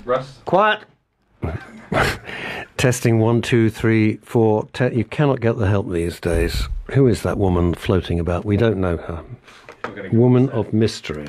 Russ? Quiet. Testing 1, 2, 3, 4. You cannot get the help these days. Who is that woman floating about? We don't know her. Woman of mystery.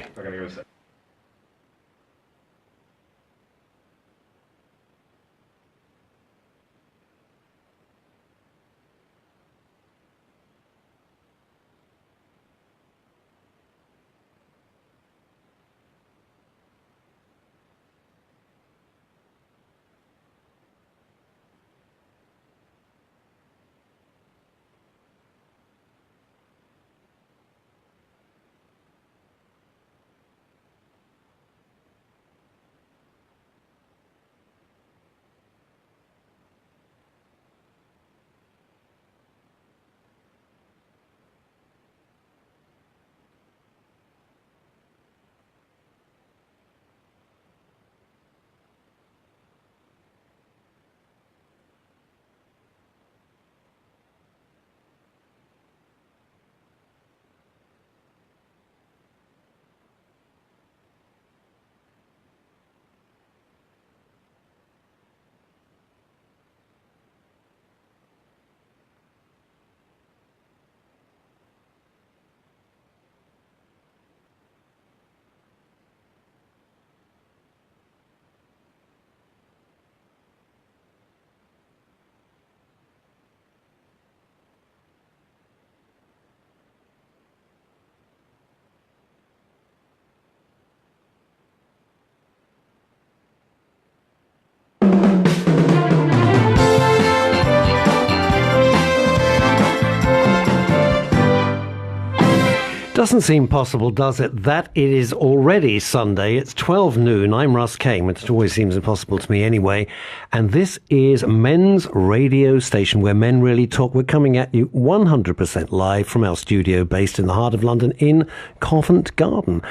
Doesn't seem possible, does it, that it is already Sunday. It's 12 noon. I'm Russ Kane. It always seems impossible to me anyway. And this is Men's Radio Station, where men really talk. We're coming at you 100% live from our studio based in the heart of London in Covent Garden.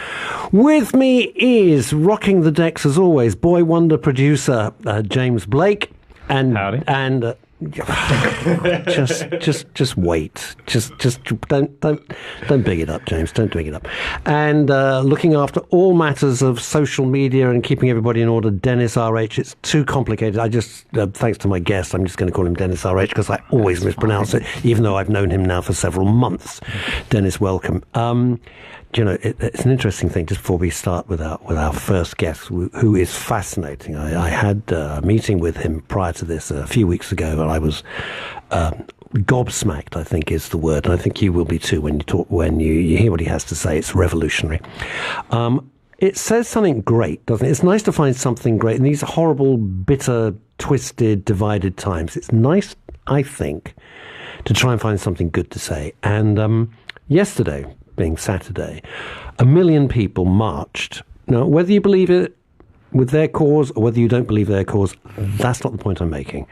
With me is rocking the decks as always, boy wonder producer James Blake. And, howdy. And just wait. Just don't big it up, James. Don't big it up. And looking after all matters of social media and keeping everybody in order, Dennis RH. It's too complicated. I just, thanks to my guest, I'm just going to call him Dennis RH because I always mispronounce it, even though I've known him now for several months. Dennis, welcome. You know, it's an interesting thing, just before we start with our first guest, who is fascinating. I had a meeting with him prior to this a few weeks ago, and I was gobsmacked, I think is the word, and I think you will be too when you hear what he has to say. It's revolutionary. It says something great, doesn't it? It's nice to find something great in these horrible, bitter, twisted, divided times. It's nice, I think, to try and find something good to say. And yesterday, being Saturday, 1 million people marched. Now, whether you believe it with their cause or whether you don't believe their cause, that's not the point I'm making.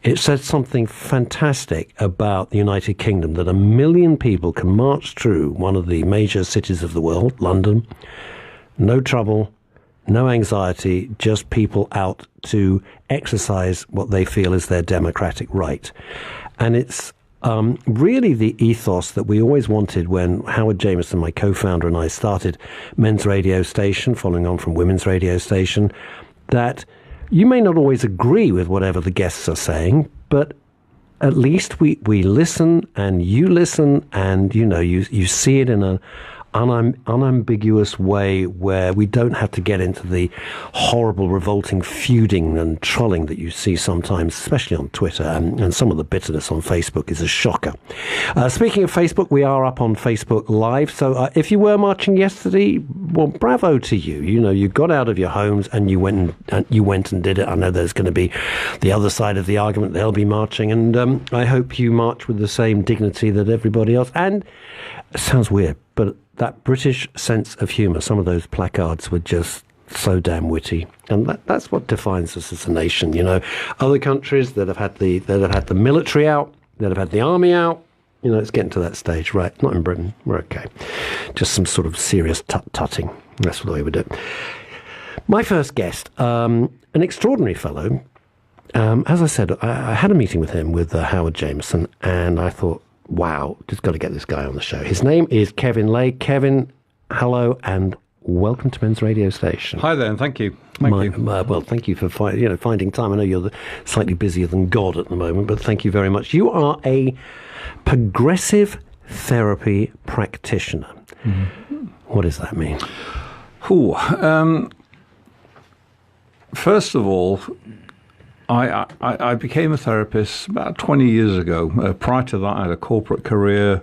It said something fantastic about the United Kingdom, that 1 million people can march through one of the major cities of the world, London, no trouble, no anxiety, just people out to exercise what they feel is their democratic right. And it's really the ethos that we always wanted when Howard Jameson, my co-founder, and I started Men's Radio Station, following on from Women's Radio Station, that you may not always agree with whatever the guests are saying, but at least we listen, and you listen, and you see it in an unambiguous way where we don't have to get into the horrible, revolting feuding and trolling that you see sometimes, especially on Twitter, and some of the bitterness on Facebook is a shocker. Speaking of Facebook, we are up on Facebook Live, so if you were marching yesterday, well, bravo to you. You got out of your homes and you went and did it. I know there's going to be the other side of the argument. They'll be marching, and I hope you march with the same dignity that everybody else. And it sounds weird, but that British sense of humour, some of those placards were just so damn witty, and that's what defines us as a nation. Other countries that have had the military out, that have had the army out, it's getting to that stage, right? Not in Britain, we're okay. Just some sort of serious tut-tutting. That's the way we do it. My first guest, an extraordinary fellow. As I said, I had a meeting with him, with Howard Jameson, and I thought, wow, just got to get this guy on the show. His name is Kevin Laye. Kevin, hello and welcome to Men's Radio Station. Hi there, and thank you. Thank you. Well, thank you for finding time. I know you're slightly busier than God at the moment, but thank you very much. You are a progressive therapy practitioner. Mm-hmm. What does that mean? First of all, I became a therapist about 20 years ago. Prior to that, I had a corporate career.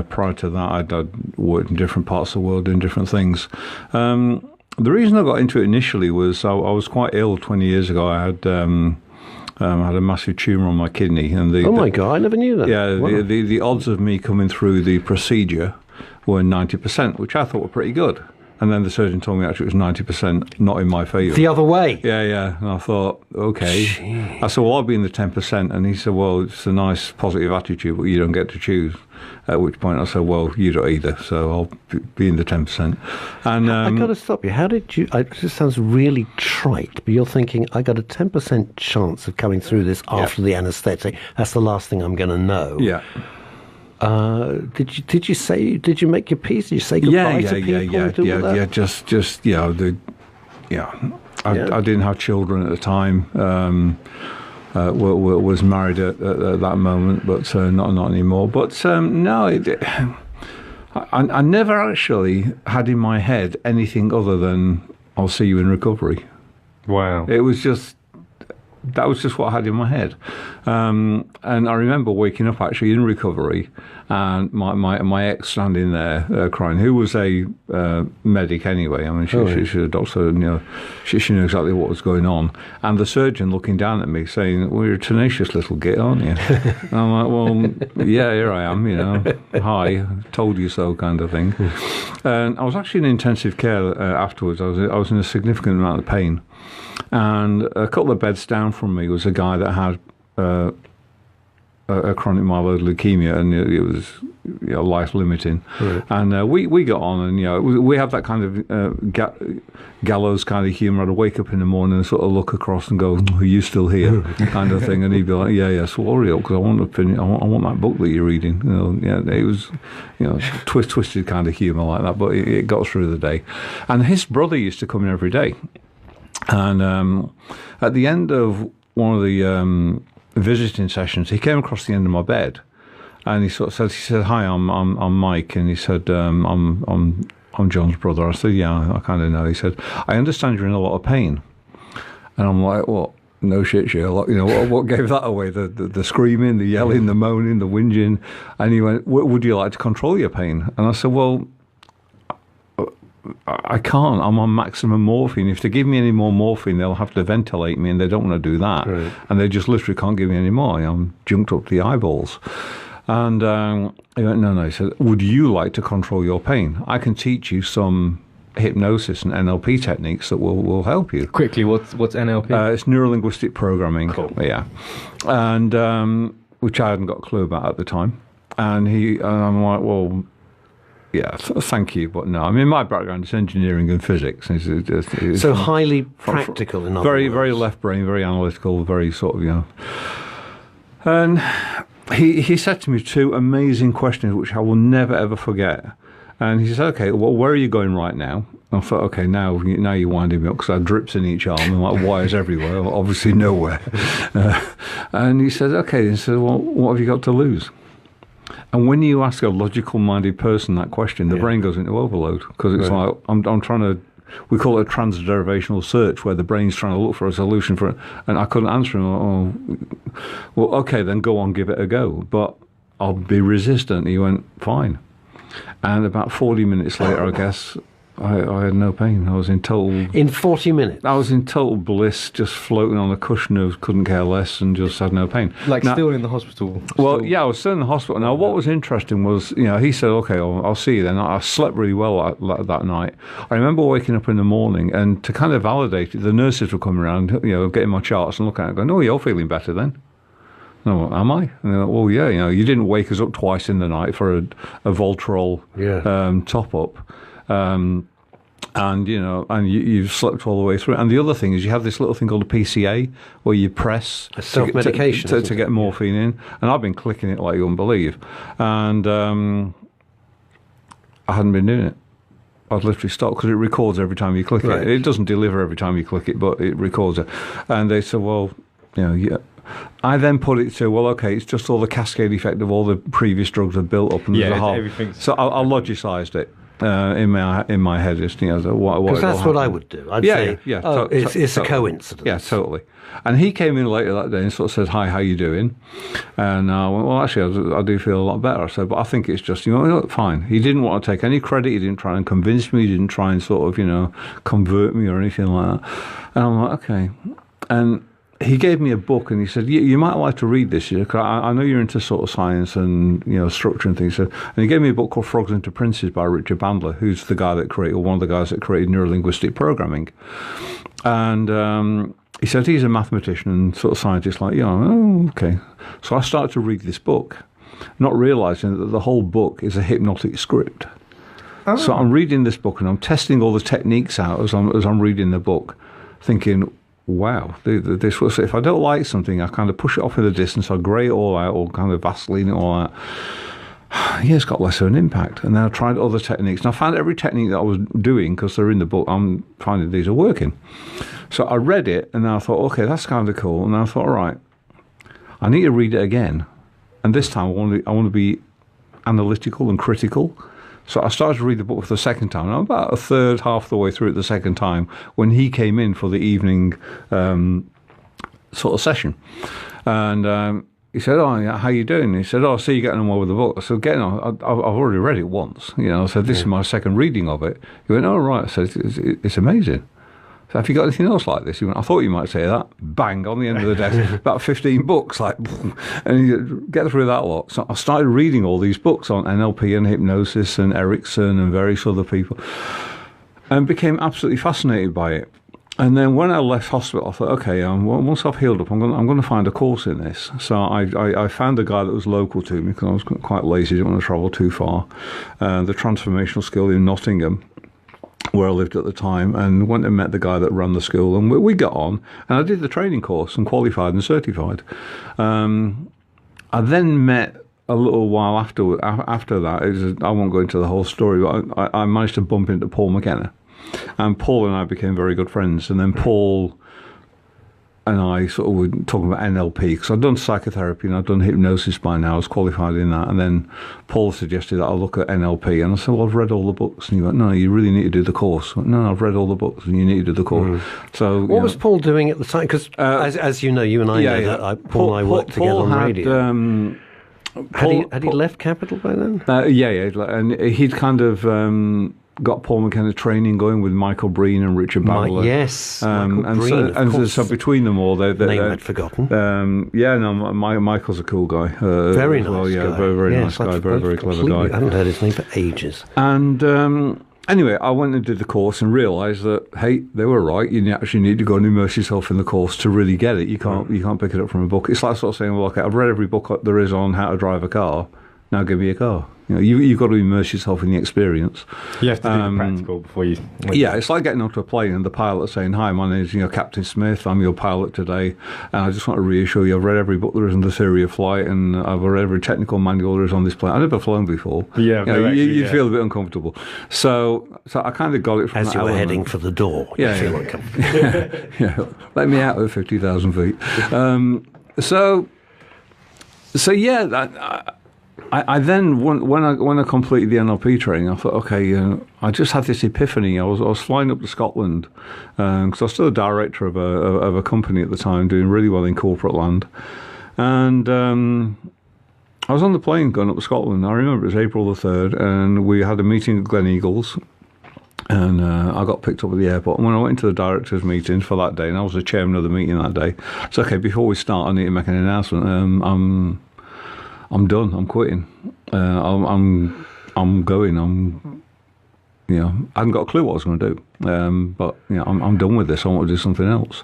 Prior to that, I'd worked in different parts of the world doing different things. The reason I got into it initially was I was quite ill 20 years ago. I had a massive tumour on my kidney. And my God, I never knew that. Yeah, wow. the odds of me coming through the procedure were 90%, which I thought were pretty good. And then the surgeon told me actually it was 90% not in my favour. The other way? Yeah. And I thought, okay. Jeez. I said, well, I'll be in the 10%. And he said, well, it's a nice positive attitude, but you don't get to choose. At which point I said, well, you don't either, so I'll be in the 10%. And I've got to stop you. How did you... It just sounds really trite, but you're thinking, I got a 10% chance of coming through this after the anaesthetic. That's the last thing I'm going to know. Yeah. Did you make your peace? Did you say goodbye to people? I didn't have children at the time. Was married at that moment, but not anymore. But I never actually had in my head anything other than I'll see you in recovery. Wow. That was just what I had in my head. And I remember waking up actually in recovery and my ex standing there crying, who was a medic anyway. I mean, she's a doctor, she knew exactly what was going on. And the surgeon looking down at me saying, well, you're a tenacious little git, aren't you? And I'm like, well, yeah, here I am, hi, told you so kind of thing. And I was actually in intensive care afterwards. I was in a significant amount of pain. And a couple of beds down from me was a guy that had a chronic myeloid leukemia, and it was life limiting. Right. And we got on, and we have that kind of gallows kind of humour. I'd wake up in the morning and sort of look across and go, "Are you still here?" kind of thing, and he'd be like, "Yeah, so hurry up because I want to finish. I want that book that you're reading." It was twisted kind of humour like that, but it got through the day. And his brother used to come in every day. And at the end of one of the visiting sessions, he came across the end of my bed, and he said, "Hi, I'm Mike," and he said, "I'm John's brother." I said, "Yeah, I kind of know." He said, "I understand you're in a lot of pain," and I'm like, "What? No shit, Sherlock. What gave that away? The screaming, the yelling, the moaning, the whinging." And he went, "Would you like to control your pain?" And I said, "Well, I can't. I'm on maximum morphine. If they give me any more morphine, they'll have to ventilate me, and they don't want to do that. Right. And they just literally can't give me any more. I'm junked up to the eyeballs." And he went, no. He said, "Would you like to control your pain? I can teach you some hypnosis and NLP techniques that will help you." Quickly, what's NLP? It's neuro-linguistic programming. Cool. Yeah. And which I hadn't got a clue about at the time. And I'm like, well, yeah, thank you, but no. I mean, my background is engineering and physics. It's so highly practical, in other words. Very left brain, very analytical, very sort of, And he said to me two amazing questions, which I will never, ever forget. And he said, "Okay, well, where are you going right now?" And I thought, okay, now you're winding me up because I had drips in each arm and like wires everywhere, obviously nowhere. And he said, "Okay." He said, "Well, what have you got to lose?" And when you ask a logical-minded person that question, the brain goes into overload because it's like, I'm trying to, we call it a transderivational search, where the brain's trying to look for a solution for it. And I couldn't answer him. "Oh, well, okay, then go on, give it a go. But I'll be resistant." He went, "Fine." And about 40 minutes later, I guess, I had no pain. I was in total... In 40 minutes? I was in total bliss, just floating on a cushion of couldn't care less and just had no pain. Still in the hospital? Well, yeah, I was still in the hospital. Now, what was interesting was, he said, "Okay, I'll see you then." I slept really well that night. I remember waking up in the morning, and to kind of validate it, the nurses were coming around, getting my charts and looking at it, going, "Oh, you're feeling better then." No, am I? And they're like, "Well, yeah, you didn't wake us up twice in the night for a Voltarol top-up. And you've slept all the way through. And the other thing is, you have this little thing called a PCA, where you press a self-medication to get morphine in. And I've been clicking it like you wouldn't believe. And I hadn't been doing it. I'd literally stop because it records every time you click it. It doesn't deliver every time you click it, but it records it. And they said, well, yeah. I then put it to, well, okay, it's just all the cascade effect of all the previous drugs have built up, and there's a whole. So I logicized it in my head, just because that's what I would do. I'd say, it's a coincidence. Yeah, totally. And he came in later that day and sort of said, "Hi, how you doing?" And I went, "Well, actually, I do feel a lot better." I said, "But I think it's just, fine." He didn't want to take any credit. He didn't try and convince me. He didn't try and sort of, convert me or anything like that. And I'm like, okay. And he gave me a book and he said, you might like to read this. Cause I know you're into sort of science and, structure and things. And he gave me a book called Frogs into Princes by Richard Bandler, who's the guy one of the guys that created neurolinguistic programming. And he said he's a mathematician and sort of scientist like, okay. So I started to read this book, not realizing that the whole book is a hypnotic script. Oh. So I'm reading this book and I'm testing all the techniques out as I'm reading the book, thinking, wow, this was, if I don't like something, I kind of push it off in the distance, I grey it all out, or kind of Vaseline it all out. Yeah, it's got less of an impact. And then I tried other techniques. And I found every technique that I was doing, because they're in the book, I'm finding these are working. So I read it, and then I thought, okay, that's kind of cool. And then I thought, all right, I need to read it again. And this time I want to be analytical and critical. So I started to read the book for the second time. And I'm about half the way through it the second time when he came in for the evening sort of session. And he said, "Oh, yeah, how you doing?" He said, "Oh, I see you getting on well with the book." I said, "Getting on. I've already read it once." I said, "This is my second reading of it." He went, "Oh, right." I said, "It's amazing." So have you got anything else like this? He went, "I thought you might say that." Bang, on the end of the desk, about 15 books, and you get through that lot. So I started reading all these books on NLP and hypnosis and Erickson and various other people, and became absolutely fascinated by it. And then when I left hospital, I thought, okay, once I've healed up, I'm going to find a course in this. So I found a guy that was local to me because I was quite lazy, didn't want to travel too far. The Transformational School in Nottingham, where I lived at the time, and went and met the guy that ran the school, and we got on, and I did the training course and qualified and certified. I then met a little while after that, I won't go into the whole story, but I managed to bump into Paul McKenna, and Paul and I became very good friends, and then Paul and I sort of were talking about NLP, because I'd done psychotherapy and I'd done hypnosis by now, I was qualified in that, and then Paul suggested that I look at NLP, and I said, "Well, I've read all the books." And he went, "No, you really need to do the course." I went, "No, I've read all the books and you need to do the course." So, what was Paul doing at the time? Because as you know, you and I know that Paul and I worked together on radio. Had he left Capital by then? And he'd kind of got Paul McKenna training going with Michael Breen and Richard Bandler. Michael Breen, so between them all, name I'd forgotten. Michael's a cool guy. Very nice guy. Very nice guy. Very clever guy. I haven't heard his name for ages. And anyway, I went and did the course and realised that, hey, they were right. You actually need to go and immerse yourself in the course to really get it. You can't pick it up from a book. It's like sort of saying, well, okay, I've read every book there is on how to drive a car. Now give me a car. You've got to immerse yourself in the experience. You have to do the practical before you... Yeah, it's like getting onto a plane and the pilot saying, "Hi, my name is Captain Smith. I'm your pilot today, and I just want to reassure you I've read every book there is on the theory of flight, and I've read every technical manual there is on this plane." I've never flown before. Yeah, you'd feel a bit uncomfortable. So I kind of got it from as that you were element. heading for the door. You feel uncomfortable. Yeah, let me out at 50,000 feet. I then, when I completed the NLP training, I thought, okay, I just had this epiphany. I was flying up to Scotland because I was still a director of a company at the time, doing really well in corporate land, and I was on the plane going up to Scotland. I remember it was April the 3rd, and we had a meeting at Glen Eagles, and I got picked up at the airport. And when I went into the directors' meeting for that day, and I was the chairman of the meeting that day, it's okay. Before we start, I need to make an announcement. I'm done. I'm quitting. I'm going. I hadn't got a clue what I was going to do. But I'm done with this. I want to do something else.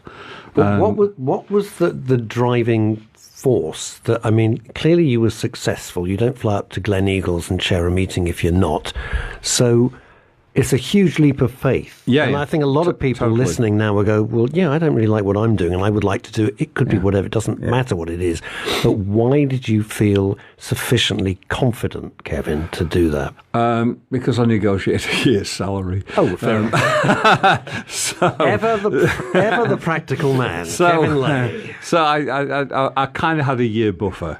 What was the driving force? Clearly you were successful. You don't fly up to Glen Eagles and chair a meeting if you're not. So it's a huge leap of faith. Yeah, and yeah. I think a lot of people Totally. listening now will go, well, yeah, I don't really like what I'm doing, and I would like to do it. It could be whatever. It doesn't matter what it is. But why did you feel sufficiently confident, Kevin, to do that? Because I negotiated a year's salary. Oh, fair enough. So, Ever the practical man, Kevin Laye. So I kind of had a year buffer.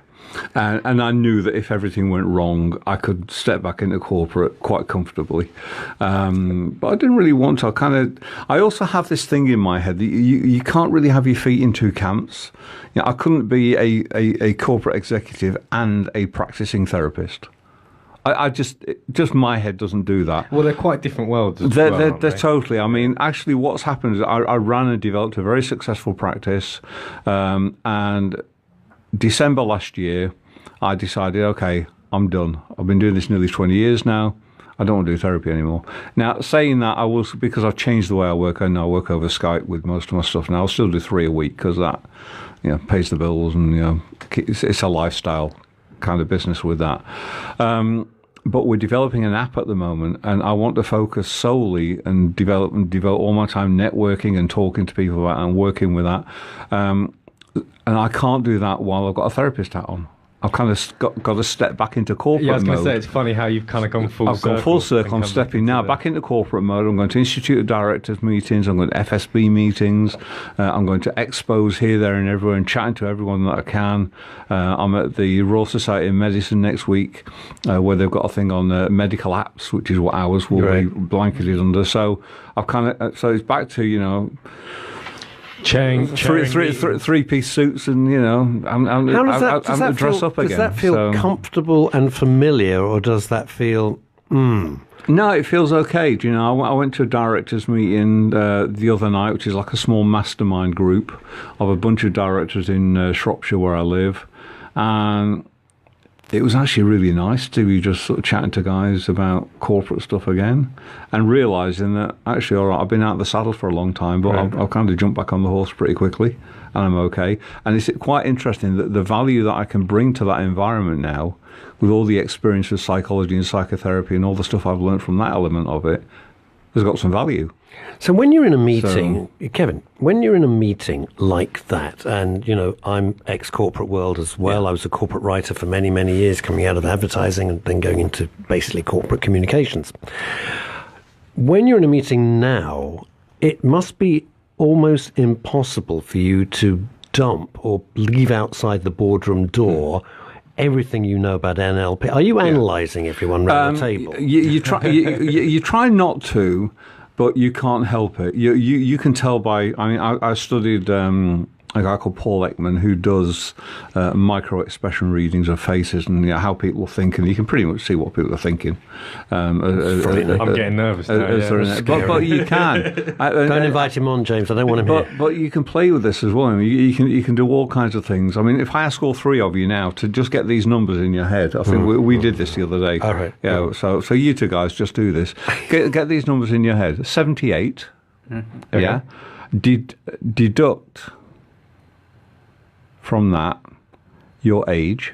And I knew that if everything went wrong, I could step back into corporate quite comfortably. But I didn't really want to. I also have this thing in my head that you can't really have your feet in two camps. You know, I couldn't be a corporate executive and a practicing therapist. I just my head doesn't do that. Well, they're quite different worlds. They're totally. I mean, actually, what's happened is I ran and developed a very successful practice, and December last year, I decided, okay, I'm done. I've been doing this nearly 20 years now. I don't want to do therapy anymore. Now, saying that, because I've changed the way I work. I now work over Skype with most of my stuff now. I'll still do 3 a week because that, pays the bills, and it's a lifestyle kind of business with that. But we're developing an app at the moment, and I want to focus solely and devote all my time networking and talking to people about it and working with that. And I can't do that while I've got a therapist hat on. I've kind of got to step back into corporate mode. Yeah, I was going to say, it's funny how you've kind of gone full circle. I've gone full circle. I'm stepping now back into corporate mode. I'm going to Institute of Directors meetings. I'm going to FSB meetings. I'm going to expos here, there, and everywhere, and chatting to everyone that I can. I'm at the Royal Society of Medicine next week, where they've got a thing on medical apps, which is what ours will be blanketed under. So I've so it's back to, three-piece suits, and I'm dressed up again. Does that feel comfortable and familiar, or does that feel? No, it feels okay. Do you know? I went to a directors meeting the other night, which is like a small mastermind group of a bunch of directors in Shropshire, where I live, and it was actually really nice to be just sort of chatting to guys about corporate stuff again, and realising that actually, all right, I've been out of the saddle for a long time, but I've kind of jumped back on the horse pretty quickly, and I'm okay. And it's quite interesting that the value that I can bring to that environment now, with all the experience with psychology and psychotherapy and all the stuff I've learned from that element of it, has got some value. So when you're in a meeting, Kevin, when you're in a meeting like that, and, I'm ex-corporate world as well. I was a corporate writer for many, many years, coming out of advertising and then going into basically corporate communications. When you're in a meeting now, it must be almost impossible for you to dump or leave outside the boardroom door everything you know about NLP. Are you analysing everyone around the table? You try. You try not to, but you can't help it. You can tell by. I mean, I studied a guy called Paul Ekman, who does micro expression readings of faces and how people think, and you can pretty much see what people are thinking. I'm getting nervous now. But you can. Don't invite him on, James. I don't want him here. But you can play with this as well. I mean, you can do all kinds of things. I mean, if I ask all three of you now to just get these numbers in your head, I think we did this the other day. All right. Yeah. So you two guys just do this. Get these numbers in your head. 78. Okay. Yeah. Deduct from that your age,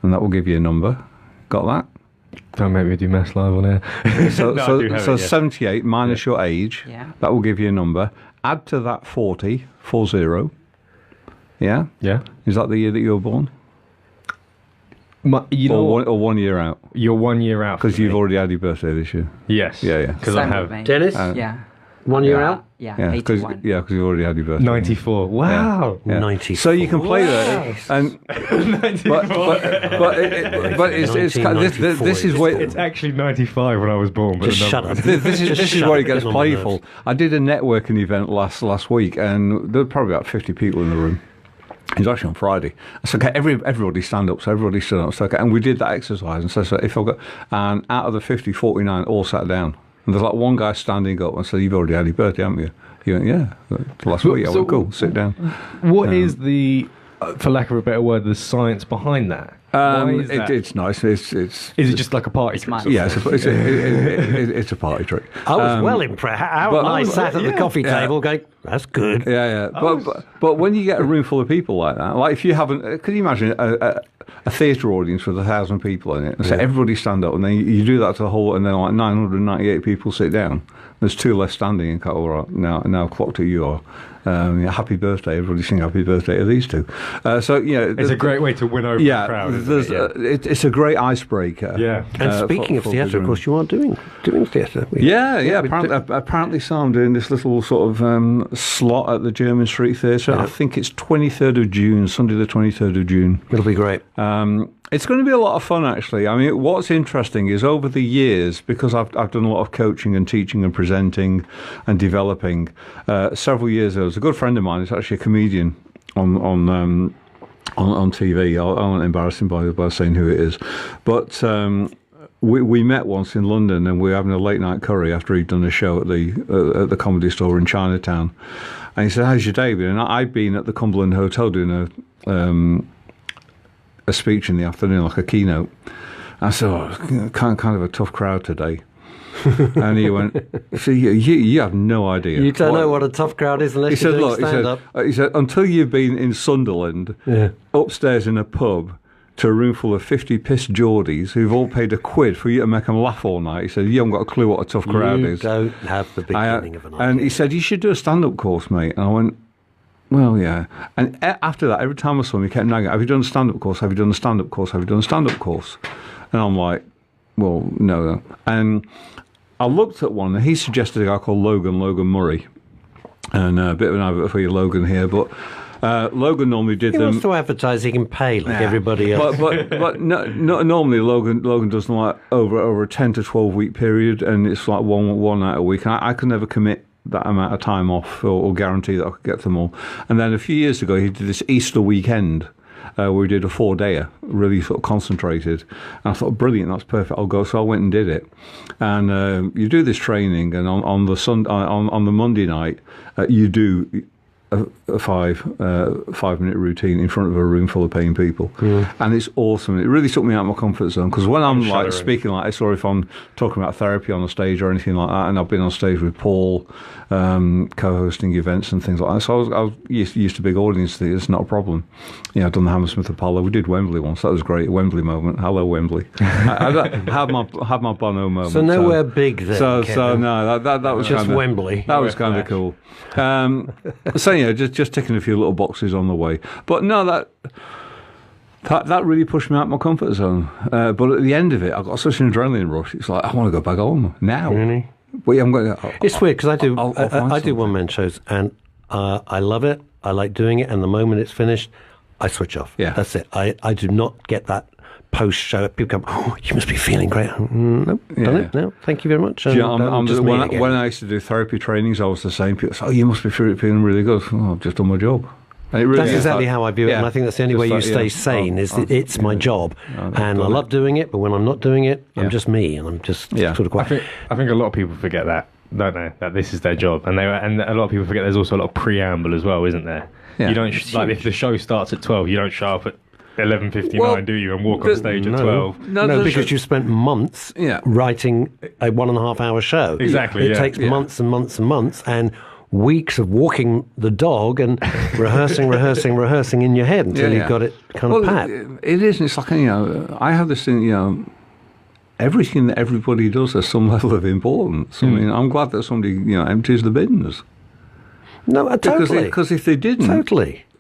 and that will give you a number. Got that? Don't make me do maths live on air. So 78 minus your age, that will give you a number. Add to that 40. Yeah? Yeah. Is that the year that you were born? Or 1 year out? You're 1 year out. Because you've already had your birthday this year. Yes. Yeah. Because I have. Dennis? 1 year out? Yeah, 81. Because you've already had your birthday. 94. Wow. Yeah. 94. So you can play that, and 94. but this is where It's actually 95 when I was born. But Just shut up. this is where it gets playful. I did a networking event last week, and there were probably about 50 people in the room. It was actually on Friday. So okay, everybody stand up. So everybody stood up. So okay, and we did that exercise. And so if I got, and out of the 50, 49 all sat down. And there's like one guy standing up and said, "You've already had your birthday, haven't you?" You went, "Yeah, last week." I went, "Cool, sit down." What is the, for lack of a better word, the science behind that? It's nice. Is it just like a party trick? Yeah, it's a party trick. I was well impressed. I sat at the coffee table going, "That's good." Yeah. But when you get a room full of people like that, like if you haven't, could you imagine a theatre audience with 1,000 people in it, and so everybody stand up, and then you do that to the whole, and then like 998 people sit down. There's 2 less standing, and all right, now clocked at you are. Happy birthday! Everybody sing happy birthday to these 2. So it's a great way to win over the crowd. It's a great icebreaker. Yeah. And speaking of theatre, of course, you are doing theatre. Apparently, so I'm doing this little sort of slot at the German Street Theatre. I think it's 23rd of June, Sunday the 23rd of June. It'll be great. It's going to be a lot of fun, actually. I mean, what's interesting is over the years, because I've done a lot of coaching and teaching and presenting and developing. Several years ago, there's a good friend of mine. He's actually a comedian on TV. I won't embarrass him by saying who it is, but we met once in London, and we were having a late night curry after he'd done a show at the Comedy Store in Chinatown. And he said, "How's your day been?" And I'd been at the Cumberland Hotel doing a speech in the afternoon, like a keynote. I said, kind of a tough crowd today. And he went, "See, you have no idea. You don't know what a tough crowd is unless you're doing stand-up." He said, until you've been in Sunderland, upstairs in a pub, to a room full of 50 pissed Geordies who've all paid £1 for you to make them laugh all night. He said, you haven't got a clue what a tough crowd is. You don't have the beginning of an idea. And he said, you should do a stand-up course, mate. And I went, well, yeah. And after that, every time I saw him, he kept nagging, have you done a stand-up course? Have you done a stand-up course? Have you done a stand-up course? And I'm like, well, no. And I looked at one, and he suggested a guy called Logan Murray. And a bit of an advert for you, Logan, here. But Logan normally did he them. He wants to advertise, he can pay like everybody else. But normally Logan does them like over a 10 to 12 week period, and it's like one night a week. And I could never commit that amount of time off or guarantee that I could get them all. And then a few years ago, he did this Easter weekend where we did a 4-dayer, really sort of concentrated. And I thought, brilliant, that's perfect, I'll go. So I went and did it. And you do this training, and on the Monday night, you do a 5-minute routine in front of a room full of paying people, and it's awesome. It really took me out of my comfort zone, because when I'm like speaking like this, or if I'm talking about therapy on the stage or anything like that, and I've been on stage with Paul, co-hosting events and things like that, so I was used to big audiences. It's not a problem. Yeah, I've done the Hammersmith Apollo. We did Wembley once. That was great. Wembley moment. Hello, Wembley. I had my Bono moment. So nowhere big then. So no, that was just kinda, Wembley. That was kind of cool. So yeah, just ticking a few little boxes on the way. But no, that really pushed me out of my comfort zone. But at the end of it, I got such an adrenaline rush. It's like, I want to go back home now. Really? But yeah, I'm going. It's weird, because I do one-man shows, and I love it. I like doing it, and the moment it's finished, I switch off. Yeah, that's it. I do not get that post-show. People come, oh, you must be feeling great. No, done it. No, thank you very much. When I used to do therapy trainings, I was the same. People say, oh, you must be feeling really good. Oh, I've just done my job. That's exactly how I view it, and I think that's the only way you stay sane. It's my job, and I love doing it. But when I'm not doing it, I'm just me, and I'm just sort of quiet. I think a lot of people forget that, don't they? That this is their job, and a lot of people forget there's also a lot of preamble as well, isn't there? Yeah. You don't like if the show starts at 12, you don't show up at 11:59, do you, and walk on stage at 12? No, because you spent months writing a 1.5-hour show. Exactly. It takes months and months and months, and weeks of walking the dog and rehearsing in your head until you've got it kind of pat. It is. It's like, I have this thing, everything that everybody does has some level of importance. I mean, I'm glad that somebody, empties the bins. No, totally. Because if they didn't,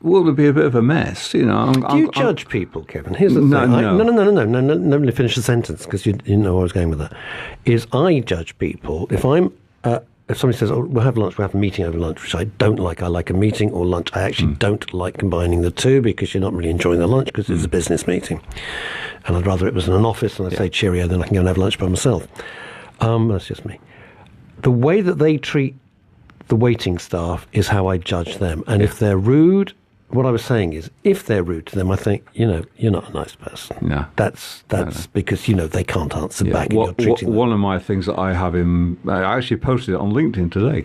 well, it'd be a bit of a mess, Do you judge people, Kevin? Here's the thing. No. Let me finish the sentence, because you didn't know where I was going with that. I judge people if somebody says, oh, we'll have lunch, we'll have a meeting over lunch, which I don't like. I like a meeting or lunch. I actually don't like combining the two, because you're not really enjoying the lunch, because it's a business meeting. And I'd rather it was in an office and I'd say cheerio, then I can go and have lunch by myself. That's just me. The way that they treat the waiting staff is how I judge them. And if they're rude, what I was saying is, if they're rude to them, I think, you're not a nice person. No. That's because, they can't answer back. And you're treating them. One of my things that I have I actually posted it on LinkedIn today,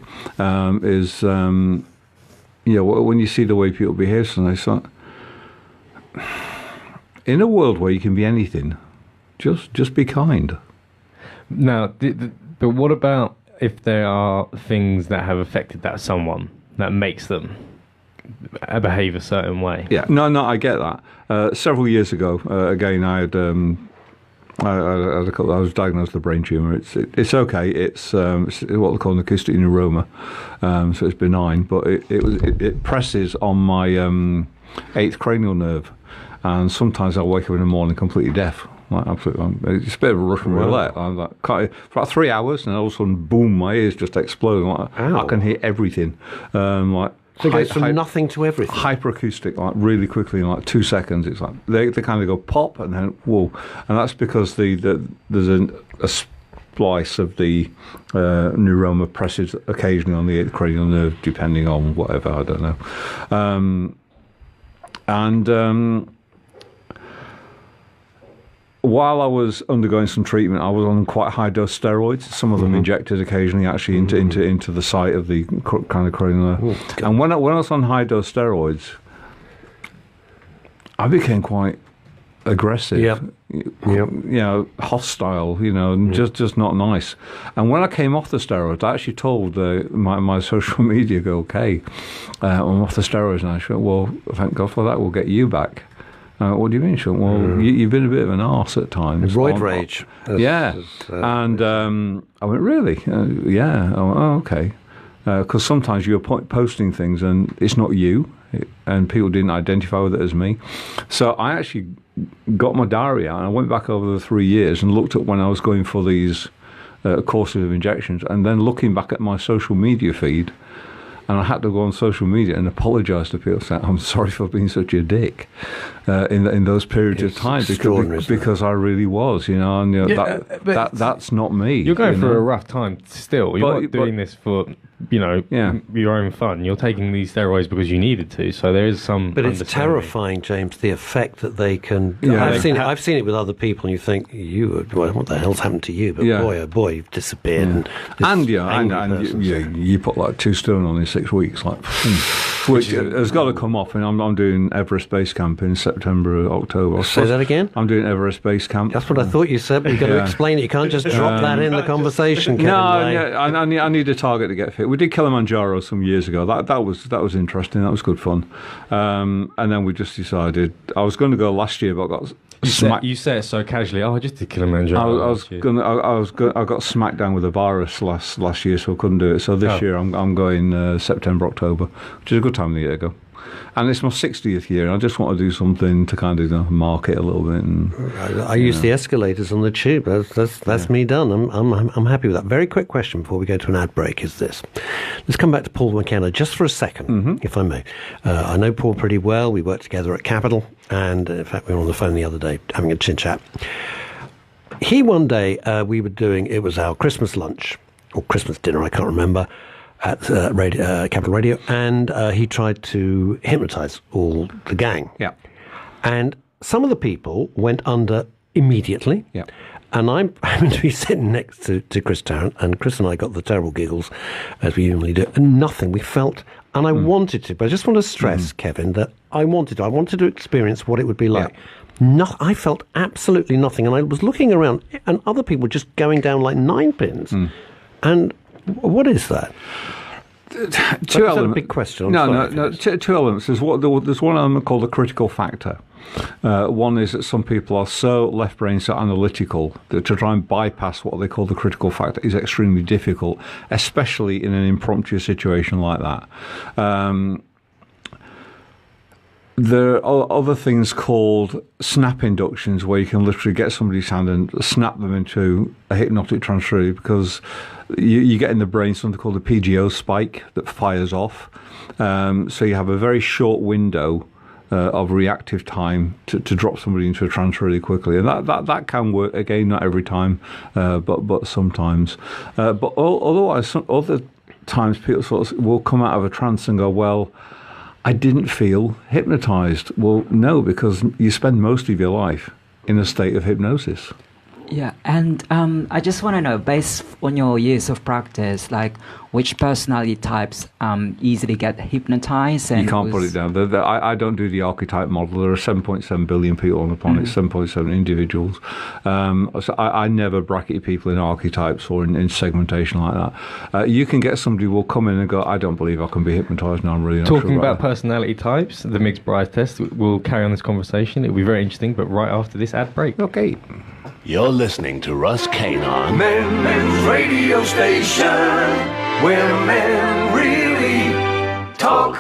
is, when you see the way people behave, and it's like, in a world where you can be anything, just be kind. Now, but what about if there are things that have affected that someone that makes them behave a certain way. Yeah, no, I get that. Several years ago, again, I was diagnosed with a brain tumour. It's okay. It's what they call an acoustic neuroma, so it's benign, but it presses on my eighth cranial nerve, and sometimes I wake up in the morning completely deaf. Like absolutely, it's a bit of a Russian roulette. I'm like, for about 3 hours, and all of a sudden, boom, my ears just explode. Like, I can hear everything. So it goes from nothing to everything. Hyperacoustic, like really quickly, in like 2 seconds. It's like they kind of go pop and then whoa, and that's because there's a splice of the neuroma presses occasionally on the eighth cranial nerve, depending on whatever, I don't know, while I was undergoing some treatment, I was on quite high dose steroids. Some of them injected occasionally, actually into the site of the kind of cranial. And when I was on high dose steroids, I became quite aggressive. Hostile. Just not nice. And when I came off the steroids, I actually told my social media girl, "Okay, I'm off the steroids," and I said, "Well, thank God for that. We'll get you back." What do you mean? She went, well, you've been a bit of an arse at times. Roid rage. And I went, really? Yeah. I went, okay. Because sometimes you're posting things and it's not you, and people didn't identify with it as me. So I actually got my diary out and I went back over the 3 years and looked at when I was going for these courses of injections, and then looking back at my social media feed. And I had to go on social media and apologise to people, saying, "I'm sorry for being such a dick in those periods of time because I really was, and that's not me." You're going through a rough time still. You're not doing this for your own fun. You're taking these steroids because you needed to. So there is some. But it's terrifying, James, the effect that they can. Yeah, I've seen it with other people, and you think, what the hell's happened to you? But boy, oh boy, you've disappeared. And you put like 2 stone on in 6 weeks, like, which has got to come off. And I'm doing Everest Base Camp in September, October. Say that again? I'm doing Everest Base Camp. That's what I thought you said, but you've got to explain it. You can't just drop that in the conversation, Kevin Laye. I need a target to get fit. We did Kilimanjaro some years ago. That was interesting. That was good fun. And then we just decided I was going to go last year, but I got smacked. You say it so casually. I just did Kilimanjaro. I got smacked down with a virus last year, so I couldn't do it. So this year I'm going September, October, which is a good time of the year to go. And it's my 60th year, and I just want to do something to kind of mark it a little bit. And, I use the escalators on the tube. That's me done. I'm happy with that. Very quick question before we go to an ad break is this. Let's come back to Paul McKenna just for a second, if I may. I know Paul pretty well. We worked together at Capital, and in fact we were on the phone the other day having a chin-chat. He one day, it was our Christmas lunch, or Christmas dinner, I can't remember, at Capital Radio, and he tried to hypnotise all the gang. Yeah. And some of the people went under immediately. Yeah. And I'm happened to be sitting next to Chris Tarrant, and Chris and I got the terrible giggles, as we usually do, and nothing. We felt, and I wanted to, but I just want to stress, Kevin, that I wanted to experience what it would be like. Yeah. I felt absolutely nothing, and I was looking around, and other people were just going down like 9 pins. And what is that? Two elements. A big question. No. Two elements. There's one element called the critical factor. One is that some people are so left brain, so analytical, that to try and bypass what they call the critical factor is extremely difficult, especially in an impromptu situation like that. There are other things called snap inductions, where you can literally get somebody's hand and snap them into a hypnotic trance, really, because you get in the brain something called a PGO spike that fires off. So you have a very short window of reactive time to drop somebody into a trance really quickly, and that can work. Again, not every time, but sometimes. But otherwise, other times people sort of will come out of a trance and go, well, I didn't feel hypnotized. Well, no, because you spend most of your life in a state of hypnosis. Yeah, and I just want to know, based on your years of practice, like which personality types easily get hypnotized? And you can't put it down. I don't do the archetype model. There are 7.7 billion people on the planet, 7.7 individuals. So I never bracket people in archetypes or in segmentation like that. You can get somebody who will come in and go, I don't believe I can be hypnotized. No, I'm really not Talking sure about personality types, the Miggs-Bride test, we'll carry on this conversation. It'll be very interesting, but right after this ad break. Okay. You're listening to Russ Kane on Men's radio station, where men really talk.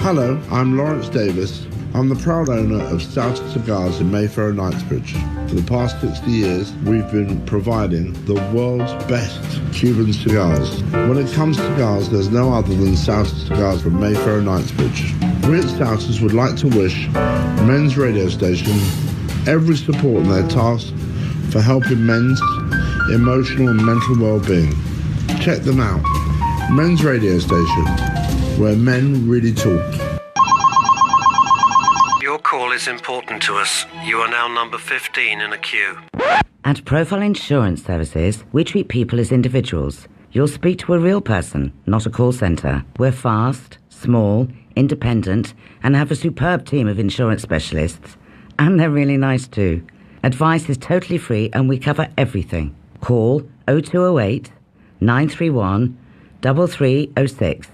Hello, I'm Lawrence Davis. I'm the proud owner of Stoughton Cigars in Mayfair and Knightsbridge. For the past 60 years, we've been providing the world's best Cuban cigars. When it comes to cigars, there's no other than Stoughton Cigars from Mayfair and Knightsbridge. We at Stoutons would like to wish Men's radio station every support in their task for helping men's emotional and mental well-being. Check them out. Men's radio station, where men really talk. Your call is important to us. You are now number 15 in a queue. At Profile Insurance Services, we treat people as individuals. You'll speak to a real person, not a call centre. We're fast, small, independent, and have a superb team of insurance specialists. And they're really nice too. Advice is totally free and we cover everything. Call 0208 931 3306.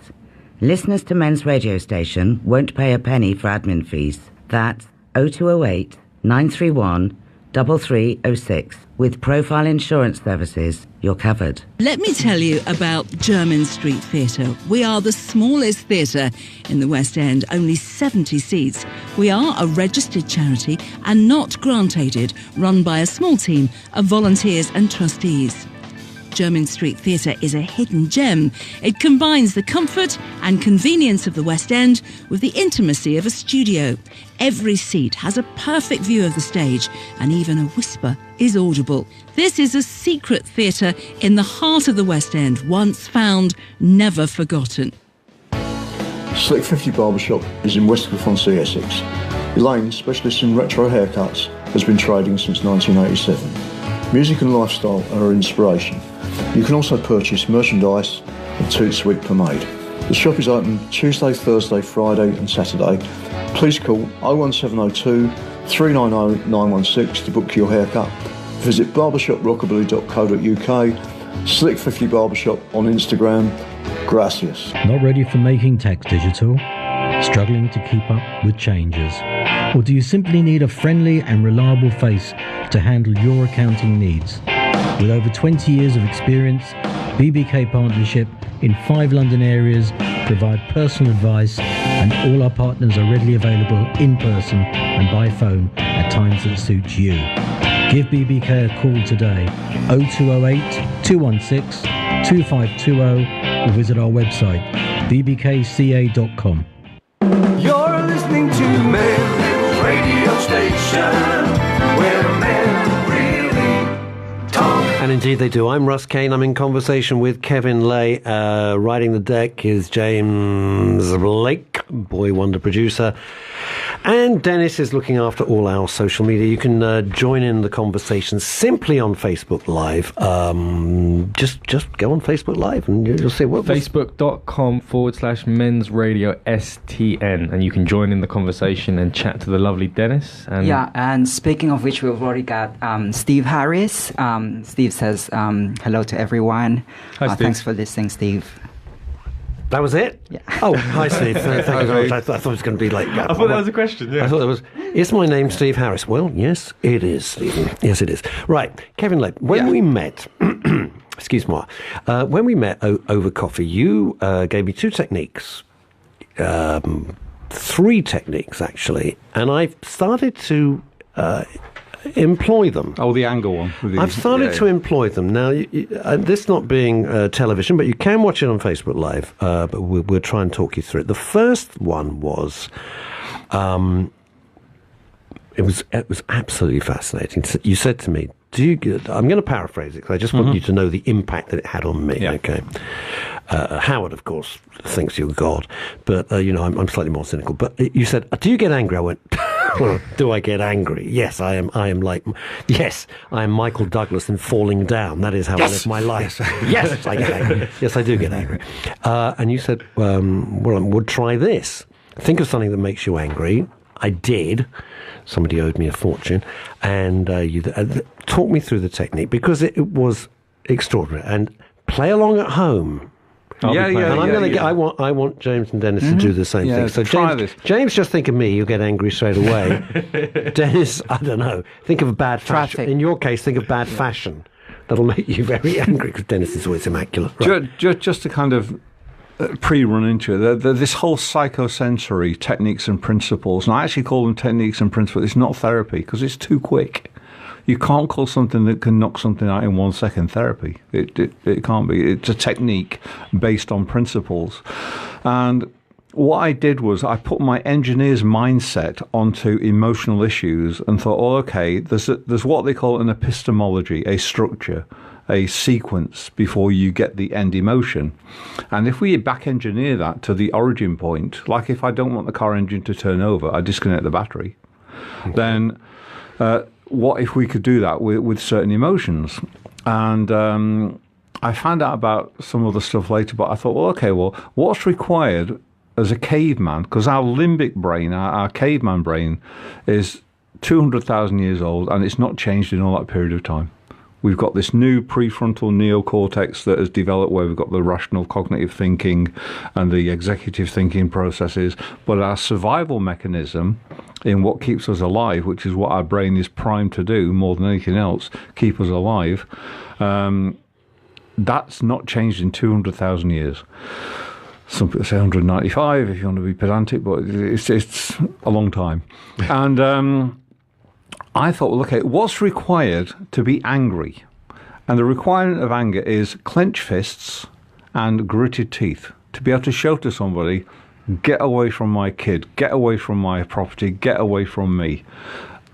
Listeners to Men's radio station won't pay a penny for admin fees. That's 0208 931 3306. With Profile Insurance Services, you're covered. Let me tell you about Jermyn Street Theatre. We are the smallest theatre in the West End, only 70 seats. We are a registered charity and not grant-aided, run by a small team of volunteers and trustees. Jermyn Street Theatre is a hidden gem. It combines the comfort and convenience of the West End with the intimacy of a studio. Every seat has a perfect view of the stage, and even a whisper is audible. This is a secret theatre in the heart of the West End, once found, never forgotten. Slick 50 Barbershop is in Westcliff-on-Sea, Essex. Elaine, specialist in retro haircuts, has been trading since 1987. Music and lifestyle are her inspiration. You can also purchase merchandise and Toot Sweet pomade. The shop is open Tuesday, Thursday, Friday and Saturday. Please call 01702 390 916 to book your haircut. Visit barbershoprockabilly.co.uk, Slick 50 Barbershop on Instagram. Gracias. Not ready for making tax digital? Struggling to keep up with changes? Or do you simply need a friendly and reliable face to handle your accounting needs? With over 20 years of experience, BBK Partnership in 5 London areas provide personal advice, and all our partners are readily available in person and by phone at times that suit you. Give BBK a call today, 0208 216 2520, or visit our website, bbkca.com. You're listening to Men's radio station, where men really talk. And indeed they do. I'm Russ Kane. I'm in conversation with Kevin Laye. Riding the deck is James Blake, boy wonder producer. And Dennis is looking after all our social media. You can join in the conversation simply on Facebook Live. Just go on Facebook Live and you'll see what... Facebook.com/Men's Radio STN. And you can join in the conversation and chat to the lovely Dennis. And yeah, and speaking of which, we've already got Steve Harris. Steve says hello to everyone. Hi, Steve. Thanks for listening, Steve. That was it? Yeah. Oh, hi, Steve. Thank you very much. I thought it was going to be like... I thought that was a question, yeah. I thought it was... Is my name Steve Harris? Well, yes, it is, Stephen. Yes, it is. Right, Kevin Laye, when we met... excuse me. When we met over coffee, you gave me 2 techniques. 3 techniques, actually. And I started to... employ them. Oh, the angle one. I've started to employ them. Now, this not being television, but you can watch it on Facebook Live, but we'll try and talk you through it. The first one was... It was absolutely fascinating. You said to me, I'm going to paraphrase it because I just want you to know the impact that it had on me. Yeah. Okay. Howard, of course, thinks you're God, but I'm slightly more cynical. But you said, "Do you get angry?" I went, Do I get angry? Yes, I am. I am Michael Douglas in Falling Down. That is how I live my life. Yes, I get angry. Yes, I do get angry. And you said, well, try this. Think of something that makes you angry. I did. Somebody owed me a fortune. And you talk me through the technique, because it was extraordinary. And play along at home. And I'm going to get. I want James and Dennis to do the same thing. So James, just think of me. You get angry straight away. Dennis, I don't know. Think of a bad fashion. In your case, think of bad fashion. That'll make you very angry, because Dennis is always immaculate. Right? Just to kind of pre-run into it, this whole psychosensory techniques and principles, and I actually call them techniques and principles. It's not therapy, because it's too quick. You can't call something that can knock something out in 1 second therapy. It can't be. It's a technique based on principles. And what I did was I put my engineer's mindset onto emotional issues and thought, okay, there's what they call an epistemology, a structure, a sequence before you get the end emotion. And if we back engineer that to the origin point, like if I don't want the car engine to turn over, I disconnect the battery. Then what if we could do that with certain emotions? And I found out about some other stuff later, but I thought, what's required as a caveman? Because our limbic brain, our caveman brain, is 200,000 years old, and it's not changed in all that period of time. We've got this new prefrontal neocortex that has developed, where we've got the rational cognitive thinking and the executive thinking processes. But our survival mechanism in what keeps us alive, which is what our brain is primed to do more than anything else, keep us alive, that's not changed in 200,000 years. Some people say 195 if you want to be pedantic, but it's a long time. And I thought, what's required to be angry? And the requirement of anger is clenched fists and gritted teeth. To be able to show to somebody, get away from my kid, get away from my property, get away from me.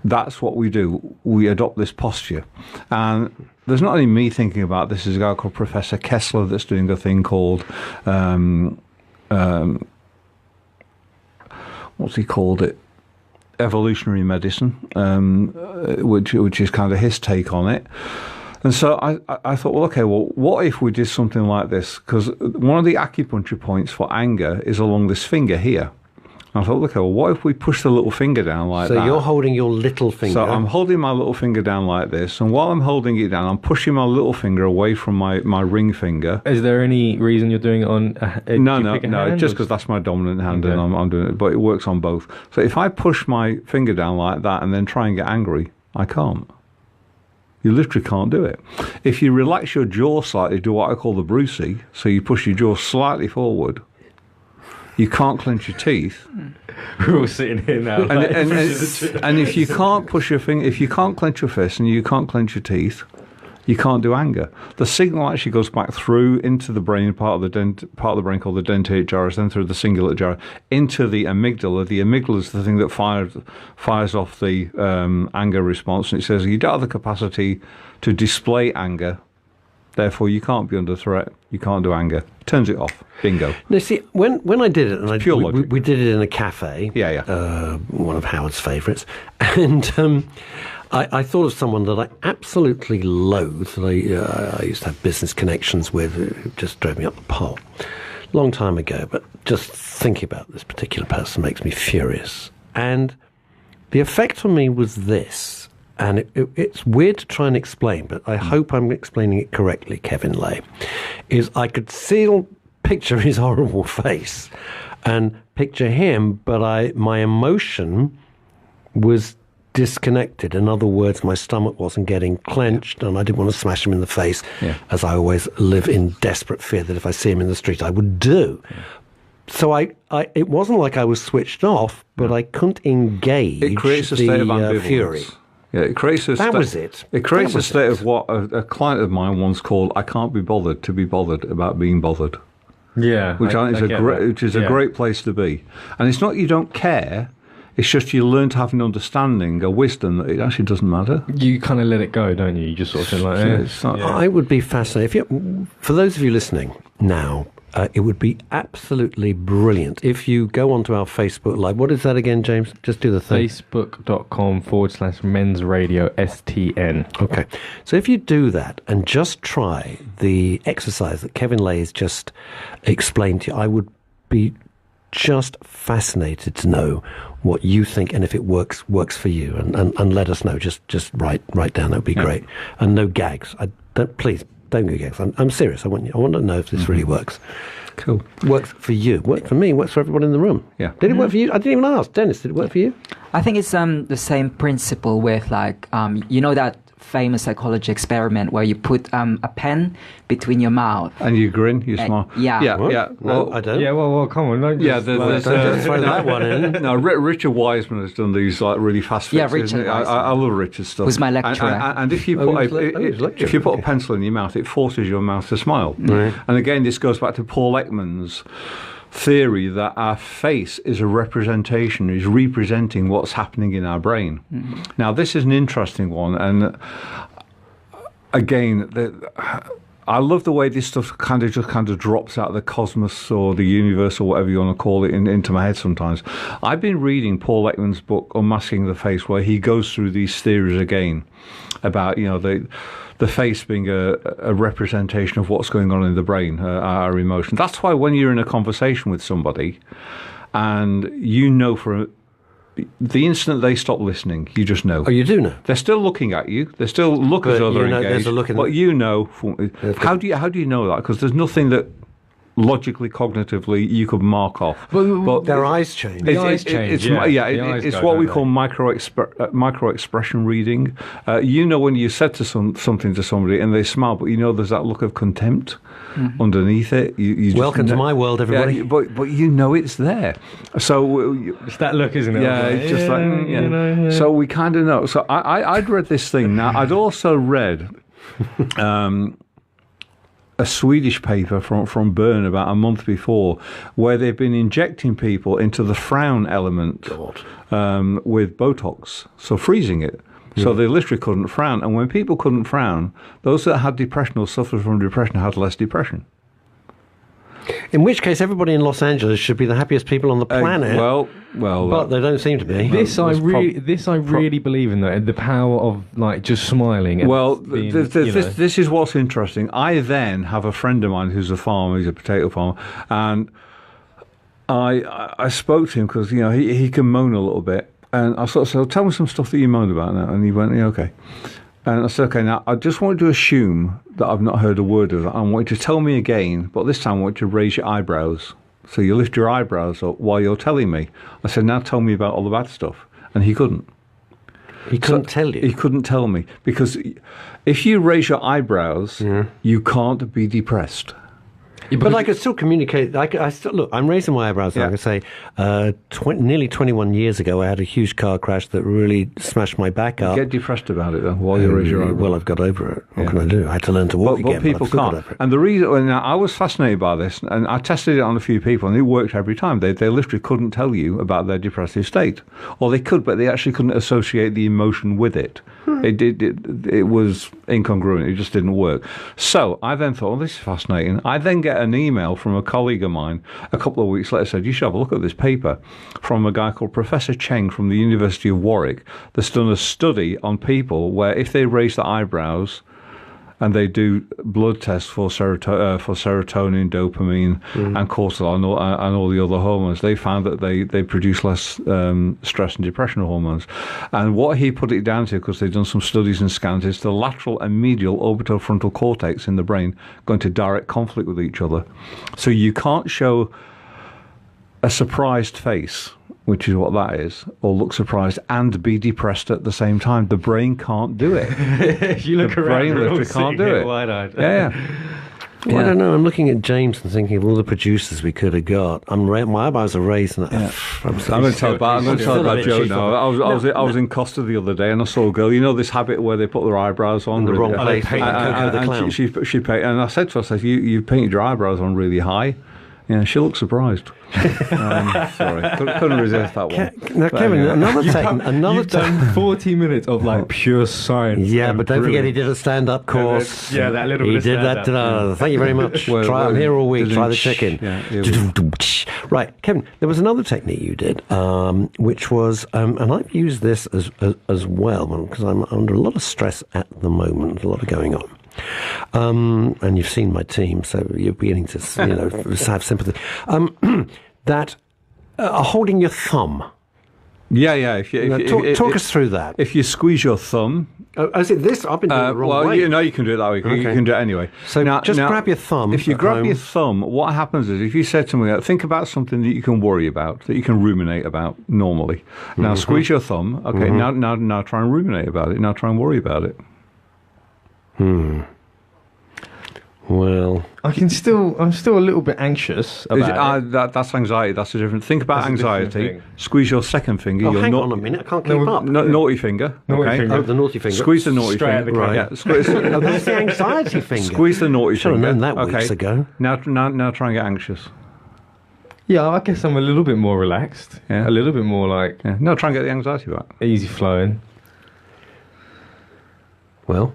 That's what we do. We adopt this posture. And there's not only me thinking about this. There's a guy called Professor Kessler that's doing a thing called, what's he called it? Evolutionary medicine, which is kind of his take on it. And so I thought, what if we did something like this? Because one of the acupuncture points for anger is along this finger here. And I thought, what if we push the little finger down like that? So you're holding your little finger. So I'm holding my little finger down like this, and while I'm holding it down, I'm pushing my little finger away from my ring finger. Is there any reason you're doing it on? No, just because that's my dominant hand, and I'm doing it. But it works on both. So if I push my finger down like that and then try and get angry, I can't. You literally can't do it. If you relax your jaw slightly, do what I call the Brucey, so you push your jaw slightly forward, you can't clench your teeth. We're all sitting here now. And if you can't push your finger, if you can't clench your fist and you can't clench your teeth, you can't do anger. The signal actually goes back through into the brain, part of the brain called the dentate gyrus, then through the cingulate gyrus, into the amygdala. The amygdala is the thing that fires off the anger response, and it says you don't have the capacity to display anger. Therefore, you can't be under threat. You can't do anger. Turns it off. Bingo. Now, see, when I did it, and we did it in a cafe. One of Howard's favourites, and I thought of someone that I absolutely loathe. That I used to have business connections with, who just drove me up the pole. Long time ago, but just thinking about this particular person makes me furious. And the effect on me was this. And it's weird to try and explain, but I hope I'm explaining it correctly, Kevin Laye, is I could picture his horrible face and picture him, but my emotion was disconnected. In other words, my stomach wasn't getting clenched, and I didn't want to smash him in the face, as I always live in desperate fear that if I see him in the street, I would do. So it wasn't like I was switched off, but I couldn't engage it creates a state of ambivalence. Fury. Yeah, it creates a It creates a state of what a client of mine once called, I can't be bothered to be bothered about being bothered. Yeah. Which I think is a great place to be. And it's not you don't care, it's just you learn to have an understanding, a wisdom that it actually doesn't matter. You kind of let it go, don't you? You just sort of feel like, I would be fascinated. For those of you listening now, it would be absolutely brilliant if you go onto our Facebook Live. What is that again, James? Just do the thing. Facebook.com/Men's Radio STN. Okay. So if you do that and just try the exercise that Kevin Laye has just explained to you, I would be just fascinated to know what you think and if it works for you. And let us know. Just write down. That would be great. And no gags. Please. Don't go gags. I'm serious. I want to know if this really works. Cool. Works for you. Works for me. Works for everyone in the room. Yeah. Did it work for you? I didn't even ask. Dennis, did it work for you? I think it's the same principle with that famous psychology experiment where you put a pen between your mouth and you grin, you smile. Yeah. What? No, I don't. Yeah, well, come on. Don't just throw that one in. No, Richard Wiseman has done these like really fast fixes. Yeah, Richard I love Richard's stuff. Who's my lecturer. And if you put if you put a pencil in your mouth, it forces your mouth to smile. Right. And again, this goes back to Paul Ekman's theory that our face is representing what's happening in our brain. Mm-hmm. Now, this is an interesting one, and again, I love the way this stuff kind of drops out of the cosmos or the universe or whatever you want to call it into my head sometimes. I've been reading Paul Ekman's book Unmasking the Face, where he goes through these theories again about the face being a representation of what's going on in the brain, our emotions. That's why when you're in a conversation with somebody and for the instant they stop listening, you just know. Oh, you do know. They're still looking at you. They still look as though they're engaged. There's a look in but you know. How do you know that? Because there's nothing that logically, cognitively, you could mark off. But their eyes change. It's what we call micro-expression reading. When you said something to somebody and they smile, but there's that look of contempt underneath it. You Welcome to my world, everybody. Yeah, but it's there. So it's that look, isn't it? Yeah, it's just So we kind of know. So I'd read this thing. Now I'd also read a Swedish paper from Bern about a month before, where they've been injecting people into the frown element with Botox, so freezing it. So they literally couldn't frown. And when people couldn't frown, those that had depression or suffered from depression had less depression. In which case, everybody in Los Angeles should be the happiest people on the planet. But they don't seem to be. This I really believe in, though, the power of just smiling. And this is what's interesting. I then have a friend of mine who's a farmer. He's a potato farmer, and I spoke to him because he can moan a little bit, and I sort of said, "Tell me some stuff that you moan about now," and he went, "Yeah, okay." And I said, okay, now I just want you to assume that I've not heard a word of that. I want you to tell me again, but this time I want you to raise your eyebrows. So you lift your eyebrows up while you're telling me. I said, now tell me about all the bad stuff. And he couldn't. He couldn't tell you? He couldn't tell me. Because if you raise your eyebrows, you can't be depressed. Yeah, but I could still communicate. Look, I'm raising my eyebrows. Yeah. I can say, nearly 21 years ago, I had a huge car crash that really smashed my back up. Get depressed about it, though, while you raise your eyebrows. Well, I've got over it. What can I do? I had to learn to walk again. But people can't. And the reason, I was fascinated by this, and I tested it on a few people, and it worked every time. They literally couldn't tell you about their depressive state. Or they could, but they actually couldn't associate the emotion with it. It was incongruent. It just didn't work. So I then thought, this is fascinating. I then get an email from a colleague of mine a couple of weeks later, said, you should have a look at this paper from a guy called Professor Cheng from the University of Warwick that's done a study on people where if they raise their eyebrows and they do blood tests for serotonin, dopamine, and cortisol, and all the other hormones, they found that they produce less stress and depression hormones. And what he put it down to, because they've done some studies and scans, is the lateral and medial orbitofrontal cortex in the brain go into direct conflict with each other. So you can't show a surprised face, which is what that is, or look surprised and be depressed at the same time. The brain can't do it. You look around, the brain literally can't do it. Wide-eyed. Yeah. Well, I don't know. I'm looking at James and thinking of all the producers we could have got. My eyebrows are raised. And I'm going to tell about Joe now. I was in Costa the other day and I saw a girl. You know this habit where they put their eyebrows on in the wrong place. And she painted, and I said to her, "You painted your eyebrows on really high." Yeah, she looked surprised. Sorry, couldn't resist that one. Now, Kevin, You've done 40 minutes of like pure science. Yeah, but don't forget he did a stand-up course. Yeah, that little bit of stand-up. He did that. Thank you very much. I'm here all week. Try the chicken. Right, Kevin, there was another technique you did, which was, and I've used this as well, because I'm under a lot of stress at the moment, a lot of going on. And you've seen my team, so you're beginning to, have sympathy. That holding your thumb. Yeah. Talk us through that. If you squeeze your thumb. Is it this? I've been doing it the wrong way. You can do it that way. Okay. You can do it anyway. So grab your thumb. If you grab your thumb, what happens is if you said to me, think about something that you can worry about, that you can ruminate about normally. Now squeeze your thumb. Okay. Now try and ruminate about it. Now try and worry about it. Well, I'm still a little bit anxious about it. That's anxiety. That's a different. Think about anxiety. Squeeze your second finger. Hang on a minute. I can't keep up. Naughty finger. Oh, the naughty finger. Squeeze the naughty finger. Right. Yeah. Squeeze. That's the anxiety finger. Squeeze the naughty finger. Should have known that weeks ago. Now try and get anxious. Yeah, I guess I'm a little bit more relaxed. Yeah. A little bit more like. Yeah. No, try and get the anxiety back. Easy flowing. Well.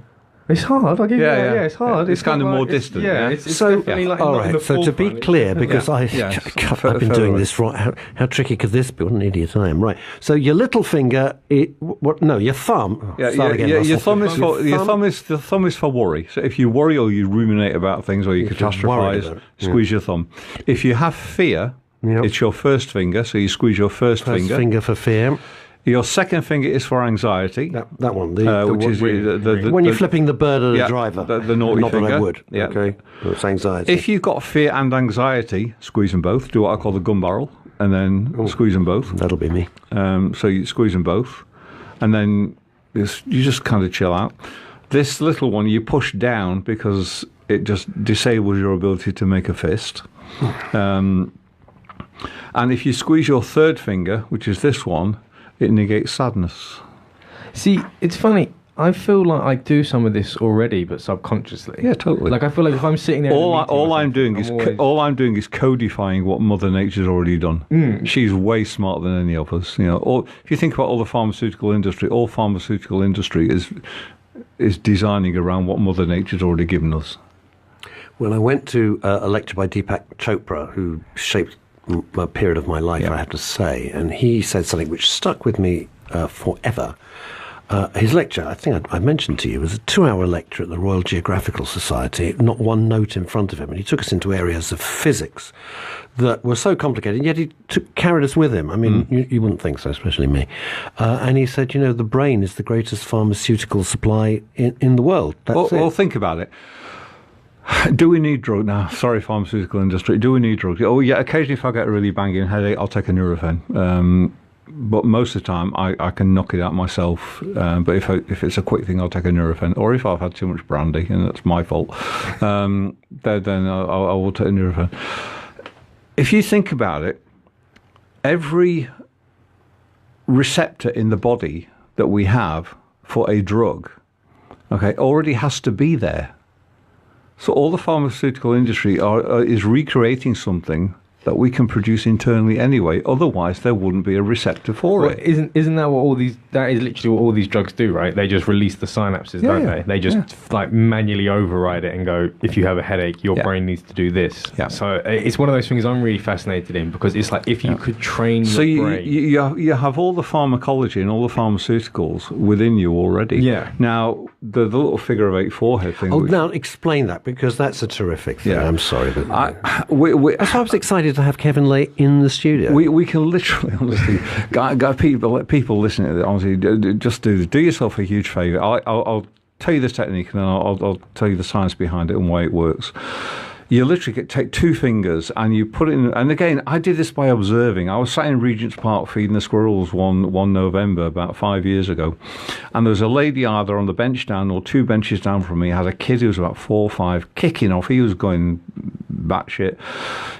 It's hard. I give you that. Yeah, it's hard. It's kind of more distant. Yeah, it's definitely like. All right. So to be clear, because I've been doing this right. How tricky could this be? What an idiot I am. Right. So your little finger. Your thumb. Your thumb is for the thumb is for worry. So if you worry or you ruminate about things or you catastrophize, squeeze your thumb. If you have fear, it's your first finger. So you squeeze your first finger. First finger for fear. Your second finger is for anxiety. That one, which is when you're flipping the bird at a driver. The naughty Not finger. That I would. Yeah. Okay. It's anxiety. If you've got fear and anxiety, squeeze them both. Do what I call the gun barrel, and then squeeze them both. That'll be me. So you squeeze them both, and then you just kind of chill out. This little one you push down because it just disables your ability to make a fist. And if you squeeze your third finger, which is this one, it negates sadness. See, it's funny. I feel like I do some of this already, but subconsciously. Yeah, totally. Like I feel like if I'm sitting there, all I'm doing is codifying what Mother Nature's already done. She's way smarter than any of us. If you think about all the pharmaceutical industry, is designing around what Mother Nature's already given us. Well, I went to a lecture by Deepak Chopra, who shaped a period of my life, I have to say, and he said something which stuck with me forever. His lecture, I think I mentioned to you, was a 2-hour lecture at the Royal Geographical Society, not one note in front of him, and he took us into areas of physics that were so complicated, yet he carried us with him. I mean, you wouldn't think so, especially me. And he said, the brain is the greatest pharmaceutical supply in the world. Well, think about it. Do we need drugs? Now, sorry, pharmaceutical industry. Do we need drugs? Oh, yeah, occasionally if I get a really banging headache, I'll take a Nurofen. But most of the time, I can knock it out myself. But if it's a quick thing, I'll take a Nurofen. Or if I've had too much brandy, and that's my fault, then I will take a Nurofen. If you think about it, every receptor in the body that we have for a drug, already has to be there. So all the pharmaceutical industry is recreating something that we can produce internally anyway. Otherwise, there wouldn't be a receptor for it. Isn't that what that is literally what all these drugs do, right? They just release the synapses, don't they? They just like manually override it and go, if you have a headache, your brain needs to do this. Yeah. So it's one of those things I'm really fascinated in, because it's like if you could train your brain. You have all the pharmacology and all the pharmaceuticals within you already. Yeah. Now, the little figure of 8 forehead thing. Now explain that, because that's a terrific thing. I'm sorry. But that's why I was excited to have Kevin Laye in the studio. We can literally, honestly, people listening to this, honestly, just do yourself a huge favour. I'll tell you this technique, and then I'll tell you the science behind it and why it works. You literally take 2 fingers and you put it in. And again, I did this by observing. I was sat in Regent's Park feeding the squirrels one November about 5 years ago. And there was a lady either on the bench down or 2 benches down from me, had a kid who was about 4 or 5, kicking off. He was going batshit.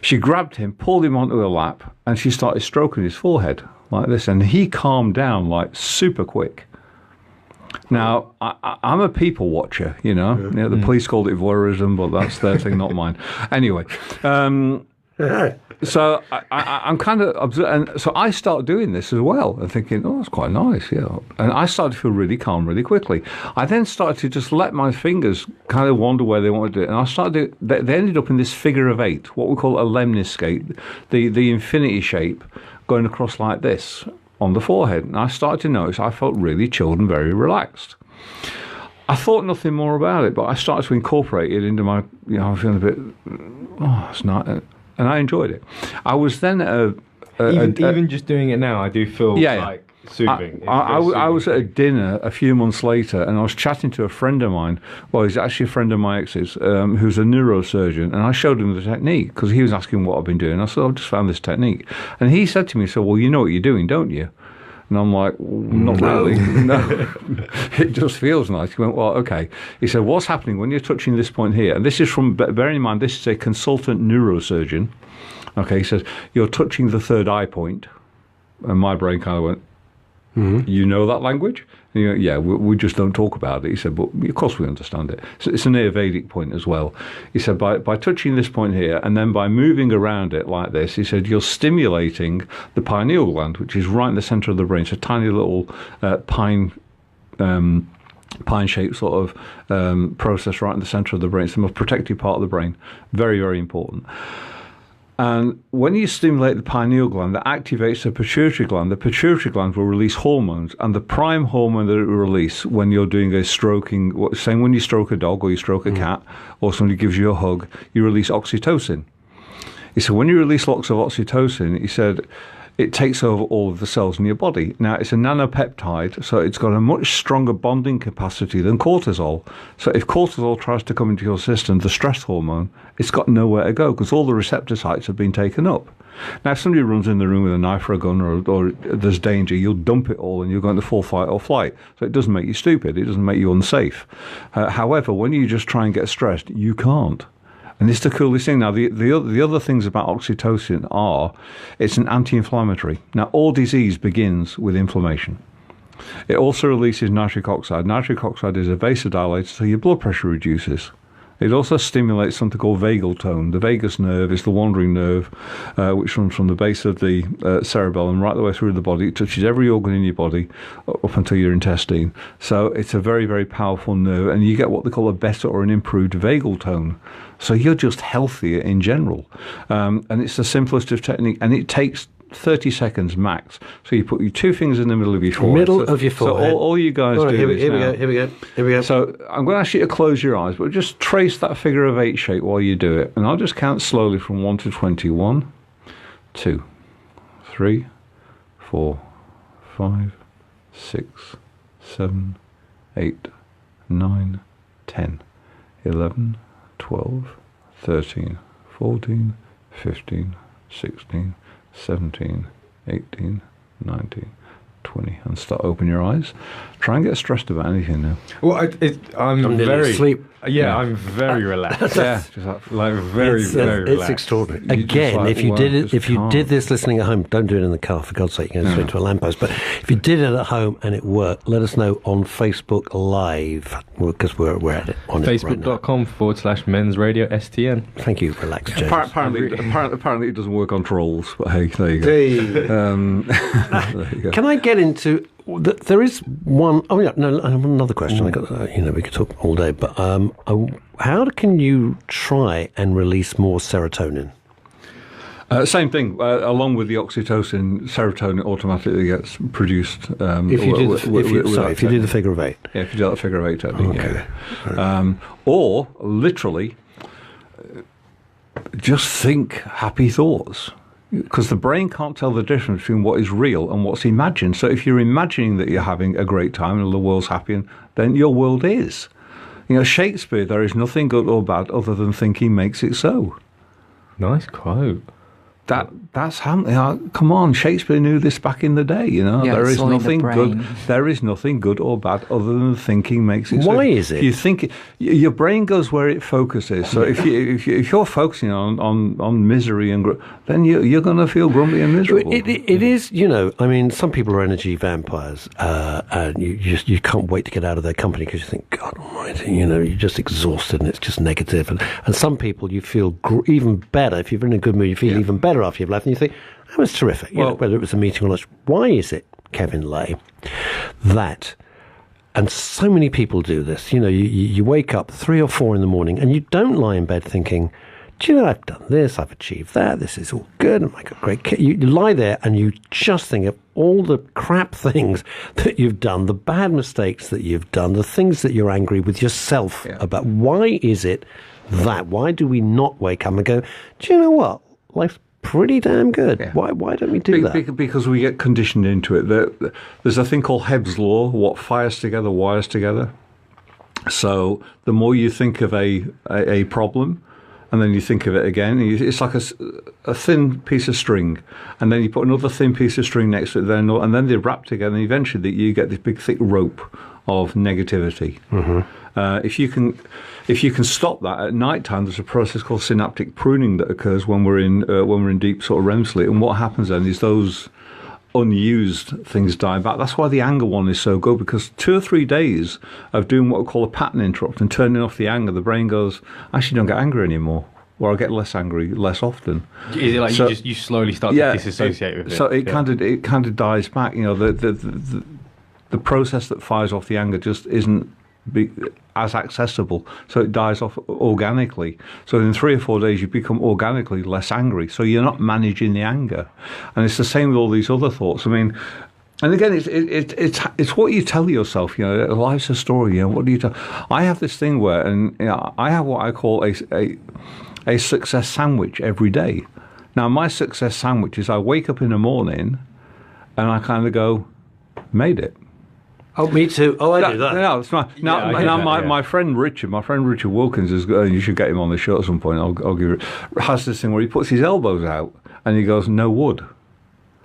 She grabbed him, pulled him onto her lap, and she started stroking his forehead like this. And he calmed down like super quick. Now, I'm a people watcher, the police called it voyeurism, but that's their thing, not mine. Anyway, So I'm kind of, and so I start doing this as well and thinking, oh, that's quite nice, yeah. And I started to feel really calm really quickly. I then started to just let my fingers kind of wander where they wanted to, and I started. They ended up in this figure of 8, what we call a lemniscate, the infinity shape, going across like this on the forehead. And I started to notice I felt really chilled and very relaxed. I thought nothing more about it, but I started to incorporate it into my, I was feeling a bit, it's not. And I enjoyed it. I was then even just doing it now, I do feel like soothing. I was at a dinner a few months later, and I was chatting to a friend of mine. Well, he's actually a friend of my ex's, who's a neurosurgeon, and I showed him the technique because he was asking what I've been doing. I said, I've just found this technique, and he said to me, "So, well, you know what you're doing, don't you?" And I'm like, not really. No, it just feels nice. He went, well, okay. He said, what's happening when you're touching this point here? And this is from, bearing in mind, this is a consultant neurosurgeon. Okay, he says, you're touching the third eye point. And my brain kind of went, you know that language? And he went, yeah, we just don't talk about it. He said, but of course we understand it. So it's an Ayurvedic point as well. He said, by touching this point here and then by moving around it like this, he said, you're stimulating the pineal gland, which is right in the center of the brain. It's a tiny little pine-shaped sort of process right in the center of the brain. It's the most protective part of the brain. Very, very important. And when you stimulate the pineal gland, that activates the pituitary gland. The pituitary gland will release hormones, and the prime hormone that it will release when you're doing a stroking, saying when you stroke a dog or you stroke a cat, or somebody gives you a hug, you release oxytocin. He said, when you release lots of oxytocin, he said, it takes over all of the cells in your body. Now, it's a nanopeptide, so it's got a much stronger bonding capacity than cortisol. So if cortisol tries to come into your system, the stress hormone, it's got nowhere to go because all the receptor sites have been taken up. Now, if somebody runs in the room with a knife or a gun or there's danger, you'll dump it all and you're going to full fight or flight. So it doesn't make you stupid. It doesn't make you unsafe. However, when you just try and get stressed, you can't. And it's the coolest thing. Now, the other things about oxytocin are it's an anti-inflammatory. Now, all disease begins with inflammation. It also releases nitric oxide. Nitric oxide is a vasodilator, so your blood pressure reduces. It also stimulates something called vagal tone. The vagus nerve is the wandering nerve, which runs from the base of the cerebellum right the way through the body. It touches every organ in your body up until your intestine. So it's a very, very powerful nerve, and you get what they call a better or an improved vagal tone. So you're just healthier in general. And it's the simplest of technique, and it takes 30 seconds max. So you put your 2 fingers in the middle of your forehead. Of your forehead. So all you guys do here is we go. So I'm going to ask you to close your eyes, but just trace that figure of 8 shape while you do it. And I'll just count slowly from 1 to 20. 1, 2, 3, 4, 5, 6, 7, 8, 9, 10, 11, 12, 13, 14, 15, 16, 17, 18, 19, 20, and start opening your eyes. Try and get stressed about anything now. Well, I'm very asleep. Yeah, I'm very relaxed. Yeah, just like very, very relaxed. It's extraordinary. Again, if you did this listening at home, don't do it in the car, for God's sake, you're going to into a lamppost. But if you did it at home and it worked, let us know on Facebook Live, because we're at it on Facebook.com/Men's Radio STN. Thank you, relax, James. Apparently it doesn't work on trolls, but hey, there you go. There you go. Can I get into... There is one... Oh, yeah, no, I have another question. I got, we could talk all day, but how can you try and release more serotonin? Same thing. Along with the oxytocin, serotonin automatically gets produced. If you did the figure of 8. Yeah, if you do that figure of 8 technique. Okay. Yeah. Or literally, just think happy thoughts. Because the brain can't tell the difference between what is real and what's imagined. So if you're imagining that you're having a great time and the world's happy, then your world is. Shakespeare, there is nothing good or bad other than thinking makes it so. Nice quote. That that's happening. Come on, Shakespeare knew this back in the day. There is nothing good. There is nothing good or bad other than thinking makes it. Why is it? You think your brain goes where it focuses. So if you're focusing on misery then you're going to feel grumpy and miserable. It is. Some people are energy vampires, and you can't wait to get out of their company because you think, God Almighty, you're just exhausted and it's just negative. And some people you feel even better if you're in a good mood. You feel even better after you've left, and you think that was terrific. Whether it was a meeting or not. Why is it, Kevin Laye, that? And so many people do this. You wake up 3 or 4 in the morning, and you don't lie in bed thinking, do you know, I've done this, I've achieved that, this is all good, and I got great kid. You lie there and you just think of all the crap things that you've done, the bad mistakes that you've done, the things that you're angry with yourself about. Why is it that? Why do we not wake up and go, do you know what? Life's pretty damn good. Yeah. Why don't we do that? Because we get conditioned into it. There's a thing called Hebb's Law, what fires together, wires together. So the more you think of a problem, and then you think of it again, it's like a thin piece of string, and then you put another thin piece of string next to it, and then they wrap together, and eventually you get this big thick rope of negativity. Mm-hmm. If you can stop that at night time, there's a process called synaptic pruning that occurs when we're in deep sort of REM sleep, and what happens then is those unused things die back. That's why the anger one is so good, because 2 or 3 days of doing what we call a pattern interrupt and turning off the anger, the brain goes, I actually don't get angry anymore, or I get less angry less often. Is it like you slowly start to disassociate with it? So it kind of dies back. The process that fires off the anger just isn't as accessible, so it dies off organically. So in 3 or 4 days you become organically less angry, so you're not managing the anger. And it's the same with all these other thoughts. I mean, and again, it's what you tell yourself. Life's a story. What do you tell? I have this thing where, I have what I call a success sandwich every day. Now my success sandwich is I wake up in the morning and I kind of go, made it. Oh, me too. Oh, I do that. No, it's fine. My friend Richard Wilkins is. You should get him on the show at some point. I'll give it. Has this thing where he puts his elbows out and he goes, "No wood."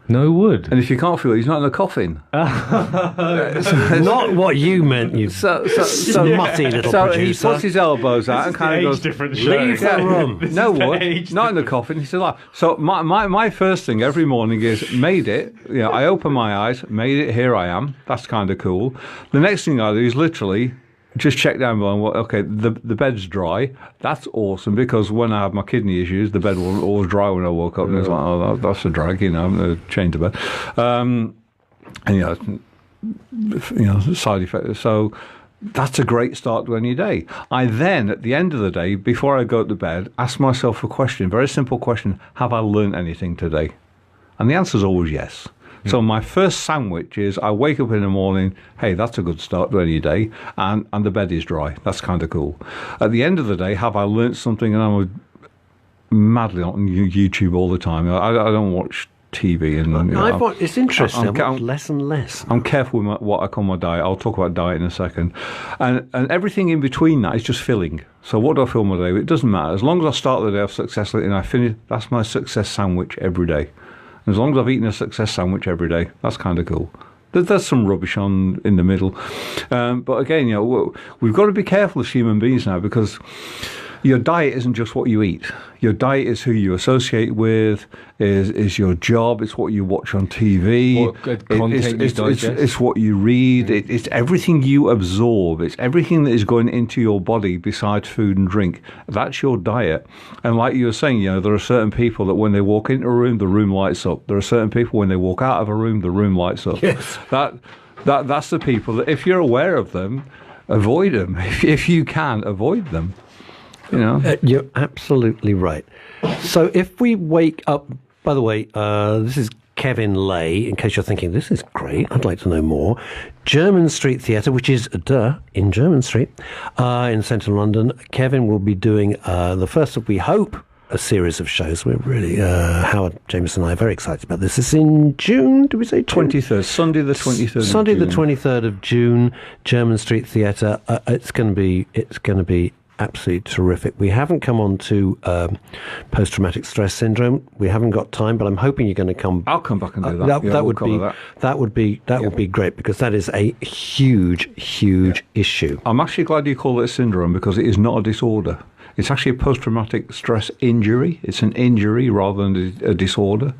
No wood. And if you can't feel it, he's not in a coffin. Not what you meant, you mutty little producer. He puts his elbows out and kind of goes, different leave the room. No wood, not in the coffin. He said, so my first thing every morning is, made it. I open my eyes, made it, here I am. That's kind of cool. The next thing I do is literally just check down below. Okay, the bed's dry. That's awesome, because when I have my kidney issues, the bed was always dry when I woke up, and it's like, oh, that's a drag, I'm going to change the bed. And side effects. So that's a great start to any day. I then, at the end of the day, before I go to bed, ask myself a question, very simple question: have I learned anything today? And the answer is always yes. So my first sandwich is I wake up in the morning, hey, that's a good start to any day, and the bed is dry. That's kind of cool. At the end of the day, have I learnt something? And I'm madly on YouTube all the time. I don't watch TV. It's interesting. I watch less and less. I'm careful with what I call my diet. I'll talk about diet in a second. And everything in between that is just filling. So what do I fill my day with? It doesn't matter. As long as I start the day off successfully and I finish, that's my success sandwich every day. As long as I've eaten a success sandwich every day, that's kind of cool. There's some rubbish in the middle. But again, we've got to be careful as human beings now, because your diet isn't just what you eat. Your diet is who you associate with, is your job, it's what you watch on TV. What good content you digest. It's what you read, it's everything you absorb, it's everything that is going into your body besides food and drink. That's your diet. And like you were saying, there are certain people that when they walk into a room, the room lights up. There are certain people when they walk out of a room, the room lights up. Yes. That's the people that, if you're aware of them, avoid them. If you can, avoid them. You're absolutely right. So if we wake up, by the way, this is Kevin Laye, in case you're thinking, this is great, I'd like to know more. German Street Theatre, which is, in German Street, in central London. Kevin will be doing the first of, we hope, a series of shows. We're really, Howard, Jameson and I are very excited about this. It's in June, did we say? 23rd, Sunday the 23rd Sunday the 23rd of June, German Street Theatre. It's going to be absolutely terrific. We haven't come on to post-traumatic stress syndrome. We haven't got time, but I'm hoping you're going to come. I'll come back and do that. That would be great, because that is a huge issue. I'm actually glad you call it a syndrome, because it is not a disorder. It's actually a post-traumatic stress injury. It's an injury rather than a disorder.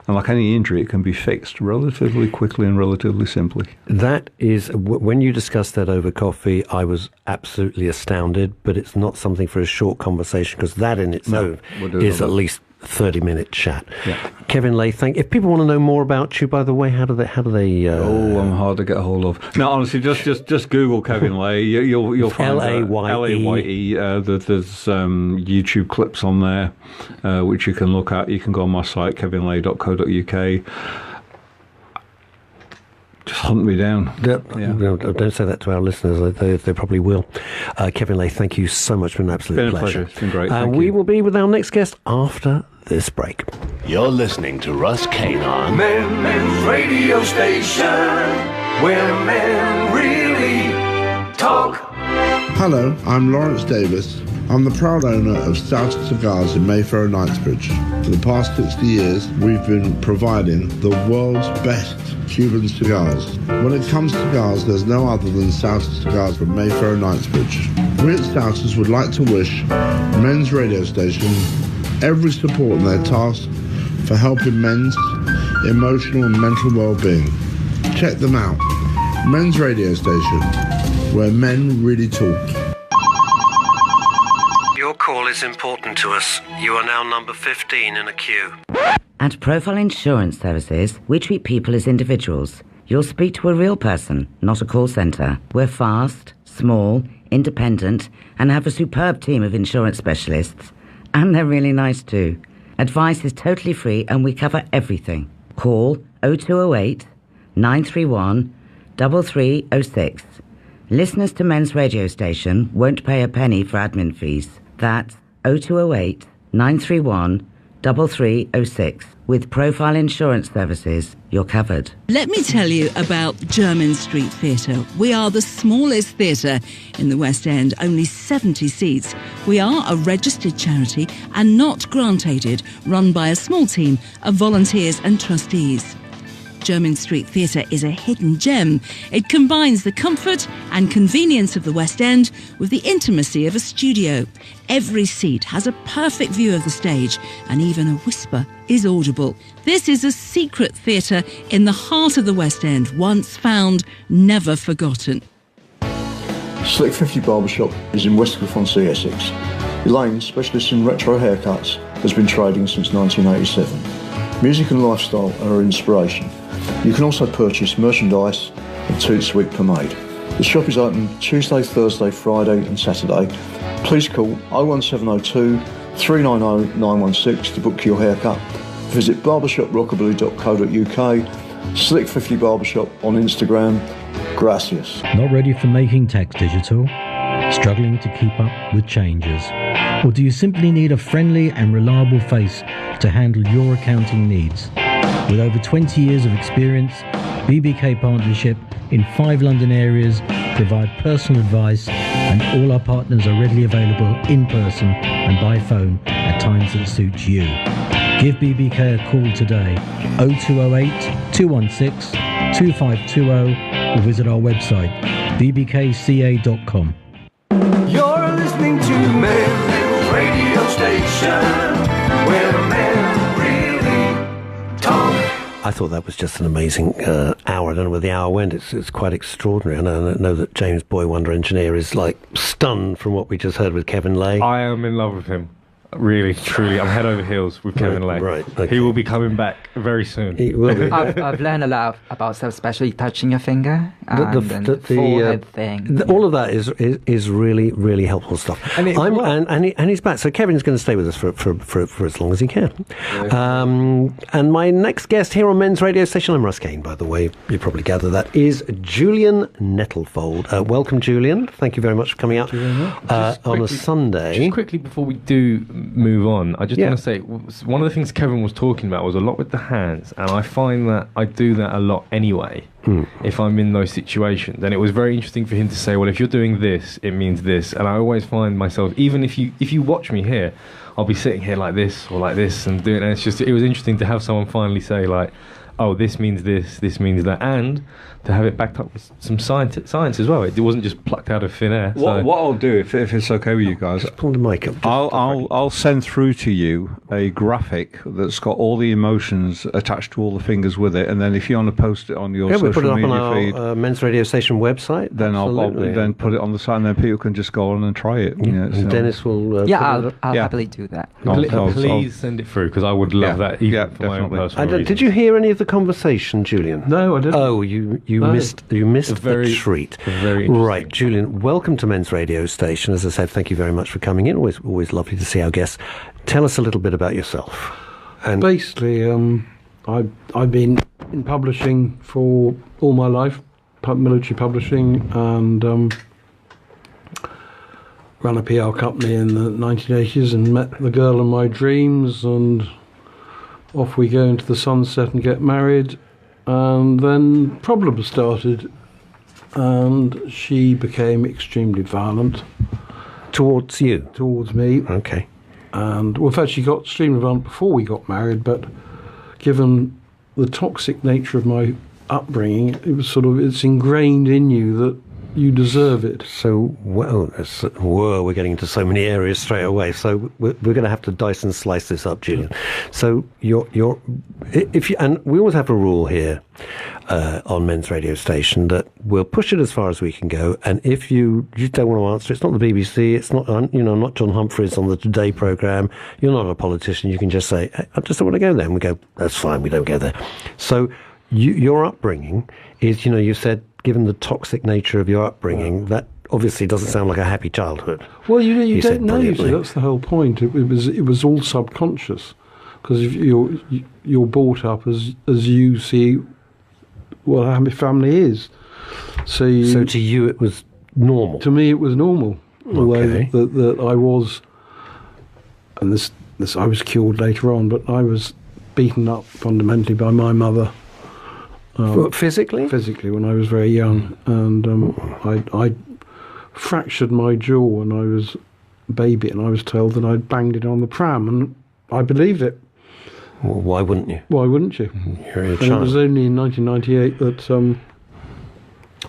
And like any injury, it can be fixed relatively quickly and relatively simply. That is, when you discussed that over coffee, I was absolutely astounded, but it's not something for a short conversation, because that in its own is at least 30-minute chat. Yeah. Kevin Laye, if people want to know more about you, by the way, how do they? I'm hard to get a hold of. No, honestly, just Google Kevin Laye. You'll find Laye. There's YouTube clips on there which you can look at. You can go on my site, kevinlaye.co.uk. Just hunt me down. Don't say that to our listeners. They probably will. Kevin Laye, thank you so much. It's been an absolute pleasure. It's been great. Thank we you. will be with our next guest after this break. You're listening to Russ Kane on Men's radio station, where men really talk. Hello, I'm Lawrence Davis. I'm the proud owner of Started Cigars in Mayfair and Knightsbridge. For the past 60 years, we've been providing the world's best Cuban cigars. When it comes to cigars, there's no other than Started Cigars from Mayfair and Knightsbridge. We at Starters would like to wish Men's radio station every support in their task for helping men's emotional and mental well-being. Check them out. Men's radio station, where men really talk. Your call is important to us. You are now number 15 in a queue. At Profile Insurance Services, we treat people as individuals. You'll speak to a real person, not a call centre. We're fast, small, independent, and have a superb team of insurance specialists. And they're really nice too. Advice is totally free and we cover everything. Call 0208 931 3306. Listeners to Men's radio station won't pay a penny for admin fees. That's 0208 931 3306. With Profile Insurance Services, you're covered. Let me tell you about Jermyn Street Theatre. We are the smallest theatre in the West End, only 70 seats. We are a registered charity and not grant-aided, run by a small team of volunteers and trustees. Jermyn Street Theatre is a hidden gem. It combines the comfort and convenience of the West End with the intimacy of a studio. Every seat has a perfect view of the stage, and even a whisper is audible. This is a secret theatre in the heart of the West End, once found, never forgotten. Slick 50 Barbershop is in Westcliff-on-Sea, Essex. Elaine, specialist in retro haircuts, has been trading since 1987. Music and lifestyle are her inspiration. You can also purchase merchandise and Toot Sweet pomade. The shop is open Tuesday, Thursday, Friday and Saturday. Please call 01702 390 916 to book your haircut. Visit barbershoprockabilly.co.uk, Slick 50 Barbershop on Instagram. Gracias. Not ready for making tax digital? Struggling to keep up with changes? Or do you simply need a friendly and reliable face to handle your accounting needs? With over 20 years of experience, BBK Partnership in 5 London areas provide personal advice, and all our partners are readily available in person and by phone at times that suit you. Give BBK a call today, 0208 216 2520, or visit our website, bbkca.com. You're listening to Men's radio station, where men really talk. I thought that was just an amazing hour. I don't know where the hour went. It's quite extraordinary. And I know that James Boy Wonder Engineer is like stunned from what we just heard with Kevin Laye. I am in love with him. Really, truly, I'm head over heels with Kevin Laye. Right. Okay. He will be coming back very soon. He will be. I've learned a lot about stuff, especially touching your finger and the forehead thing. All of that is really, really helpful stuff. And he's back. So Kevin's going to stay with us for as long as he can. And my next guest here on Men's Radio Station, I'm Russ Kane, by the way, you probably gather that, is Julian Nettlefold. Welcome, Julian. Thank you very much for coming out on a Sunday. Just quickly before we do move on, I just want to say one of the things Kevin was talking about was a lot with the hands, and I find that I do that a lot anyway if I'm in those situations. And it was very interesting for him to say, well, if you're doing this, it means this. And I always find myself, even if you watch me here, I'll be sitting here like this or like this and doing it. And it was interesting to have someone finally say, like, oh, this means this means that, and to have it backed up with some science as well. It wasn't just plucked out of thin air. What I'll do, if it's okay with you guys, just pull the mic up. I'll send through to you a graphic that's got all the emotions attached to all the fingers with it, and then if you want to post it on your social media feed, our Men's Radio Station website, then I'll then put it on the site, and then people can just go on and try it. And Dennis will. I'll happily do that. Please send it through, because I would love that. Even for my own personal reasons. Did you hear any of the conversation, Julian? No, I didn't. Oh, you missed a treat. Very right, Julian. Welcome to Men's Radio Station. As I said, thank you very much for coming in. Always lovely to see our guests. Tell us a little bit about yourself. And basically, I've been in publishing for all my life, military publishing, and ran a PR company in the 1980s and met the girl of my dreams, and off we go into the sunset and get married. And then problems started, and she became extremely violent. Towards you? Towards me. Okay. And, well, in fact, she got extremely violent before we got married, but given the toxic nature of my upbringing, it's ingrained in you that you deserve it. So, we're getting into so many areas straight away. So we're going to have to dice and slice this up, Julian. So and we always have a rule here on Men's Radio Station that we'll push it as far as we can go. And if you don't want to answer, it's not the BBC, it's not not John Humphreys on the Today programme. You're not a politician. You can just say, hey, I just don't want to go there, and we go, that's fine, we don't go there. So your upbringing is, you said, given the toxic nature of your upbringing, that obviously doesn't sound like a happy childhood. Well, you don't know. That's the whole point. It was all subconscious, because if you're brought up as you see what a family is. So to you it was normal. To me it was normal. Although that I was, and this I was cured later on, but I was beaten up fundamentally by my mother. Physically? Physically, when I was very young, and I fractured my jaw when I was a baby, and I was told that I'd banged it on the pram, and I believed it. Well, why wouldn't you? Why wouldn't you? You're a child. And it was only in 1998 that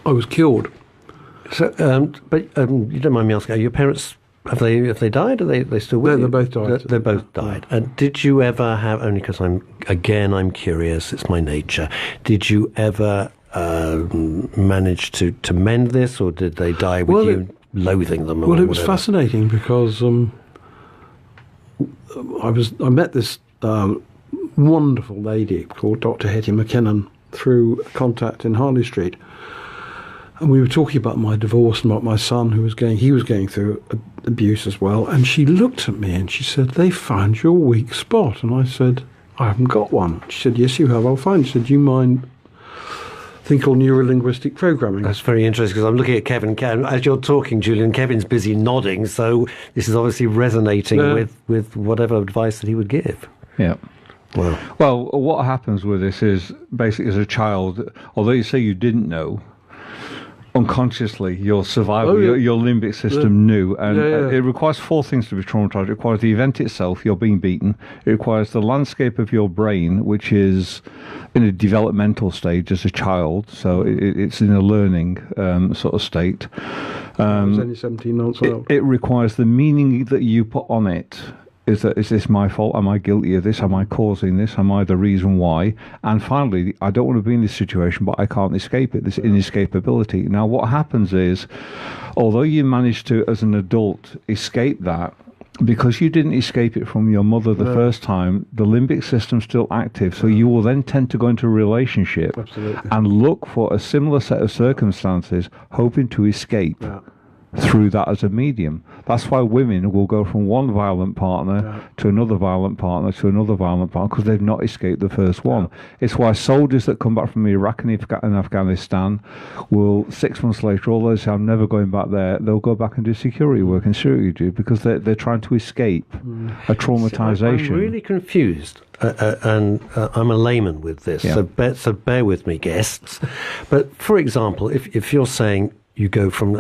I was cured. So, but you don't mind me asking, are your parents, have they died? Are they still with you? They both died. They both died. And did you ever have, only because I'm curious, it's my nature, did you ever manage to mend this, or did they die with you loathing them? Well, it was fascinating, because I met this wonderful lady called Dr. Hetty McKinnon through contact in Harley Street. And we were talking about my divorce and about my son, he was going through abuse as well. And she looked at me and she said, "They found your weak spot." And I said, "I haven't got one." She said, "Yes, you have. I'll find it." She said, "Do you mind a thing called neuro-linguistic programming?" That's very interesting, because I'm looking at Kevin. As you're talking, Julian, Kevin's busy nodding, so this is obviously resonating with whatever advice that he would give. Yeah. Wow. Well, what happens with this is, basically, as a child, although you say you didn't know, unconsciously your survival, your limbic system knew, and it requires four things to be traumatized. It requires the event itself, you're being beaten. It requires the landscape of your brain, which is in a developmental stage as a child, so it's in a learning sort of state. I was only 17 months old. It requires the meaning that you put on it. Is this my fault? Am I guilty of this? Am I causing this? Am I the reason why? And finally, I don't want to be in this situation, but I can't escape it, this inescapability. Now, what happens is, although you manage to, as an adult, escape that, because you didn't escape it from your mother the first time, the limbic system's still active, so you will then tend to go into a relationship and look for a similar set of circumstances, hoping to escape. through that as a medium. That's why women will go from one violent partner to another violent partner to another violent partner, because they've not escaped the first one. It's why soldiers that come back from Iraq and Afghanistan will 6 months later, all those say, I'm never going back there, they'll go back and do security work and security duty because they're trying to escape a traumatization. I'm really confused, and I'm a layman with this, so bear with me, guests. But for example, if you're saying you go from,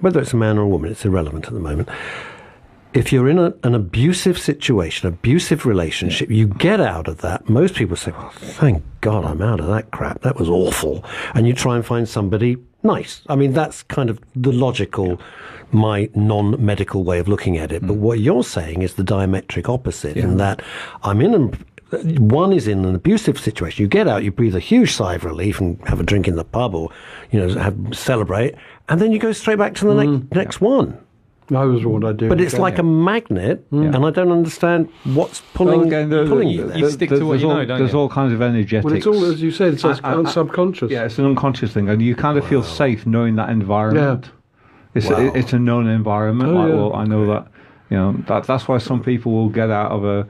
whether it's a man or a woman, it's irrelevant at the moment. If you're in an abusive situation, abusive relationship, you get out of that. Most people say, well, thank God I'm out of that crap. That was awful. And you try and find somebody nice. I mean, that's kind of the logical, my non-medical way of looking at it. But what you're saying is the diametric opposite, in that one is in an abusive situation. You get out, you breathe a huge sigh of relief and have a drink in the pub or, celebrate, and then you go straight back to the next one. That was what I do. But it's like a magnet, and I don't understand what's pulling you there. You stick to what you know, don't you? There's all kinds of energetics. Well, it's all, as you said, it's subconscious. Yeah, it's an unconscious thing, and you kind of feel safe knowing that environment. Yeah. It's a known environment. I know that. That's why some people will get out of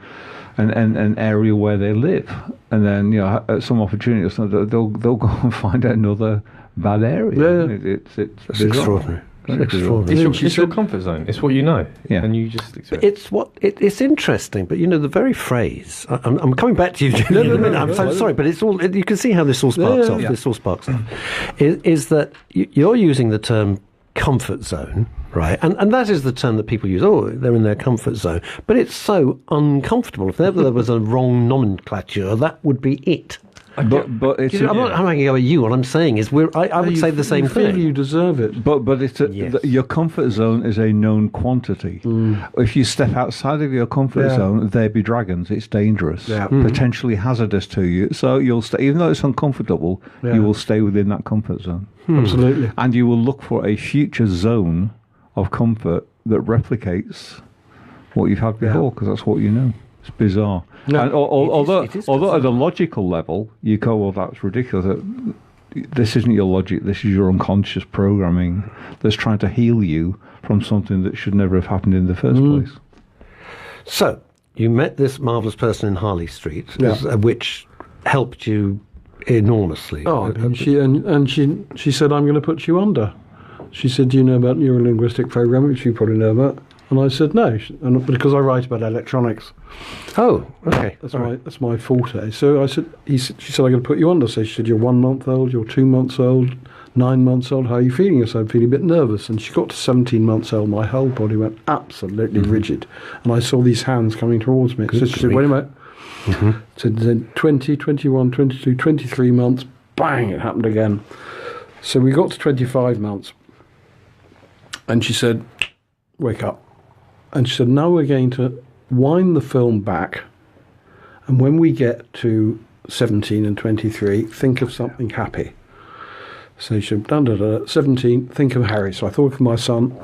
an area where they live, and then at some opportunity or something, they'll go and find another bad area. Yeah. It's extraordinary. It's your comfort zone. It's what you know, and you just expect. It's interesting, but the very phrase. I'm coming back to you, Julian. I'm so sorry, but it's all. You can see how this all sparks off. This all sparks off. Is that you're using the term comfort zone, right? And that is the term that people use. Oh, they're in their comfort zone, but it's so uncomfortable. If ever there was a wrong nomenclature, that would be it. But it's I'm not having a go at you. What I'm saying is, I would say the same thing. You deserve it. But it's your comfort zone is a known quantity. If you step outside of your comfort zone, there be dragons. It's dangerous, potentially hazardous to you. So you'll stay, even though it's uncomfortable, you will stay within that comfort zone. Absolutely. And you will look for a future zone of comfort that replicates what you've had before, because that's what you know. It's bizarre. No, and although at a logical level, you go, well, that's ridiculous. This isn't your logic. This is your unconscious programming that's trying to heal you from something that should never have happened in the first place. So you met this marvellous person in Harley Street, which helped you enormously. Oh, she said, I'm going to put you under. She said, do you know about neurolinguistic programming, which you probably know about? And I said no, because I write about electronics. Oh, okay. That's my forte. So she said, I'm going to put you under. So she said, you're 1 month old, you're 2 months old, 9 months old. How are you feeling? I said, I'm feeling a bit nervous. And she got to 17 months old. My whole body went absolutely rigid. And I saw these hands coming towards me. So she said, wait a minute. So then 20, 21, 22, 23 months, bang, it happened again. So we got to 25 months. And she said, wake up. And she said, now we're going to wind the film back, and when we get to 17 and 23, think of something happy. So she said, 17, think of Harry. So I thought of my son.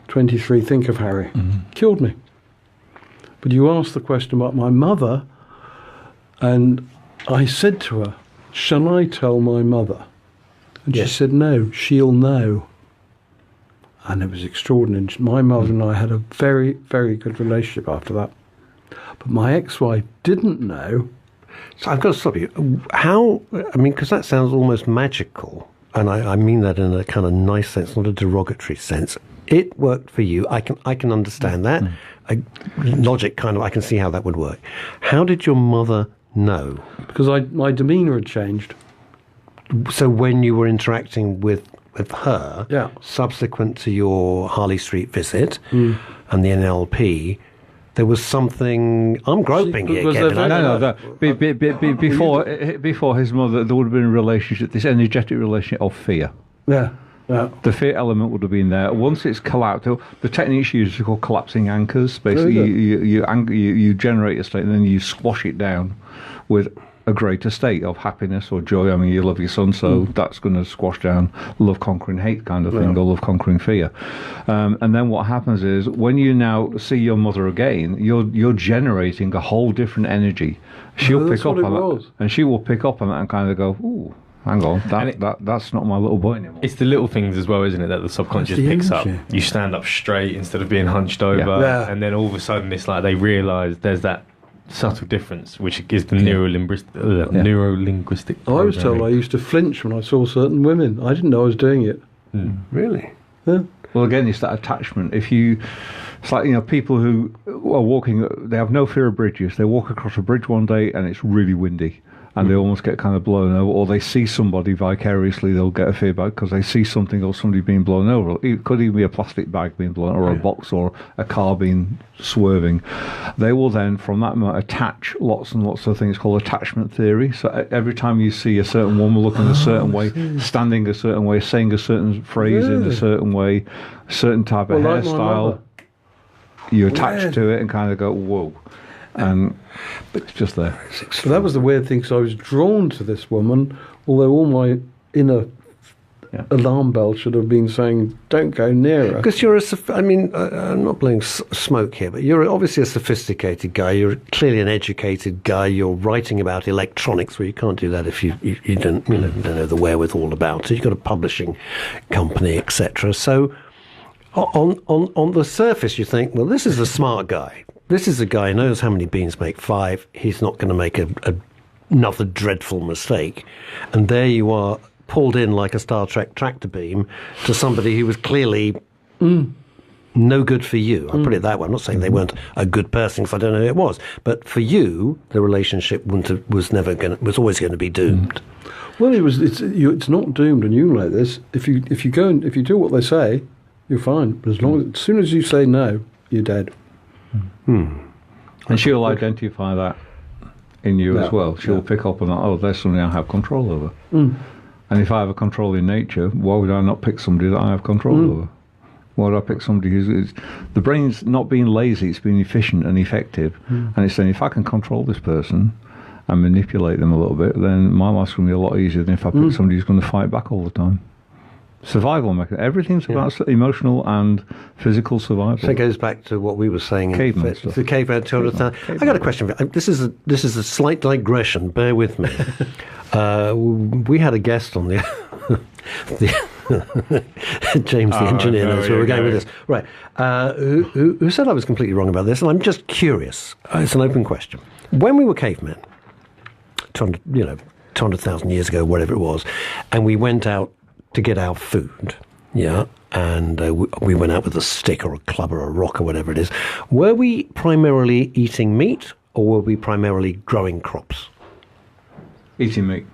23, think of Harry. Killed me. But you asked the question about my mother, and I said to her, shall I tell my mother? And she said, no, she'll know. And it was extraordinary. My mother and I had a very, very good relationship after that. But my ex-wife didn't know. So I've got to stop you. How, because that sounds almost magical. And I mean that in a kind of nice sense, not a derogatory sense. It worked for you. I can understand that. Logic kind of, I can see how that would work. How did your mother know? Because my demeanour had changed. So when you were interacting with her, subsequent to your Harley Street visit and the NLP, there was something. I'm groping here, Kevin. Before his mother, there would have been a relationship, this energetic relationship of fear. Yeah. The fear element would have been there. Once it's collapsed, the techniques used are called collapsing anchors. Basically, you generate a state and then you squash it down with a greater state of happiness or joy. I mean, you love your son, so that's going to squash down love conquering hate kind of thing, or love conquering fear. And then what happens is, when you now see your mother again, you're generating a whole different energy. She'll pick up on that, and she will pick up on that and kind of go, ooh, hang on, that's not my little boy anymore. It's the little things as well, isn't it, that the subconscious picks up. You stand up straight instead of being hunched over, and then all of a sudden it's like they realise there's that subtle difference, which is the neurolinguistic. I was told I used to flinch when I saw certain women. I didn't know I was doing it. Really? Yeah. Well, again, it's that attachment. It's like, people who are walking, they have no fear of bridges. They walk across a bridge one day and it's really windy, and they almost get kind of blown over, or they see somebody vicariously, they'll get a fear back because they see something or somebody being blown over. It could even be a plastic bag being blown, or a box, or a car being swerving. They will then, from that moment, attach lots and lots of things called attachment theory. So every time you see a certain woman looking a certain way, standing a certain way, saying a certain phrase in a certain way, a certain type of hairstyle, you attach to it and kind of go, whoa. And it's just there. So that was the weird thing, because I was drawn to this woman, although all my inner alarm bell should have been saying, don't go near her. Because you're I'm not blowing smoke here, but you're obviously a sophisticated guy. You're clearly an educated guy. You're writing about electronics, where you can't do that if you don't know the wherewithal about it. You've got a publishing company, etc. So on the surface, you think, well, this is a smart guy. This is a guy who knows how many beans make 5. He's not going to make another dreadful mistake. And there you are, pulled in like a Star Trek tractor beam to somebody who was clearly no good for you. I'll put it that way. I'm not saying they weren't a good person, because I don't know who it was. But for you, the relationship was always going to be doomed. Well, it's not doomed, and you like this. If you do what they say, you're fine. But as soon as you say no, you're dead. And she'll identify that in you as well. She'll pick up on that. Oh, there's something I have control over. And if I have a controlling nature, why would I not pick somebody that I have control over? Why would I pick somebody who's... The brain's not being lazy, it's being efficient and effective. And it's saying, if I can control this person and manipulate them a little bit, then my life's going to be a lot easier than if I pick somebody who's going to fight back all the time. Survival mechanism. Everything's about emotional and physical survival. So it goes back to what we were saying. Caveman stuff. The caveman 200,000. I got a question. This is a slight digression. Bear with me. We had a guest on the James the engineer knows where we're going with this. Right. Who said I was completely wrong about this, and I'm just curious. It's an open question. When we were cavemen, 200,000 years ago, whatever it was, and we went out to get our food, and we went out with a stick or a club or a rock or whatever it is. Were we primarily eating meat, or were we primarily growing crops? Eating meat.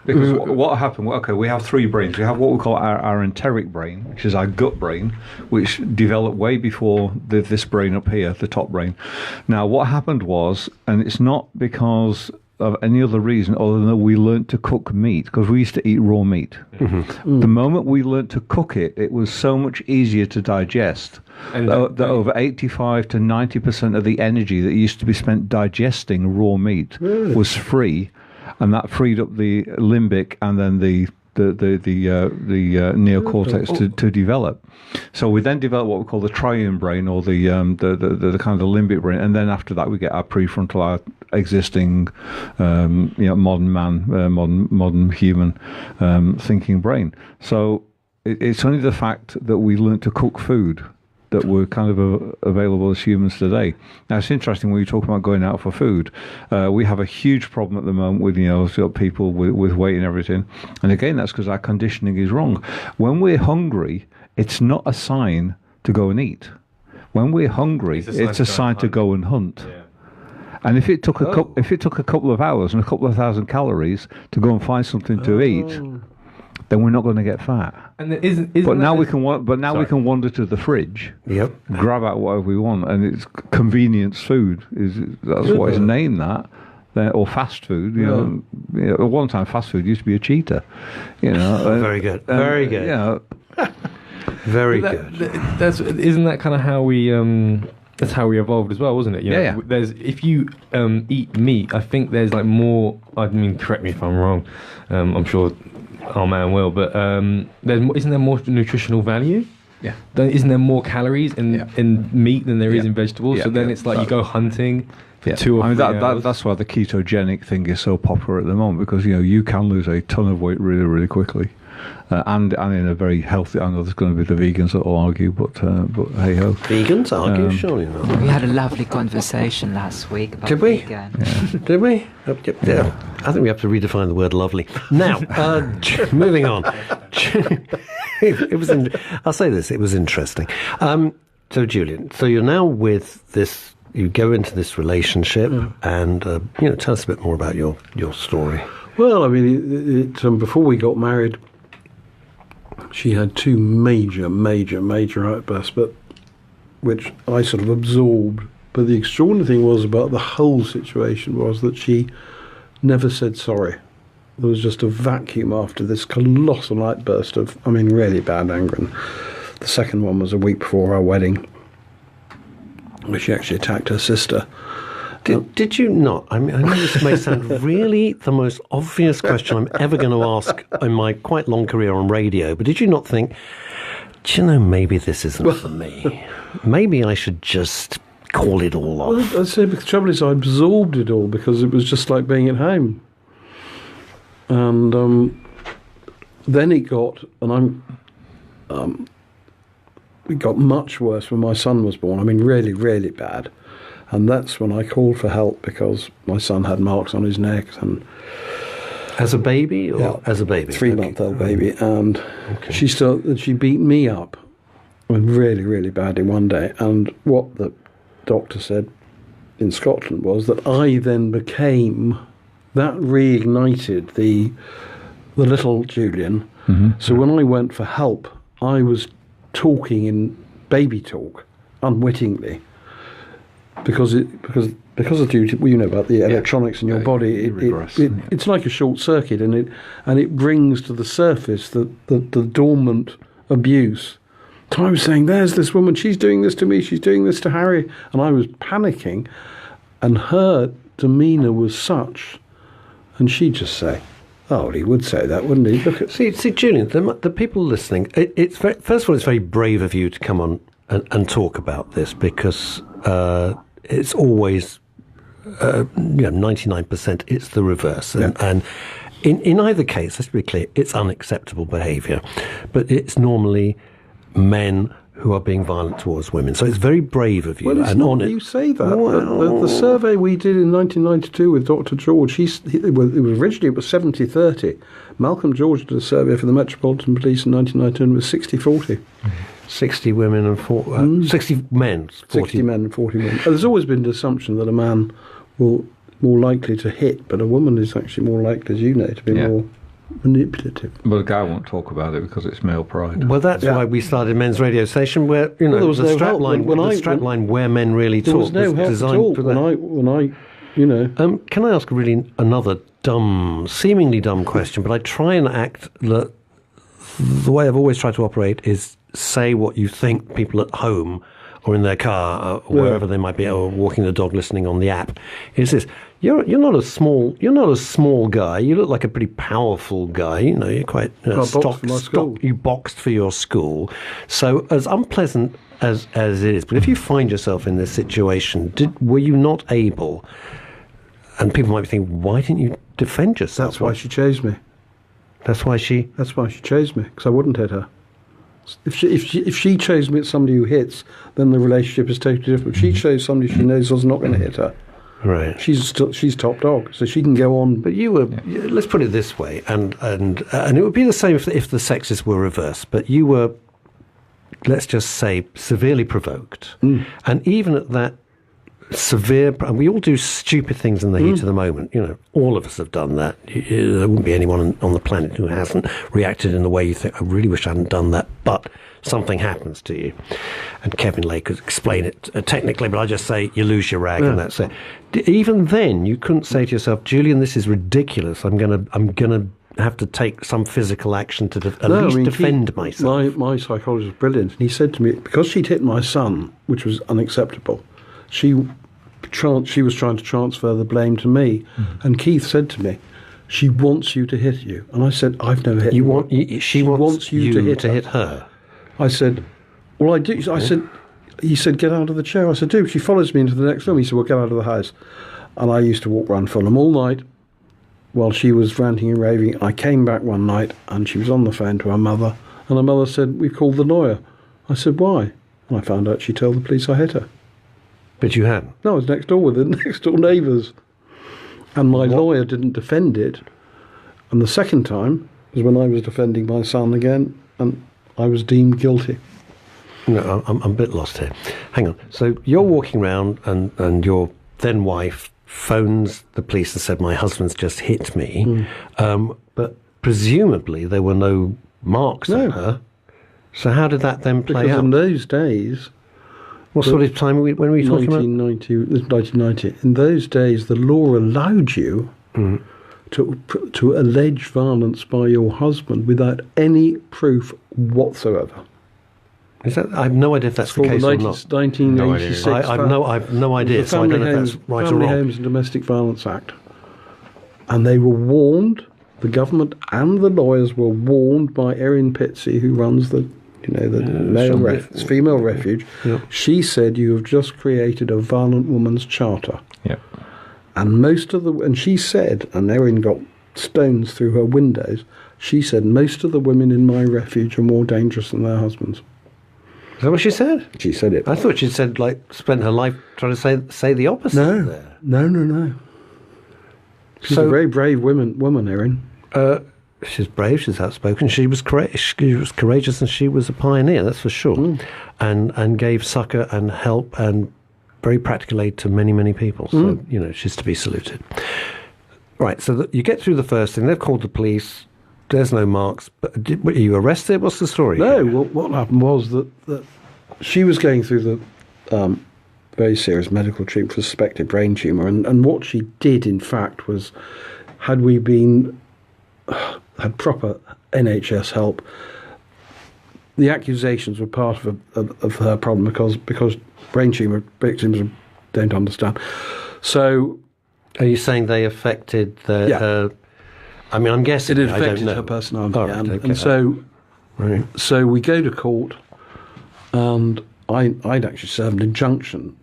Because what happened, we have 3 brains. We have what we call our enteric brain, which is our gut brain, which developed way before this brain up here, the top brain. Now, what happened was, and it's not because of any other reason other than that we learnt to cook meat, because we used to eat raw meat. The moment we learnt to cook it, it was so much easier to digest. And that over 85 to 90% of the energy that used to be spent digesting raw meat was free, and that freed up the limbic and then the neocortex to develop. So we then develop what we call the triune brain, or the kind of the limbic brain, and then after that we get our prefrontal, our existing modern man, modern human thinking brain. So it's only the fact that we learned to cook food that were kind of available as humans today. Now, it's interesting when you talk about going out for food. We have a huge problem at the moment with people with weight and everything. And again, that's because our conditioning is wrong. When we're hungry, it's not a sign to go and eat. When we're hungry, it's a sign to go and hunt. Yeah. And if it took a couple of hours and a couple of thousand calories to go and find something to eat, then we're not going to get fat. And we can wander to the fridge, grab out whatever we want, and it's convenience food. That's what it's named that. Or fast food. At one time, fast food used to be a cheater. Very good. Very good. Very good. Isn't that kind of how we? That's how we evolved as well, wasn't it? There's if you eat meat, I think there's like more. I mean, correct me if I'm wrong. I'm sure our man will, but isn't there more nutritional value? Yeah. Isn't there more calories in meat than there is in vegetables? So then it's like you go hunting for 2 or 3 hours. That's why the ketogenic thing is so popular at the moment, because you can lose a ton of weight really, really quickly. And in a very healthy. I know there's going to be the vegans that will argue, but hey ho. Vegans argue, surely not. We had a lovely conversation last week about Did we? vegan. Yeah. Did we? Yeah. I think we have to redefine the word lovely. Now, moving on. It was. I'll say this. It was interesting. So, Julian, you're now with this. You go into this relationship, and tell us a bit more about your story. Well, I mean, before we got married, she had 2 major outbursts, which I sort of absorbed. But the extraordinary thing was about the whole situation was that she never said sorry. There was just a vacuum after this colossal outburst of, really bad anger. And the second one was a week before our wedding, where she actually attacked her sister. Did you not? I know this may sound really the most obvious question I'm ever going to ask in my quite long career on radio, but did you not think, maybe this isn't for me? Maybe I should just call it all off. Well, I'd say the trouble is I absorbed it all because it was just like being at home. And then it got, it got much worse when my son was born. Really, really bad. And that's when I called for help because my son had marks on his neck. And as a baby, or as a baby, 3-month-old baby, and she beat me up, really, really badly one day. And what the doctor said in Scotland was that I then became that reignited the little Julian. Mm-hmm. So when I went for help, I was talking in baby talk, unwittingly. Because of about the electronics in your body, it's like a short circuit, and it brings to the surface the dormant abuse. So I was saying, "There's this woman. She's doing this to me. She's doing this to Harry," and I was panicking. And her demeanour was such, and she'd just say, "Oh, he would say that, wouldn't he?" Look at see, Julian. The people listening. It's very, first of all, it's very brave of you to come on and talk about this because. It's always, 99%, it's the reverse. And in either case, let's be clear, it's unacceptable behaviour. But it's normally men who are being violent towards women. So it's very brave of you. Well, it's and not you say that. Well, the survey we did in 1992 with Dr. George, it was 70-30. Malcolm George did a survey for the Metropolitan Police in 1992 and it was 60-40. 60 women and 60 men. 60 men and 40 women. There's always been the assumption that a man will more likely to hit, but a woman is actually more likely, as you know, to be more manipulative. But a guy won't talk about it because it's male pride. Well, that's why we started Men's Radio Station, where there was the strapline where men really talk. There was no help at all when I Can I ask another seemingly dumb question? But I try and act the way I've always tried to operate is say what you think people at home or in their car or wherever they might be, or walking the dog, listening on the app. Is this? You're not a small guy. You look like a pretty powerful guy. You're quite you boxed for your school. So as unpleasant as it is, but if you find yourself in this situation, were you not able? And people might be thinking, why didn't you defend yourself? That's why she chose me. That's why she chose me, because I wouldn't hit her. If she chose me at somebody who hits, then the relationship is totally different. If she chose somebody she knows is not going to hit her, right? She's top dog, so she can go on. But you were. Let's put it this way, and it would be the same if the sexes were reversed. But you were, let's just say, severely provoked, and even at that severe. And we all do stupid things in the heat of the moment. All of us have done that. There wouldn't be anyone on the planet who hasn't reacted in the way you think, I really wish I hadn't done that, but something happens to you. And Kevin Laye could explain it technically, but I just say you lose your rag and that's it. Even then, you couldn't say to yourself, Julian, this is ridiculous. I'm gonna have to take some physical action to defend myself. My psychologist was brilliant. And he said to me, because she'd hit my son, which was unacceptable, she was trying to transfer the blame to me. And Keith said to me, she wants you to hit you. And I said, I've never hit you. She wants you to hit her. I said, Well, I do. He said, get out of the chair. I said, do. She follows me into the next room. He said, well, get out of the house. And I used to walk around Fulham all night while she was ranting and raving. I came back one night and she was on the phone to her mother. And her mother said, we called the lawyer. I said, why? And I found out she told the police I hit her. But you hadn't? No, I was next door with the next door neighbours. And my lawyer didn't defend it. And the second time was when I was defending my son again, and I was deemed guilty. No, I'm a bit lost here. Hang on. So you're walking around and your then wife phones the police and said, my husband's just hit me. But presumably there were no marks on her. So how did that then play out? In those days... What sort of time when were you talking about? 1990. In those days, the law allowed you to allege violence by your husband without any proof whatsoever. Is that? I have no idea if that's the case or not. 1986. I've no idea. So I don't know if that's right or Family wrong. Homes and Domestic Violence Act, and they were warned. The government and the lawyers were warned by Erin Pitsey, who runs the female refuge. Yeah. She said, "You have just created a violent woman's charter." Yeah. And she said, and Erin got stones through her windows. She said, most of the women in my refuge are more dangerous than their husbands. Is that what she said? She said it. I thought she'd said, spent her life trying to say the opposite. No. She's a very brave woman, Erin. She's brave, she's outspoken, she was courageous, and she was a pioneer, that's for sure. And gave succour and help and very practical aid to many, many people. So, she's to be saluted. Right, so you get through the first thing, they've called the police, there's no marks, but were you arrested? What's the story? No, what happened was that she was going through the very serious medical treatment for suspected brain tumour, and what she did, in fact, was, had proper NHS help, the accusations were part of her problem because brain tumour victims don't understand. So, are you saying they affected her? I mean, I'm guessing it affected I don't know. her personality, Right. So we go to court, and I'd actually served an injunction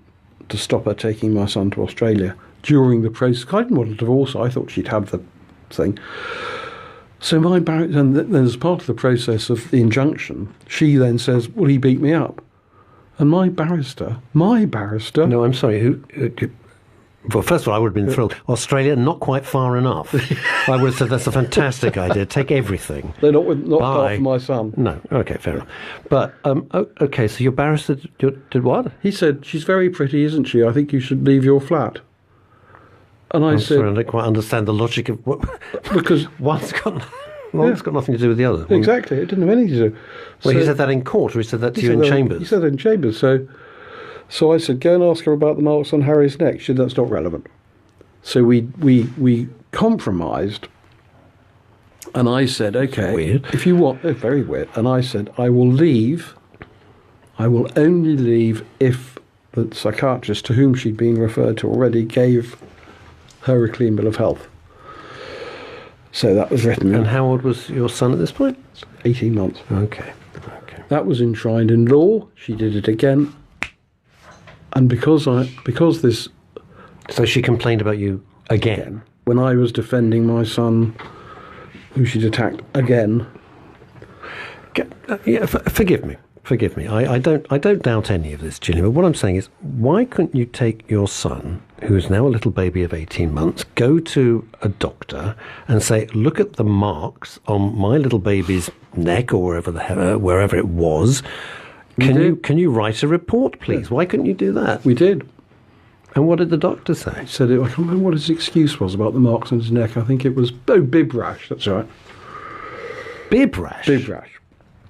to stop her taking my son to Australia during the process. I didn't want a divorce. I thought she'd have the thing. So and then as part of the process of the injunction, she then says, well, he beat me up. And my barrister... No, I'm sorry, who well, first of all, I would have been thrilled. Australia, not quite far enough. I would have said, that's a fantastic idea. Take everything. They're not far from my son. No, okay, fair enough. But, okay, so your barrister did what? He said, she's very pretty, isn't she? I think you should leave your flat. And I said... Sorry, I don't quite understand the logic of what... Because one's got nothing to do with the other. Exactly, it didn't have anything to do. Well, he said that in court, or he said that to you in chambers? He said that in chambers, So I said, go and ask her about the marks on Harry's neck. She said, that's not relevant. So we compromised, and I said, okay, weird. If you want, very weird. And I said, I will leave. I will only leave if the psychiatrist to whom she'd been referred to already gave her a clean bill of health. So that was written. And how old was your son at this point? 18 months. Okay. That was enshrined in law. She did it again. And because this... So she complained about you again? When I was defending my son, who she'd attacked again. Forgive me. I don't doubt any of this, Julian, but what I'm saying is, why couldn't you take your son, who's now a little baby of 18 months, go to a doctor and say, look at the marks on my little baby's neck or wherever it was. Can you write a report, please? Why couldn't you do that? We did. And what did the doctor say? He said, I can't remember what his excuse was about the marks on his neck. I think it was, bib rash, that's right. Bib rash? Bib rash.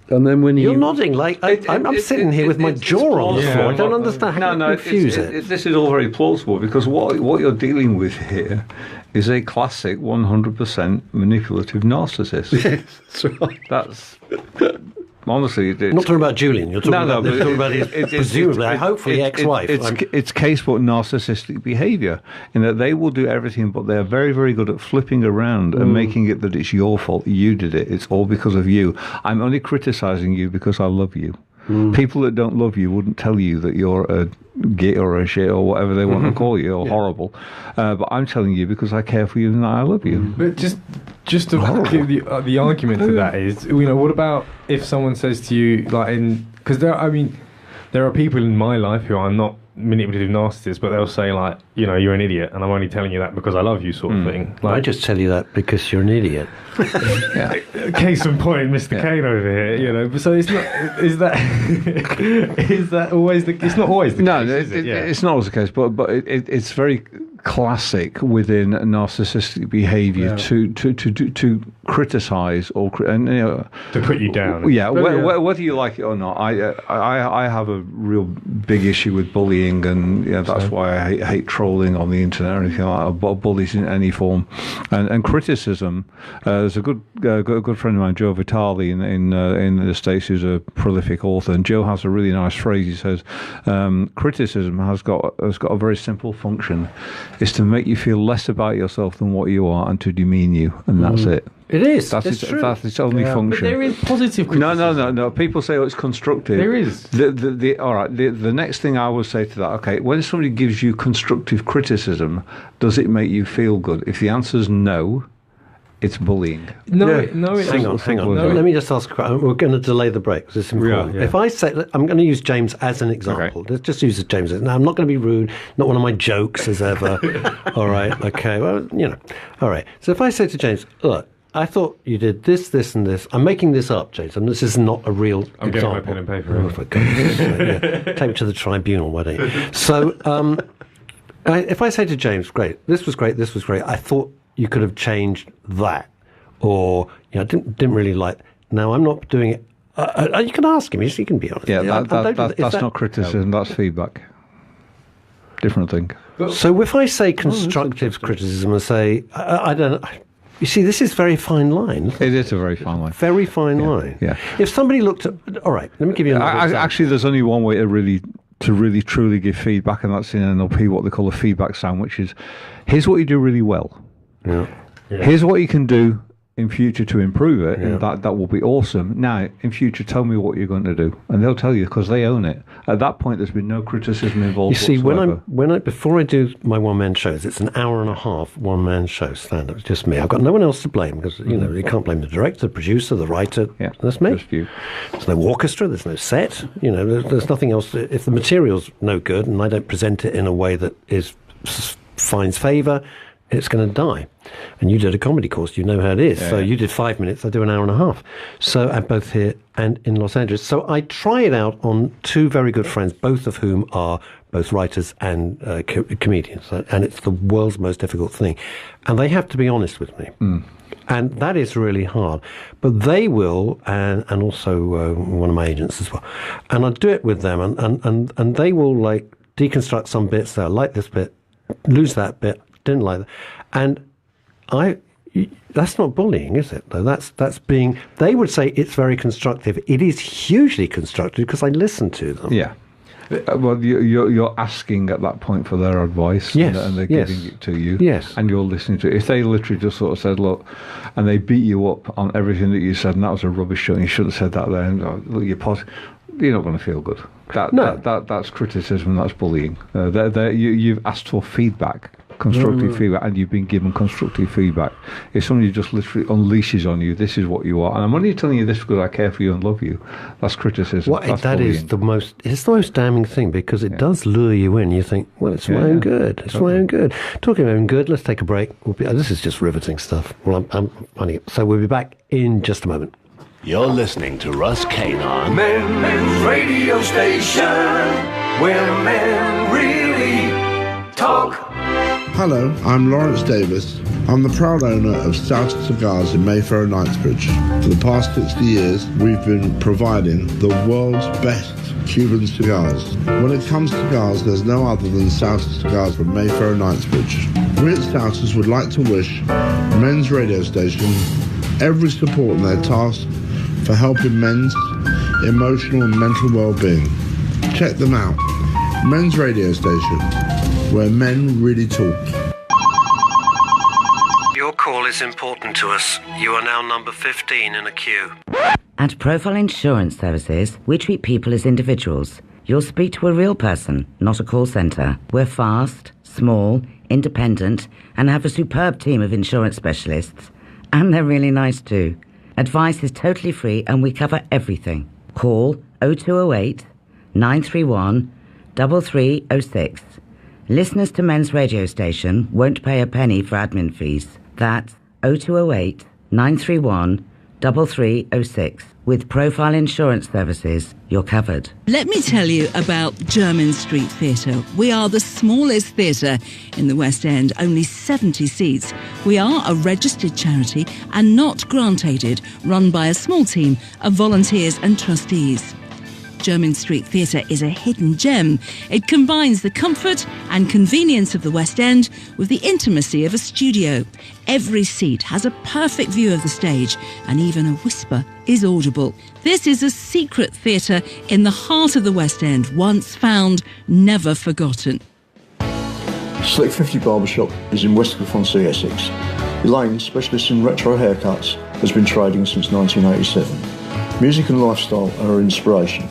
And then when You're nodding like I'm sitting here with my jaw on the floor. I don't understand how you confuse it. This is all very plausible, because what you're dealing with here is a classic 100% manipulative narcissist. Yes, that's right. That's... Honestly, it's not talking about Julian. You're talking about his presumably, hopefully, ex-wife. It's casebook narcissistic behaviour, in that they will do everything, but they are very, very good at flipping around and making it that it's your fault. You did it. It's all because of you. I'm only criticising you because I love you. People that don't love you wouldn't tell you that you're a git or a shit or whatever they want to call you, or horrible. But I'm telling you because I care for you and I love you. But just to give the argument to that is, what about if someone says to you, because there are people in my life who are not manipulative narcissists, but they'll say you're an idiot, and I'm only telling you that because I love you, sort of thing. I just tell you that because you're an idiot. Case in point, Mr. Kane over here. But so it's not. Is that always the? It's not always the case. It's not always the case, but it's very classic within narcissistic behaviour to criticise or to put you down. Yeah, whether you like it or not. I have a real big issue with bullying, and that's why I hate trolling on the internet or anything like that, bullies in any form, and criticism. There's a good friend of mine, Joe Vitale, in the States, who's a prolific author, and Joe has a really nice phrase. He says, criticism has got a very simple function. It's to make you feel less about yourself than what you are, and to demean you, and that's it. It is. That's its only function. But there is positive criticism. No. People say, it's constructive. There is. All right. The next thing I will say to that, okay, when somebody gives you constructive criticism, does it make you feel good? If the answer is no, it's bullying. No. Hang on. No. Let me just ask. We're going to delay the break because it's important. If I say, I'm going to use James as an example. Okay. Let's just use James. Now, I'm not going to be rude. Not one of my jokes as ever. All right. Okay. Well, All right. So if I say to James, look, I thought you did this, this, and this. I'm making this up, James, and this is not a real example. Getting my pen and paper. Oh, for God's sake, take me to the tribunal, why don't you? So, if I say to James, great, this was great, I thought you could have changed that, or didn't really like. Now I'm not doing it. You can ask him. You can be honest. Yeah, that's not criticism. That's feedback. Different thing. So if I say constructive criticism and say, I don't know. You see, this is very fine line. It is a very fine line. Very fine line. Yeah. If somebody looked at, all right, let me give you another example. Actually, there's only one way to really truly give feedback, and that's in NLP what they call a feedback sandwich. Is here's what you do really well. Yeah. Here's what you can do in future to improve it, and that will be awesome. Now, in future, tell me what you're going to do, and they'll tell you because they own it. At that point, there's been no criticism involved. You see, whatsoever. before I do my one-man shows, it's an hour and a half one-man show stand-up. It's just me. I've got no one else to blame because you can't blame the director, the producer, the writer. Yeah, that's me. Just you. There's no orchestra. There's no set. There's nothing else. If the material's no good and I don't present it in a way that finds favour, it's going to die. And you did a comedy course, you know how it is. So you did 5 minutes, I do an hour and a half. So I'm both here and in Los Angeles. So I try it out on two very good friends, both of whom are both writers and comedians. And it's the world's most difficult thing. And they have to be honest with me. And that is really hard. But they will, and also one of my agents as well. And I'll do it with them, and they will deconstruct some bits. They'll like this bit, lose that bit, didn't like that. And that's not bullying, is it? Though that's being. They would say it's very constructive. It is hugely constructive because I listen to them. Yeah. Well, you're asking at that point for their advice, yes, and they're giving it to you, yes, and you're listening to it. If they literally just sort of said, "Look," and they beat you up on everything that you said, and that was a rubbish show, and you should have said that then. Look, you're not going to feel good. That's criticism. That's bullying. You've asked for feedback. Constructive feedback, and you've been given constructive feedback. If somebody just literally unleashes on you, this is what you are, and I'm only telling you this because I care for you and love you. That's criticism. It's the most damning thing because it does lure you in. You think, well, it's my own good. It's my own good. Talking about own good, let's take a break. This is just riveting stuff. Well, I'm finding it. So we'll be back in just a moment. You're listening to Russ Kane on Men's radio station where men really talk. Hello, I'm Lawrence Davis. I'm the proud owner of Starter Cigars in Mayfair and Knightsbridge. For the past 60 years, we've been providing the world's best Cuban cigars. When it comes to cigars, there's no other than Starter Cigars from Mayfair and Knightsbridge. We at Starters would like to wish Men's radio station every support in their task for helping men's emotional and mental well-being. Check them out. Men's radio station, where men really talk. Your call is important to us. You are now number 15 in a queue. At Profile Insurance Services, we treat people as individuals. You'll speak to a real person, not a call centre. We're fast, small, independent, and have a superb team of insurance specialists. And they're really nice too. Advice is totally free and we cover everything. Call 0208 931 3306. Listeners to Men's radio station won't pay a penny for admin fees. That's 0208 931 3306. With Profile Insurance Services, you're covered. Let me tell you about Jermyn Street Theatre. We are the smallest theatre in the West End, only 70 seats. We are a registered charity and not grant-aided, run by a small team of volunteers and trustees. Jermyn Street Theatre is a hidden gem. It combines the comfort and convenience of the West End with the intimacy of a studio. Every seat has a perfect view of the stage, and even a whisper is audible. This is a secret theatre in the heart of the West End, once found, never forgotten. Slick 50 Barbershop is in Westcliff-on-Sea, Essex. Elaine, specialist in retro haircuts, has been trading since 1987. Music and lifestyle are her inspiration.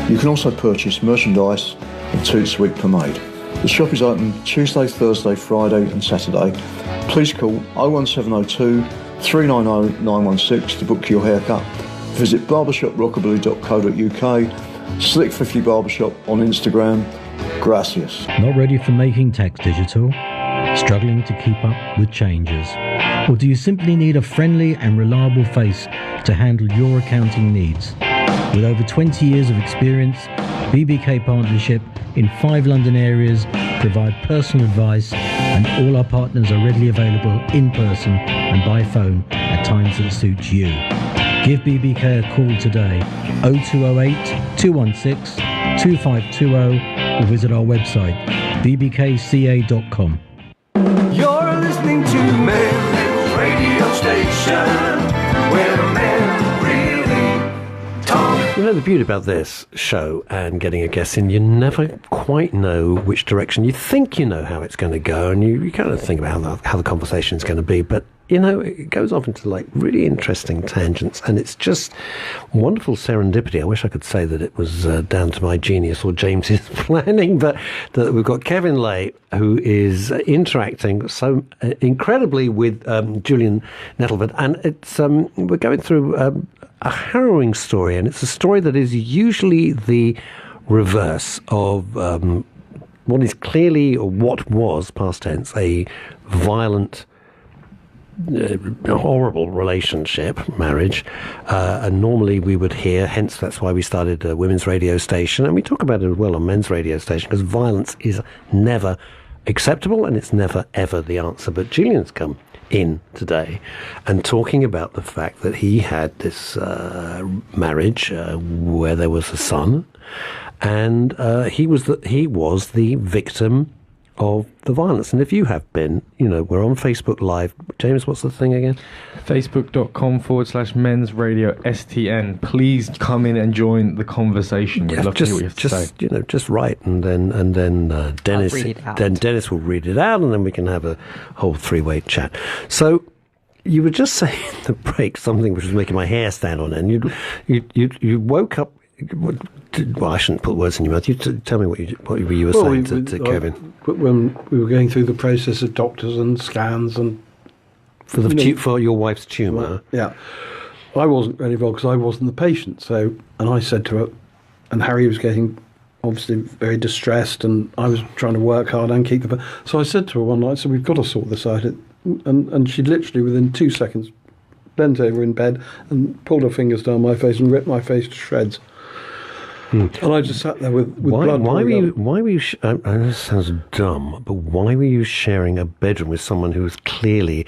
You can also purchase merchandise and Toot Sweet pomade. The shop is open Tuesday, Thursday, Friday and Saturday. Please call 01702 390 916 to book your haircut. Visit barbershoprockabilly.co.uk, Slick 50 Barbershop on Instagram. Gracias. Not ready for making tax digital? Struggling to keep up with changes? Or do you simply need a friendly and reliable face to handle your accounting needs? With over 20 years of experience, BBK Partnership in 5 London areas provide personal advice, and all our partners are readily available in person and by phone at times that suit you. Give BBK a call today, 0208 216 2520, or visit our website, bbkca.com. You're listening to Men's Radio Station, where men really talk. You know, the beauty about this show and getting a guest in, you never quite know which direction. You think you know how it's going to go, and you kind of think about how the conversation is going to be, but you know, it goes off into like really interesting tangents, and it's just wonderful serendipity. I wish I could say that it was down to my genius or James's planning, but that we've got Kevin Laye, who is interacting so incredibly with Julian Nettlefold, and it's we're going through a harrowing story, and it's a story that is usually the reverse of what is clearly, or what was, past tense, a violent, horrible relationship, marriage, and normally we would hear, hence that's why we started a women's radio station, and we talk about it as well on men's radio station, because violence is never acceptable and it's never ever the answer. But Julian's come in today and talking about the fact that he had this marriage where there was a son, and he was the victim of the violence. And if you have been, you know, we're on Facebook Live. James, what's the thing again? Facebook.com/Men's Radio STN. Please come in and join the conversation. We'd love to hear what you have to say. You know, just write, and then Dennis will read it out, and then we can have a whole 3-way chat. So you were just saying in the break something which was making my hair stand on end. You woke up. Well, I shouldn't put words in your mouth. You tell me what you were saying to Kevin. When we were going through the process of doctors and scans and for your wife's tumour. Yeah, I wasn't very well because I wasn't the patient. So, and I said to her, and Harry was getting obviously very distressed, and I was trying to work hard and keep the. So I said to her one night, "So we've got to sort this out." And she literally within 2 seconds bent over in bed and pulled her fingers down my face and ripped my face to shreds. And I just sat there with blood. Why were you? This sounds dumb, but why were you sharing a bedroom with someone who was clearly,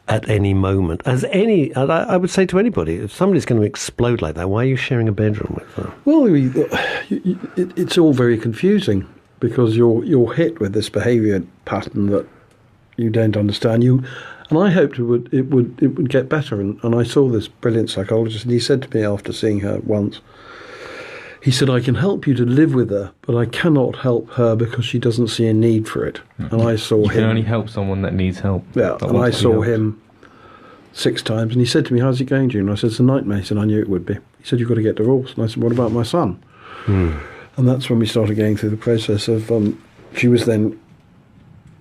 at any moment, I would say to anybody, if somebody's going to explode like that, why are you sharing a bedroom with them? Well, it's all very confusing because you're hit with this behaviour pattern that you don't understand. And I hoped it would get better. And I saw this brilliant psychologist, and he said to me after seeing her once. He said, I can help you to live with her, but I cannot help her because she doesn't see a need for it. And I saw him. You can only help someone that needs help. Yeah, and I saw him 6 times, and he said to me, "How's it going, June?" I said, "It's a nightmare." He said, "I knew it would be." He said, "You've got to get divorced." And I said, "What about my son?" And that's when we started going through the process of, she was then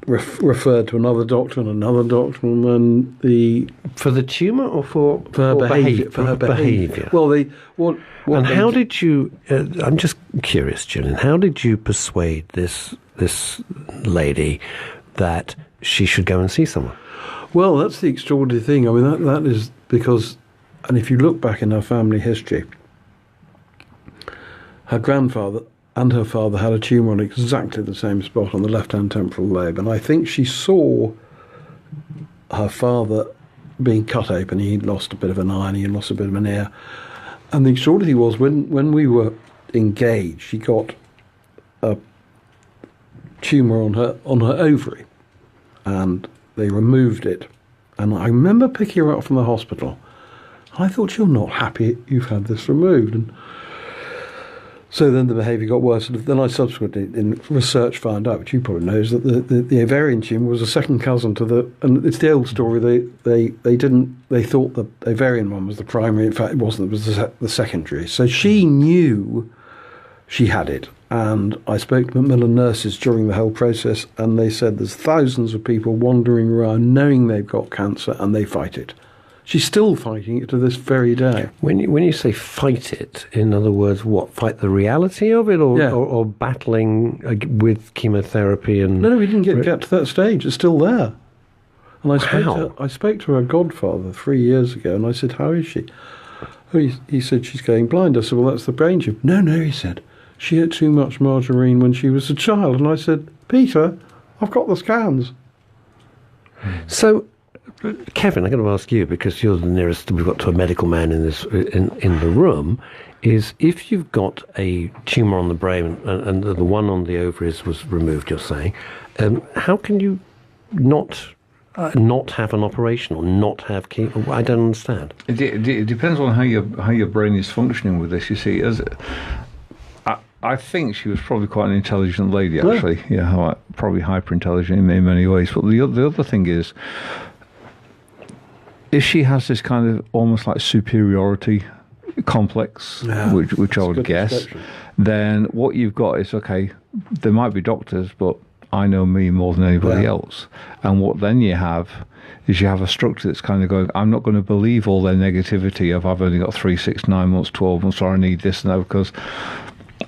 referred to another doctor, and then for the tumour or for her behaviour? For her behaviour. Well, and how did you? I'm just curious, Julian. How did you persuade this lady that she should go and see someone? Well, that's the extraordinary thing. I mean, that is because, and if you look back in her family history, her grandfather and her father had a tumour on exactly the same spot on the left-hand temporal lobe, and I think she saw her father being cut open. He lost a bit of an eye and he lost a bit of an ear. And the extraordinary was when we were engaged, she got a tumour on her ovary, and they removed it. And I remember picking her up from the hospital. I thought, "You're not happy you've had this removed." And so then the behaviour got worse. And then I subsequently, in research, found out, which you probably know, is that the ovarian tumour was a second cousin to the, and it's the old story, they thought the ovarian one was the primary. In fact, it wasn't, it was the secondary. So she knew she had it. And I spoke to Macmillan nurses during the whole process, and they said there's thousands of people wandering around knowing they've got cancer, and they fight it. She's still fighting it to this very day. When you say fight it, in other words, what? Fight the reality of it, or battling with chemotherapy and? No, we didn't get to that stage. It's still there. And I spoke to her godfather 3 years ago, and I said, "How is she?" He said, "She's going blind." I said, "Well, that's the brain tumor." No, he said, "She ate too much margarine when she was a child." And I said, "Peter, I've got the scans." So, Kevin, I'm going to ask you, because you're the nearest we've got to a medical man in this in the room, is if you've got a tumour on the brain and the one on the ovaries was removed, you're saying, how can you not have an operation or not have chemo? I don't understand. It depends on how your brain is functioning with this. You see, I think she was probably quite an intelligent lady, actually. Yeah, probably hyper intelligent in many ways. But the other thing is, if she has this kind of almost like superiority complex, which I would guess, then what you've got is, okay, there might be doctors, but I know me more than anybody else. And what then you have is you have a structure that's kind of going, I'm not going to believe all their negativity of I've only got 3, 6, 9 months, 12 months, or I need this and that, because...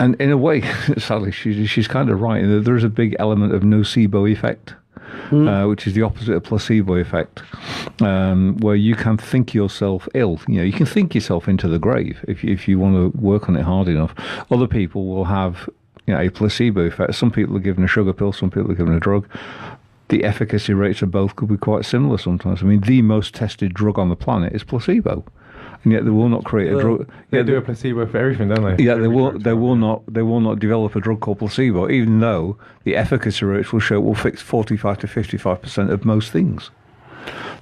And in a way, sadly, she's kind of right. There is a big element of nocebo effect, which is the opposite of placebo effect, where you can think yourself ill. You can think yourself into the grave if you want to work on it hard enough. Other people will have a placebo effect. Some people are given a sugar pill, some people are given a drug. The efficacy rates of both could be quite similar sometimes. I mean, the most tested drug on the planet is placebo. And yet they will not create a drug. They do a placebo for everything, don't they? Yeah, they will not develop a drug called placebo, even though the efficacy rates will fix 45 to 55% of most things.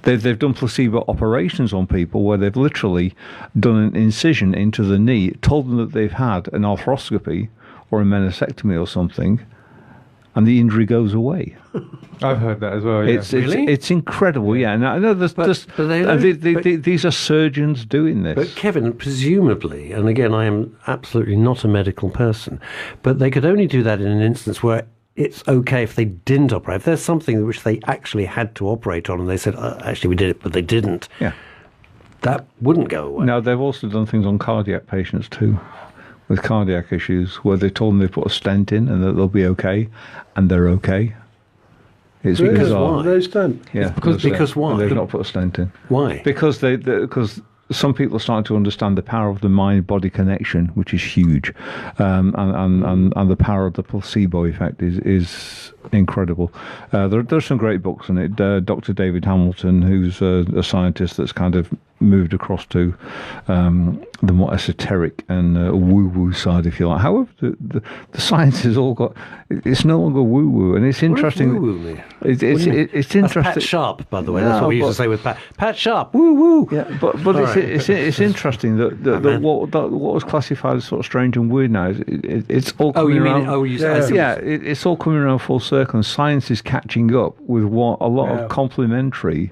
They've done placebo operations on people where they've literally done an incision into the knee, told them that they've had an arthroscopy or a meniscectomy or something, and the injury goes away. I've heard that as well. Yeah. It's incredible. Yeah, and I know these are surgeons doing this. But Kevin, presumably, and again, I am absolutely not a medical person, but they could only do that in an instance where it's okay if they didn't operate. If there's something which they actually had to operate on, and they said, actually, we did it, but they didn't. Yeah, that wouldn't go away. No, they've also done things on cardiac patients too, with cardiac issues, where they told them they put a stent in and that they'll be okay, and they're okay. It's really? bizarre. Why? No stent. Yeah, because why? They've not put a stent in. Why? Because because some people are starting to understand the power of the mind-body connection, which is huge, and the power of the placebo effect is incredible. There's some great books on it. Dr. David Hamilton, who's a scientist that's kind of moved across to the more esoteric and woo-woo side, if you like. However, the science has all got... It's no longer woo-woo, and it's interesting. What does woo-woo mean? It's interesting. That's Pat Sharp, by the way. That's what we used to say with Pat Sharp. Woo-woo. Yeah, but it's interesting that what was classified as sort of strange and weird now it's all coming around. It's all coming around full circle, and science is catching up with what a lot of complementary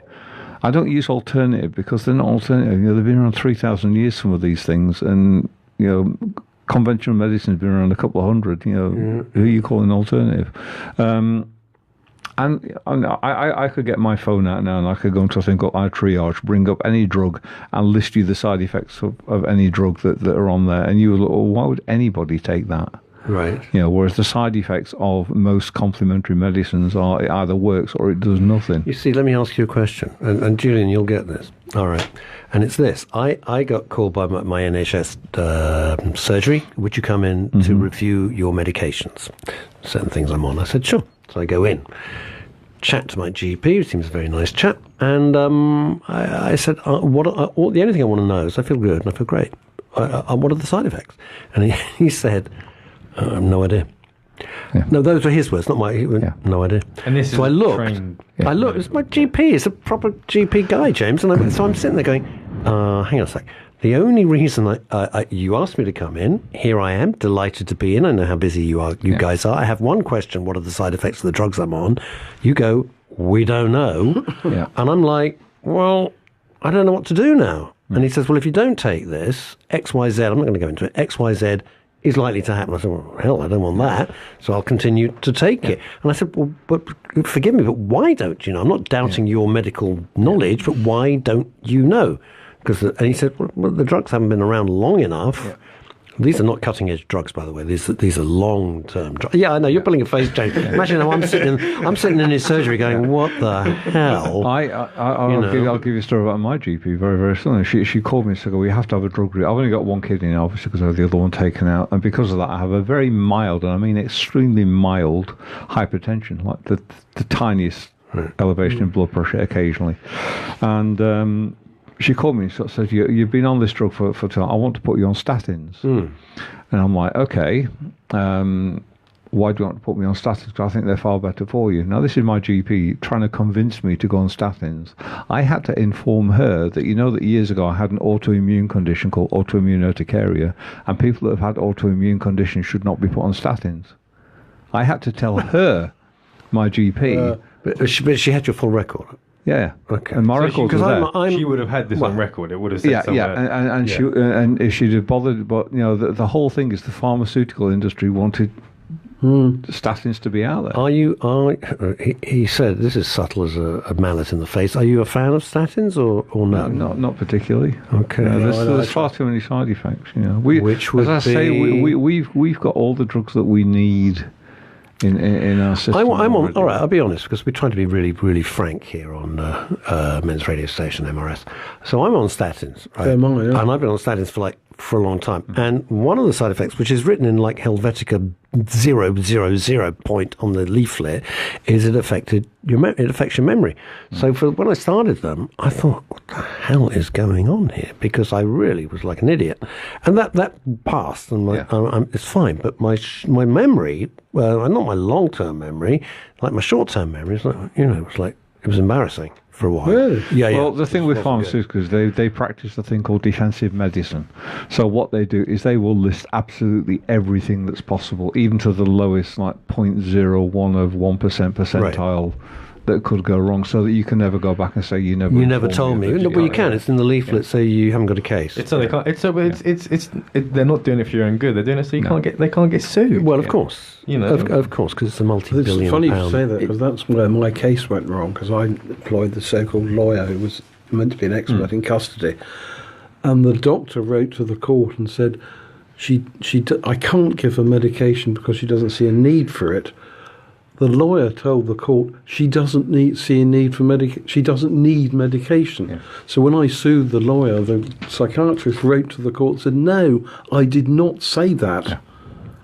I don't use alternative because they're not alternative. You know, they've been around 3,000 years, some of these things, and you know, conventional medicine's been around a couple of hundred. You know, who are you calling alternative? And I could get my phone out now and I could go into a thing called iTriage, bring up any drug and list you the side effects of any drug that are on there. And you will, well, why would anybody take that? Right. You know, whereas the side effects of most complementary medicines are it either works or it does nothing. You see, let me ask you a question. And Julian, you'll get this. All right. And it's this. I got called by my NHS surgery. Would you come in to review your medications? Certain things I'm on. I said, sure. So I go in, chat to my GP, who seems a very nice chap, and I said, the only thing I want to know is I feel good and I feel great. What are the side effects? And he said, I have no idea. Yeah. No, those were his words, not mine. No idea. And this so is I looked. trained. I looked. It's my GP. It's a proper GP guy, James. And so I'm sitting there going, hang on a sec. The only reason you asked me to come in, here I am, delighted to be in. I know how busy you guys are. I have one question: what are the side effects of the drugs I'm on? You go, we don't know. And I'm like, well, I don't know what to do now. And he says, well, if you don't take this, X, Y, Z, I'm not going to go into it, X, Y, Z is likely to happen. I said, well, hell, I don't want that, so I'll continue to take it. And I said, well, but forgive me, but why don't you know? I'm not doubting your medical knowledge, but why don't you know? And he said, well, the drugs haven't been around long enough. These are not cutting-edge drugs, by the way. These are long-term drugs. Yeah, I know. You're pulling a face, James. Imagine how I'm sitting in his surgery going, what the hell? I'll give you a story about my GP very, very soon. She called me and said, well, you have to have a drug review. I've only got one kidney now, obviously, because I have the other one taken out. And because of that, I have a very mild, and I mean extremely mild, hypertension, like the tiniest elevation in blood pressure occasionally. And she called me and sort of said, you've been on this drug for too long. I want to put you on statins. And I'm like, okay, why do you want to put me on statins? Because I think they're far better for you. Now, this is my GP trying to convince me to go on statins. I had to inform her that, you know, that years ago I had an autoimmune condition called autoimmune urticaria, and people that have had autoimmune conditions should not be put on statins. I had to tell her, my GP. But she had your full record. Yeah, okay. And my records were there. She would have had this on record. It would have said somewhere. And if she'd have bothered, but you know, the whole thing is the pharmaceutical industry wanted statins to be out there. He said, this is subtle as a mallet in the face. Are you a fan of statins or no? Not particularly. Okay. There's far too many side effects. You know, which would we've got all the drugs that we need. In our system. I'm on. All right, I'll be honest, because we're trying to be really, really frank here on Men's Radio Station MRS. So I'm on statins, right? And I've been on statins for a long time. And one of the side effects, which is written in like Helvetica 000 point on the leaflet, is it affects your memory. So when I started them, I thought, what the hell is going on here? Because I really was like an idiot, and that passed, and it's fine. But my memory, well, not my long-term memory, like my short-term memory, it was embarrassing for a while. Really? Yeah. Well, the thing with pharmaceuticals, they practice a thing called defensive medicine. So what they do is they will list absolutely everything that's possible, even to the lowest, like 0.01 of 1% percentile that could go wrong, so that you can never go back and say you never told me. No, but you can. It's in the leaflet, so you haven't got a case. It's so they can't. They're not doing it for your own good. They're doing it so they can't get sued. Well, of course, of course, because it's a multi-billion. It's funny you say that, because that's where my case went wrong. Because I employed the so-called lawyer who was meant to be an expert in custody, and the doctor wrote to the court and said, I can't give her medication because she doesn't see a need for it. The lawyer told the court she doesn't see a need for medication. She doesn't need medication. Yeah. So when I sued the lawyer, the psychiatrist wrote to the court and said, "No, I did not say that." Yeah.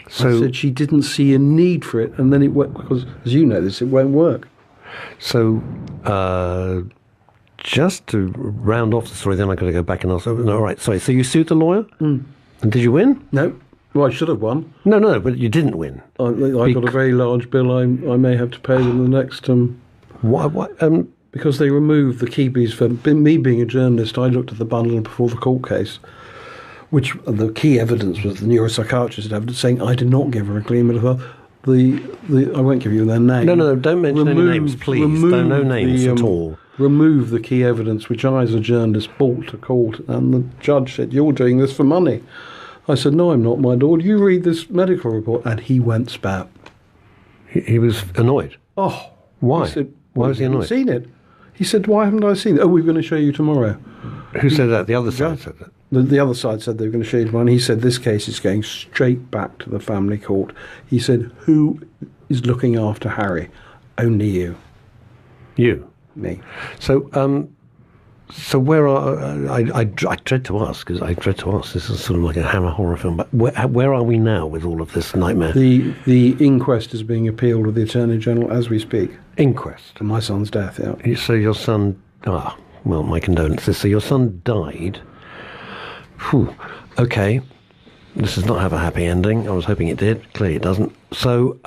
So I said she didn't see a need for it, and then it worked because, as you know, it won't work. So, just to round off the story, then I've got to go back and ask. No, all right, sorry. So you sued the lawyer, and did you win? No. Well, I should have won. No, but you didn't win. I got a very large bill I may have to pay in the next... What? Because they removed the keys for... Me being a journalist, I looked at the bundle before the court case, which the key evidence was the neuropsychiatrist evidence saying I did not give her a clean bill of health. I won't give you their name. No, don't mention any names, please. No names at all. remove the key evidence which I, as a journalist, brought to court. And the judge said, "You're doing this for money." I said, "No, I'm not, my lord. You read this medical report." And he went spout. He was annoyed. Oh. Why? He said, Why was he annoyed? Seen it. He said, "Why haven't I seen it?" "Oh, we're going to show you tomorrow." Who said that? The other side said that. The other side said they were going to show you tomorrow. And he said, "This case is going straight back to the family court." He said, "Who is looking after Harry?" "Only you." You? Me. So, so where are... I dread to ask, because I dread to ask. This is sort of like a Hammer horror film. But where are we now with all of this nightmare? The inquest is being appealed with the Attorney General as we speak. Inquest? For my son's death, yeah. So your son... well, my condolences. So your son died. Whew. Okay. This does not have a happy ending. I was hoping it did. Clearly it doesn't. So,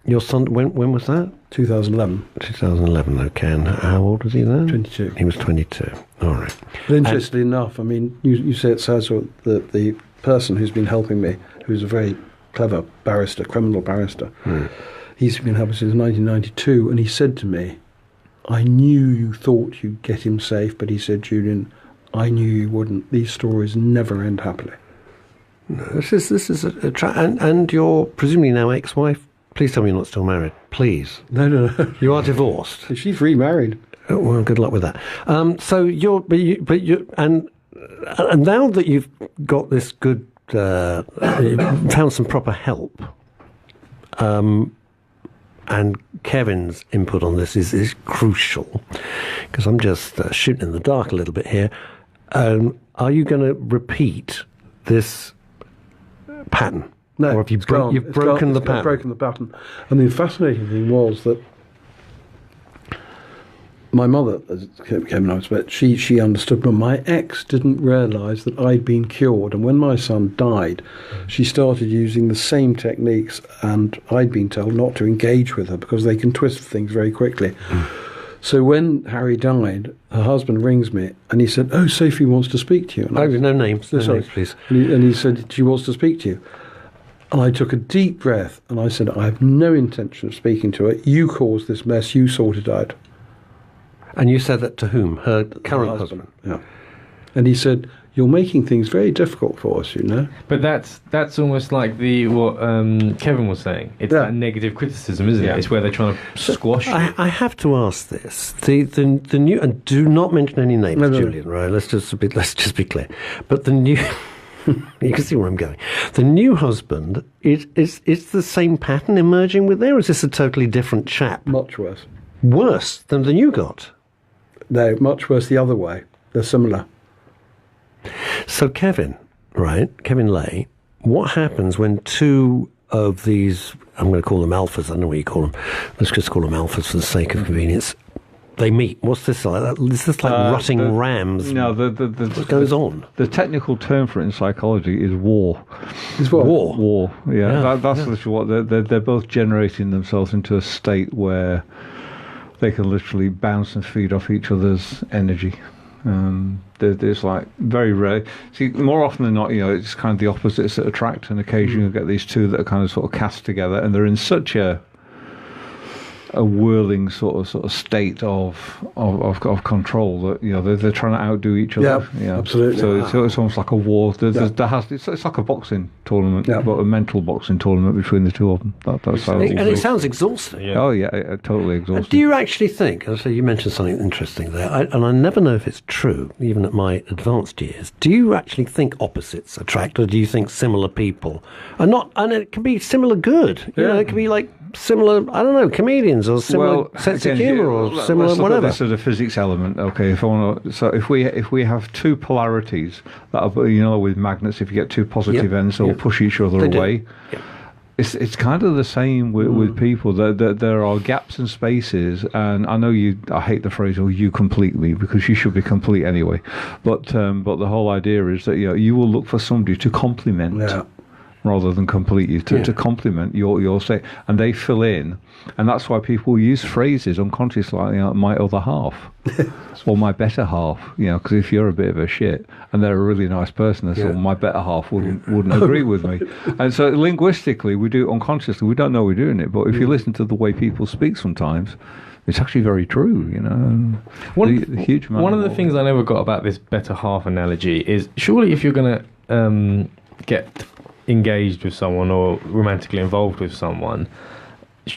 your son... When was that? 2011. 2011, okay. And how old was he then? 22. He was 22. All right. But interestingly enough, I mean, you say it says that the person who's been helping me, who's a very clever barrister, criminal barrister, he's been helping since 1992, and he said to me, "I knew you thought you'd get him safe," but he said, "Julian, I knew you wouldn't. These stories never end happily." No, this is and your presumably now ex-wife. Please tell me you're not still married. Please. No. You are divorced. She's remarried. Oh, well, good luck with that. So and now that you've got this good, found some proper help, and Kevin's input on this is crucial, because I'm just shooting in the dark a little bit here. Are you going to repeat this pattern? No, or have you you've broken the pattern? I've broken the pattern. And the fascinating thing was that my mother, as Kevin knows, but she understood, but my ex didn't realise that I'd been cured. And when my son died, she started using the same techniques, and I'd been told not to engage with her because they can twist things very quickly. So when Harry died, her husband rings me, and he said, "Oh, Sophie wants to speak to you." And no names. No names, please. And he said, "She wants to speak to you." And I took a deep breath, and I said, "I have no intention of speaking to her. You caused this mess. You sort it out." And you said that to whom? Her current husband? Yeah. And he said, "You're making things very difficult for us, you know." But that's almost like what Kevin was saying. It's that negative criticism, isn't it? It's where they're trying to squash you. I have to ask this. The new, and do not mention any names, Julian, right? Let's just be clear. But the new... You can see where I'm going. The new husband, is the same pattern emerging with there, or is this a totally different chap? Much worse. Worse than the you got? No, much worse the other way. They're similar. So Kevin Laye, what happens when two of these, I'm going to call them alphas, I don't know what you call them, let's just call them alphas for the sake of convenience, they meet? What's this like? Is this like rutting rams? No, what goes on? The technical term for it in psychology is war. It's what? War. Yeah, that's literally what they're both generating themselves into a state where they can literally bounce and feed off each other's energy. There's like very rare. See, more often than not, it's kind of the opposites that attract, and occasionally you get these two that are kind of sort of cast together, and they're in such a whirling sort of state of control that they're trying to outdo each other. Yeah, absolutely. So it's almost like a war. It's like a boxing tournament, but a mental boxing tournament between the two of them. That's how it sounds exhausting. Yeah. Oh yeah, totally exhausting. Do you actually think? So you mentioned something interesting there, and I never know if it's true, even at my advanced years. Do you actually think opposites attract, or do you think similar people are not? And it can be similar good. It can be like similar, I don't know, comedians or similar sense of humour or similar let's look whatever. At this as a physics element, okay? If we have two polarities that are, with magnets, if you get two positive ends, they'll push each other away. It's kind of the same with people. There are gaps and spaces, and I know I hate the phrase "you complete me," because you should be complete anyway. But the whole idea is that you will look for somebody to complement. Yeah. Rather than complete you, to complement your state, and they fill in, and that's why people use phrases unconsciously like my other half or my better half, because if you're a bit of a shit and they're a really nice person, they say, well, my better half wouldn't agree with me, and so linguistically we do it unconsciously. We don't know we're doing it, but if you listen to the way people speak sometimes, it's actually very true, you know. Huge amount. One of the things I never got about this better half analogy is surely if you're going to get engaged with someone or romantically involved with someone,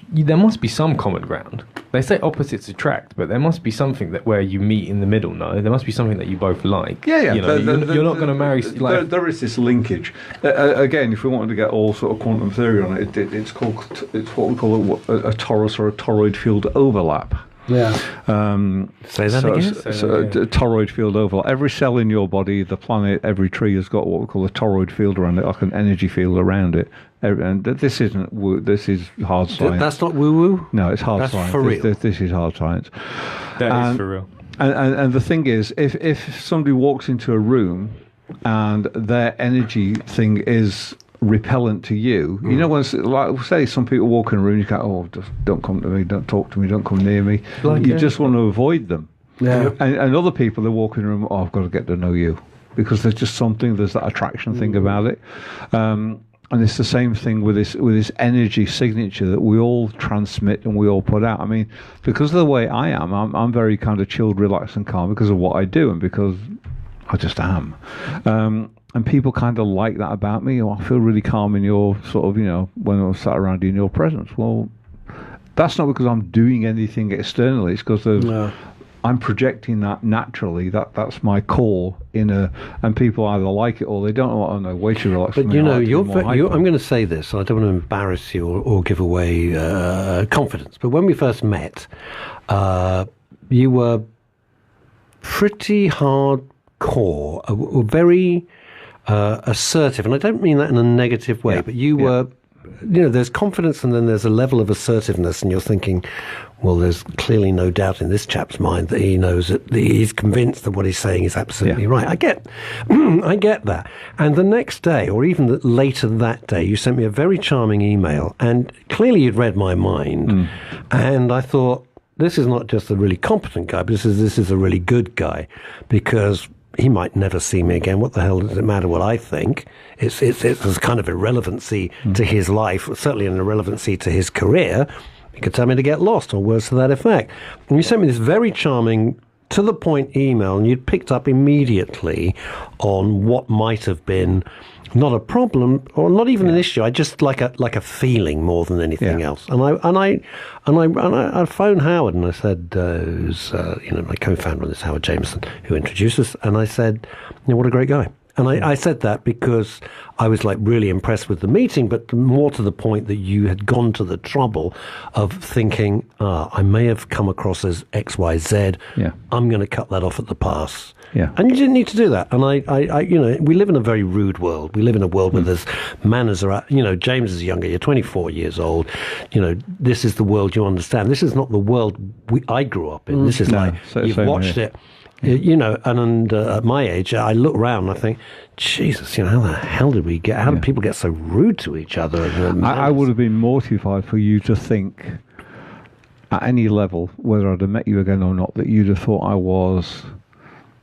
there must be some common ground. They say opposites attract, but there must be something that where you meet in the middle. No, there must be something that you both like. Yeah. You know, you're not going to marry. Like, there is this linkage. Again, if we wanted to get all sort of quantum theory on it, it's what we call a torus or a toroid field overlap. Yeah. Say that again. Toroid field overlap. Every cell in your body, the planet, every tree has got what we call a toroid field around it, like an energy field around it. And this isn't woo. This is hard science. That's not woo-woo? No, it's hard That's science. For real. This is hard science. That is for real. And the thing is, if somebody walks into a room and their energy thing is repellent to you, you know, when like say some people walk in a room, you go, oh, just don't come to me, don't talk to me, don't come near me. You just want to avoid them. Yeah. And other people, they walk in a room, oh, I've got to get to know you, because there's just something, there's that attraction thing about it. And it's the same thing with this energy signature that we all transmit and we all put out. I mean, because of the way I am, I'm very kind of chilled, relaxed, and calm because of what I do and because I just am. And people kind of like that about me. Oh, I feel really calm in your sort of, you know, when I'm sat around you in your presence. Well, that's not because I'm doing anything externally. It's because I'm projecting that naturally. That's my core inner, and people either like it or they don't. Oh no, way too relaxed. But you know, I'm going to say this. I don't want to embarrass you or give away confidence. But when we first met, you were pretty hardcore, very assertive, and I don't mean that in a negative way. But you were. You know, there's confidence and then there's a level of assertiveness, and you're thinking, well, there's clearly no doubt in this chap's mind that he knows that he's convinced that what he's saying is absolutely right. I get that. And the next day, or even later that day, you sent me a very charming email, and clearly you'd read my mind. And I thought, this is not just a really competent guy, but this is a really good guy, because he might never see me again. What the hell does it matter what I think? It's kind of irrelevancy to his life, certainly an irrelevancy to his career. He could tell me to get lost, or words to that effect. And you sent me this very charming, to-the-point email, and you'd picked up immediately on what might have been not a problem, or not even an issue. I just like a feeling more than anything else. And I phoned Howard, and I said, who's my co-founder on this, Howard Jameson, who introduced us, and I said, what a great guy. And I said that because I was like really impressed with the meeting, but more to the point that you had gone to the trouble of thinking, I may have come across as X, Y, Z. Yeah. I'm going to cut that off at the pass. Yeah. And you didn't need to do that. And I we live in a very rude world. We live in a world where there's manners are, James is younger. You're 24 years old. This is the world you understand. This is not the world I grew up in. This is you've watched it. And at my age, I look around and I think, Jesus, how the hell did we get? How did people get so rude to each other? I would have been mortified for you to think, at any level, whether I'd have met you again or not, that you'd have thought I was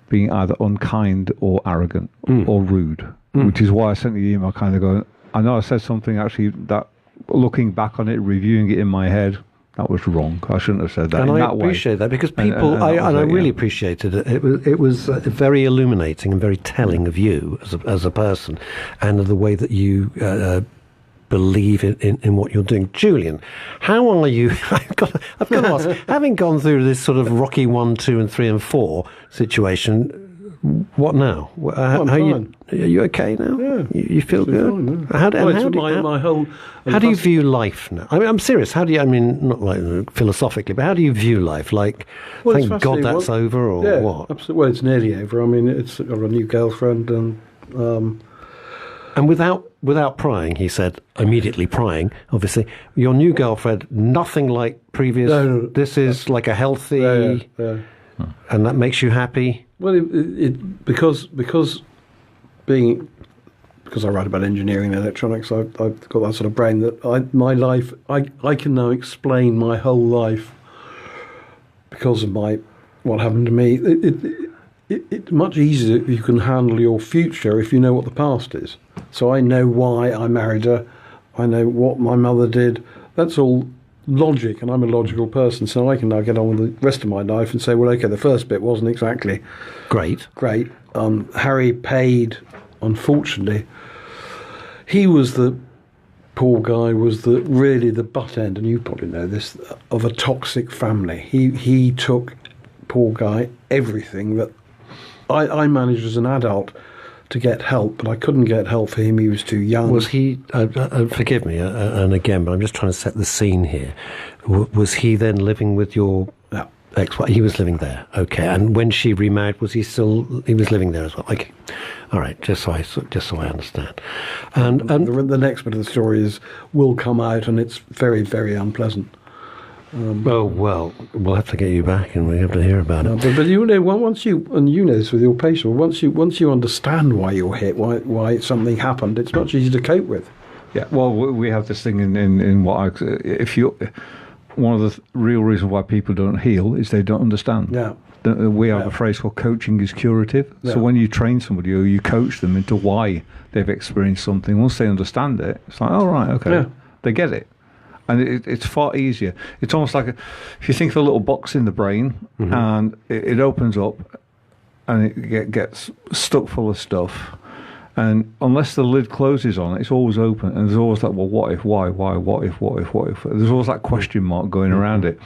being either unkind or arrogant or rude, which is why I sent you the email kind of going, I know I said something actually that, looking back on it, reviewing it in my head, that was wrong. I shouldn't have said that. And in I that appreciate way. that because people, I really appreciated it. It was very illuminating and very telling of you as a person, and of the way that you believe in what you're doing. Julian, how are you? I've got to ask. Having gone through this sort of rocky 1, 2, and 3, and 4 situation, what now? I'm fine. Are you okay now? Yeah. You feel good? Fine, yeah. How do you view life now? I mean, I'm serious. How do you? I mean, not like philosophically, but how do you view life? Like, thank God that's over, or what? Absolutely. Well, it's nearly over. I mean, it's got a new girlfriend, and without prying, he said, immediately prying. Obviously, your new girlfriend, nothing like previous. No. This is like a healthy, and that makes you happy. Well, because I write about engineering and electronics, I've got that sort of brain that my life, I can now explain my whole life because of what happened to me. It's much easier if you can handle your future if you know what the past is. So I know why I married her. I know what my mother did. That's all logic, and I'm a logical person, so I can now get on with the rest of my life and say, well, okay, the first bit wasn't exactly great. Harry paid, unfortunately. He was the poor guy, was really the butt end, and you probably know this, of a toxic family. He took, poor guy, everything that I managed as an adult to get help, but I couldn't get help for him. He was too young. Was he, forgive me, and again, but I'm just trying to set the scene here. Was he then living with your ex-wife? He was living there, okay. And when she remarried, he was living there as well? Okay. All right, just so I understand. And the next bit of the story will come out, and it's very, very unpleasant. Well, we'll have to get you back, and we have to hear about it. But you know, once you know this with your patient, once you understand why you're hit, why something happened, it's much easier to cope with. Yeah. Well, we have this thing in one of the real reasons why people don't heal is they don't understand. Yeah. We have a phrase called coaching is curative. Yeah. So when you train somebody or you coach them into why they've experienced something, once they understand it, it's like, oh, right, okay, they get it. And it's far easier. It's almost like if you think of a little box in the brain, and it opens up and it gets stuck full of stuff. And unless the lid closes on it, it's always open. And there's always like, well, what if, why, what if? There's always that question mark going around it.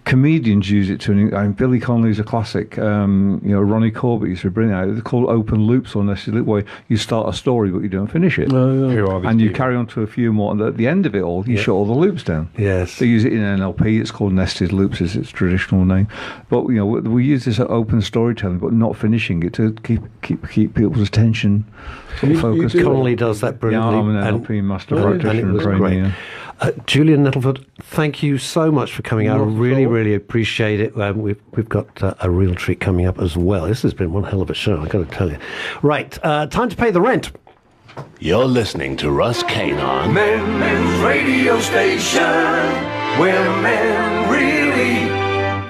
Comedians use it to, Billy Connolly's a classic. Ronnie Corbett used to bring it out. They're called open loops or nested loop, where you start a story, but you don't finish it. Who are these and you people? carry on to a few more. And at the end of it all, you shut all the loops down. Yes. They use it in NLP. It's called nested loops, is its traditional name. But, we use this open storytelling, but not finishing it to keep people's attention focused. Connolly does that brilliantly. Yeah, I'm an NLP master practitioner and trainer. Julian Nettlefold, thank you so much for coming out. I really appreciate it. We've got a real treat coming up as well. This has been one hell of a show, I've got to tell you. Right, time to pay the rent. You're listening to Russ Kane on Men's radio station, where men really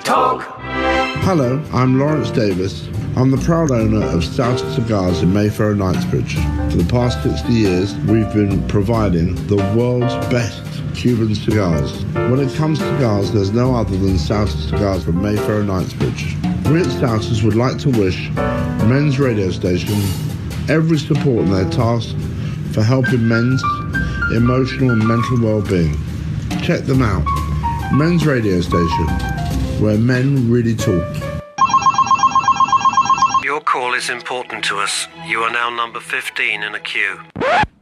talk. Hello, I'm Lawrence Davis. I'm the proud owner of Started Cigars in Mayfair and Knightsbridge. For the past 60 years, we've been providing the world's best Cuban cigars. When it comes to cigars, there's no other than Started Cigars from Mayfair and Knightsbridge. We at Starters would like to wish Men's radio station every support in their task for helping men's emotional and mental well-being. Check them out. Men's radio station, where men really talk. Your call is important to us. You are now number 15 in a queue.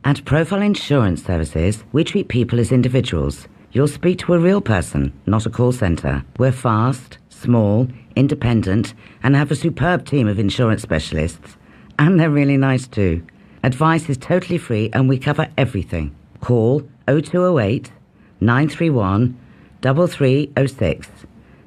At Profile Insurance Services, we treat people as individuals. You'll speak to a real person, not a call centre. We're fast, small, independent, and have a superb team of insurance specialists. And they're really nice too. Advice is totally free and we cover everything. Call 0208 931 3306.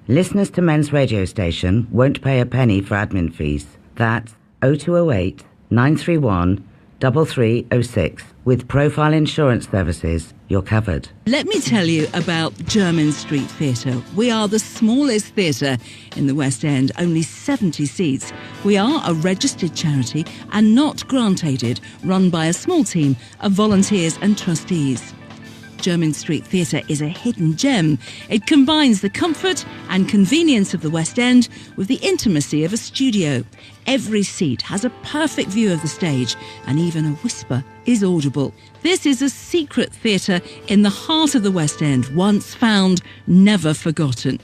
Listeners to Men's radio station won't pay a penny for admin fees. That's 0208 931 3306. With Profile Insurance Services, you're covered. Let me tell you about Jermyn Street Theatre. We are the smallest theatre in the West End, only 70 seats. We are a registered charity and not grant-aided, run by a small team of volunteers and trustees. Jermyn Street Theatre is a hidden gem. It combines the comfort and convenience of the West End with the intimacy of a studio. Every seat has a perfect view of the stage, and even a whisper is audible. This is a secret theatre in the heart of the West End, once found, never forgotten.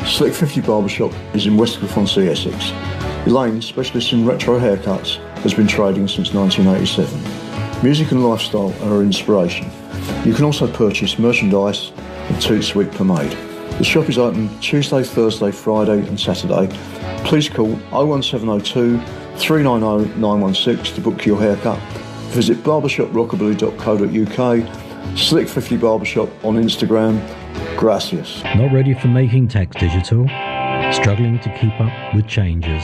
Slick 50 Barbershop is in Westcliff-on-Sea, Essex. Elaine, specialist in retro haircuts, has been trading since 1987. Music and lifestyle are her inspiration. You can also purchase merchandise and Toot Sweet pomade. The shop is open Tuesday, Thursday, Friday and Saturday. Please call 01702 390 916 to book your haircut. Visit barbershoprockabilly.co.uk, Slick 50 Barbershop on Instagram. Gracias. Not ready for making tax digital? Struggling to keep up with changes?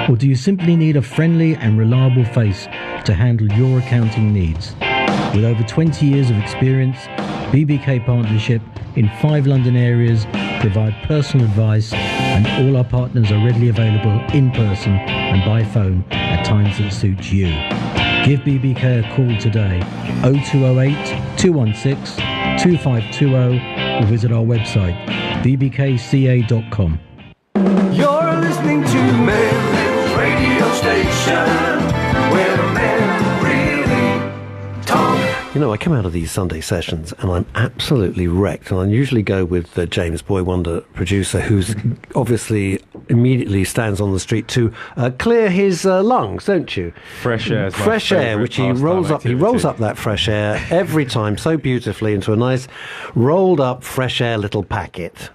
Or do you simply need a friendly and reliable face to handle your accounting needs? With over 20 years of experience, BBK Partnership in 5 London areas provide personal advice, and all our partners are readily available in person and by phone at times that suit you. Give BBK a call today, 0208 216 2520 or visit our website, bbkca.com. You're listening to Men's Radio Station, where men really talk. You know, I come out of these Sunday sessions and I'm absolutely wrecked. And I usually go with James, Boy Wonder, producer, who's obviously immediately stands on the street to clear his lungs, don't you? Fresh air. Fresh air, which he rolls up. He rolls up that fresh air every time so beautifully into a nice rolled up fresh air little packet.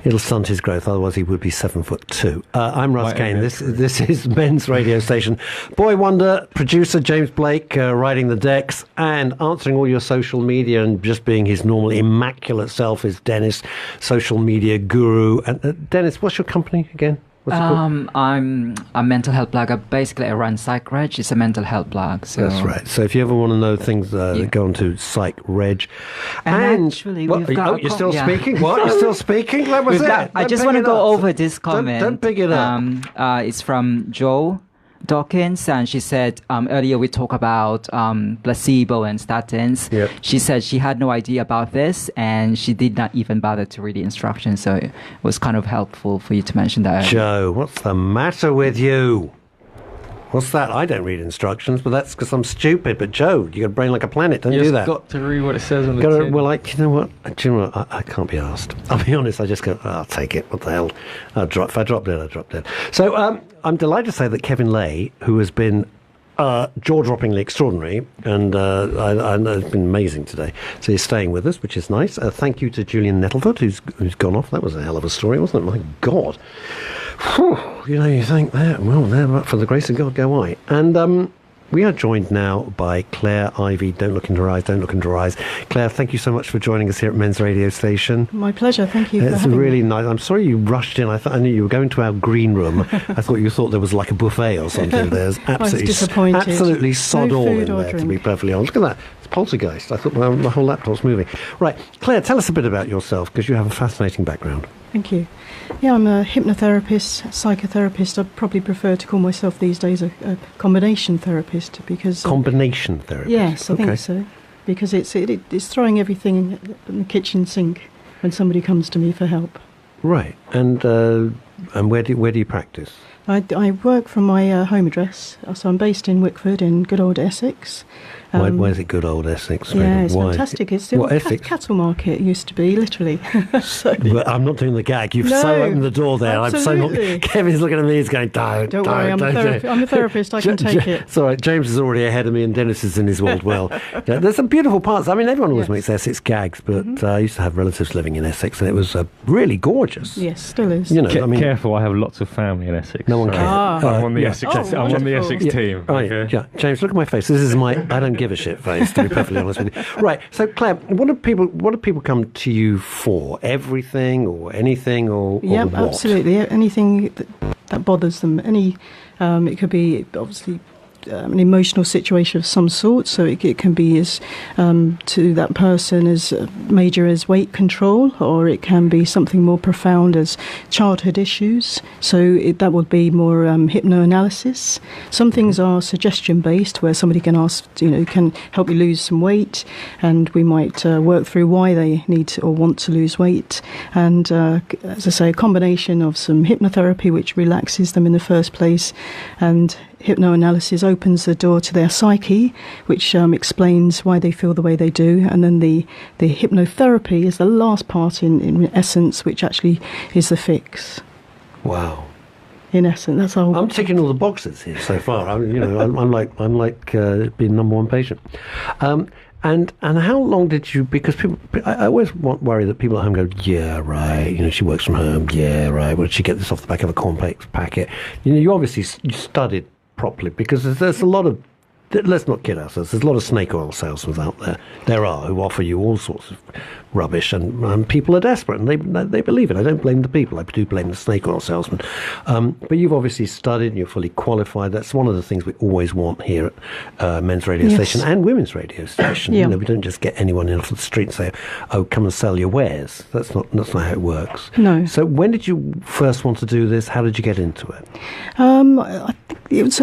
It'll stunt his growth, otherwise he would be 7'2". I'm Russ Kane. This is Men's Radio Station. Boy Wonder, producer James Blake, riding the decks and answering all your social media and just being his normal immaculate self is Dennis, social media guru. And Dennis, what's your company again? I'm a mental health blogger. Basically, I run Psych Reg. It's a mental health blog. So. That's right. So if you ever want to know things, go on to Psych Reg. And actually, we've got you're still speaking? What? You're still speaking? That was it. I just want to go over this comment. Don't pick it up. It's from Jo Dawkins, and she said earlier we talked about placebo and statins. Yep. She said she had no idea about this, and she did not even bother to read the instructions, so it was kind of helpful for you to mention that. Joe, what's the matter with you? What's that? I don't read instructions, but that's because I'm stupid. But Joe, you got a brain like a planet. Don't do that. You've got to read what it says on the tin. Well, you know what? I can't be asked. I'll be honest. I just go, I'll take it. What the hell? If I drop dead, I drop dead. So I'm delighted to say that Kevin Laye, who has been jaw-droppingly extraordinary, and I know it's been amazing today. So he's staying with us, which is nice. Thank you to Julian Nettlefold, who's gone off. That was a hell of a story, wasn't it? My God. Whew, you think that, well, there, for the grace of God, go I. And we are joined now by Claire Ivey. Don't look into her eyes, don't look into her eyes. Claire, thank you so much for joining us here at Men's Radio Station. My pleasure, thank you for having me. It's really nice. I'm sorry you rushed in. I knew you were going to our green room. I thought you thought there was like a buffet or something. There's absolutely sod all in there, to be perfectly honest. Look at that. It's poltergeist. I thought my whole laptop's moving. Right, Claire, tell us a bit about yourself, because you have a fascinating background. Thank you. Yeah, I'm a hypnotherapist, psychotherapist. I probably prefer to call myself these days a combination therapist, because combination therapist. Yes, I think so, because it's throwing everything in the kitchen sink when somebody comes to me for help. Right, and where do you practice? I work from my home address, so I'm based in Wickford in good old Essex. Why is it good old Essex? Yeah, it's fantastic. It's still cattle market, it used to be, literally. But I'm not doing the gag. You've so opened the door there. Absolutely. I'm so not. Kevin's looking at me. He's going, don't worry, I'm a therapist. I can take it. It's all right. James is already ahead of me, and Dennis is in his world well. Yeah, there's some beautiful parts. I mean, everyone always makes Essex gags, but I used to have relatives living in Essex, and it was really gorgeous. Yes, still is. You know, careful. I have lots of family in Essex. No one cares. I'm on the Essex. I'm on the Essex team. Okay. Yeah, James, look at my face. This is my I don't give a shit face, to be perfectly honest with you. Right. So, Claire, what do people come to you for? Everything or anything or what? Absolutely. Anything that bothers them. It could be obviously an emotional situation of some sort, so it can be as to that person as major as weight control, or it can be something more profound as childhood issues, so that would be more hypnoanalysis. Some things are suggestion based, where somebody can ask, can help you lose some weight, and we might work through why they need to or want to lose weight, and as I say, a combination of some hypnotherapy which relaxes them in the first place, and hypnoanalysis opens the door to their psyche, which explains why they feel the way they do, and then the hypnotherapy is the last part in essence, which actually is the fix. Wow. In essence, that's all. I'm ticking all the boxes here so far. I'm like being number one patient. And how long did you? Because I always worry that people at home go, yeah, right. She works from home. Yeah, right. Well, did she get this off the back of a complex packet? You obviously studied properly, because there's a lot of, let's not kid ourselves, there's a lot of snake oil salesmen out there. There are, who offer you all sorts of rubbish, and people are desperate, and they believe it. I don't blame the people, I do blame the snake oil salesman. But you've obviously studied, and you're fully qualified. That's one of the things we always want here at Men's Radio Station and Women's Radio Station. Yeah. We don't just get anyone in off the street and say, oh, come and sell your wares. That's not how it works. No. So when did you first want to do this? How did you get into it? I think it was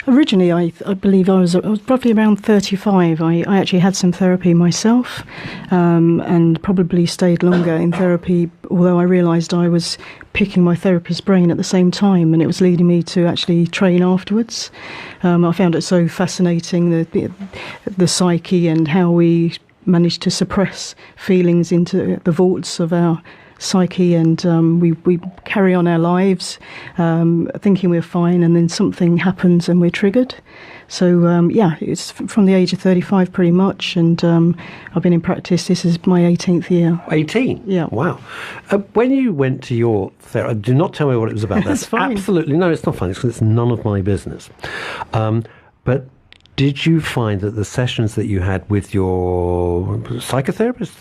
Originally, I believe I was roughly around 35. I actually had some therapy myself, and probably stayed longer in therapy, although I realised I was picking my therapist's brain at the same time, and it was leading me to actually train afterwards. I found it so fascinating, the psyche and how we manage to suppress feelings into the vaults of our psyche, and we carry on our lives thinking we're fine, and then something happens and we're triggered. So it's from the age of 35 pretty much, and I've been in practice. This is my 18th year. 18? Yeah. Wow. When you went to your therapist, do not tell me what it was about. That's fine. Absolutely, no, it's not fine. It's none of my business. But did you find that the sessions that you had with your psychotherapist?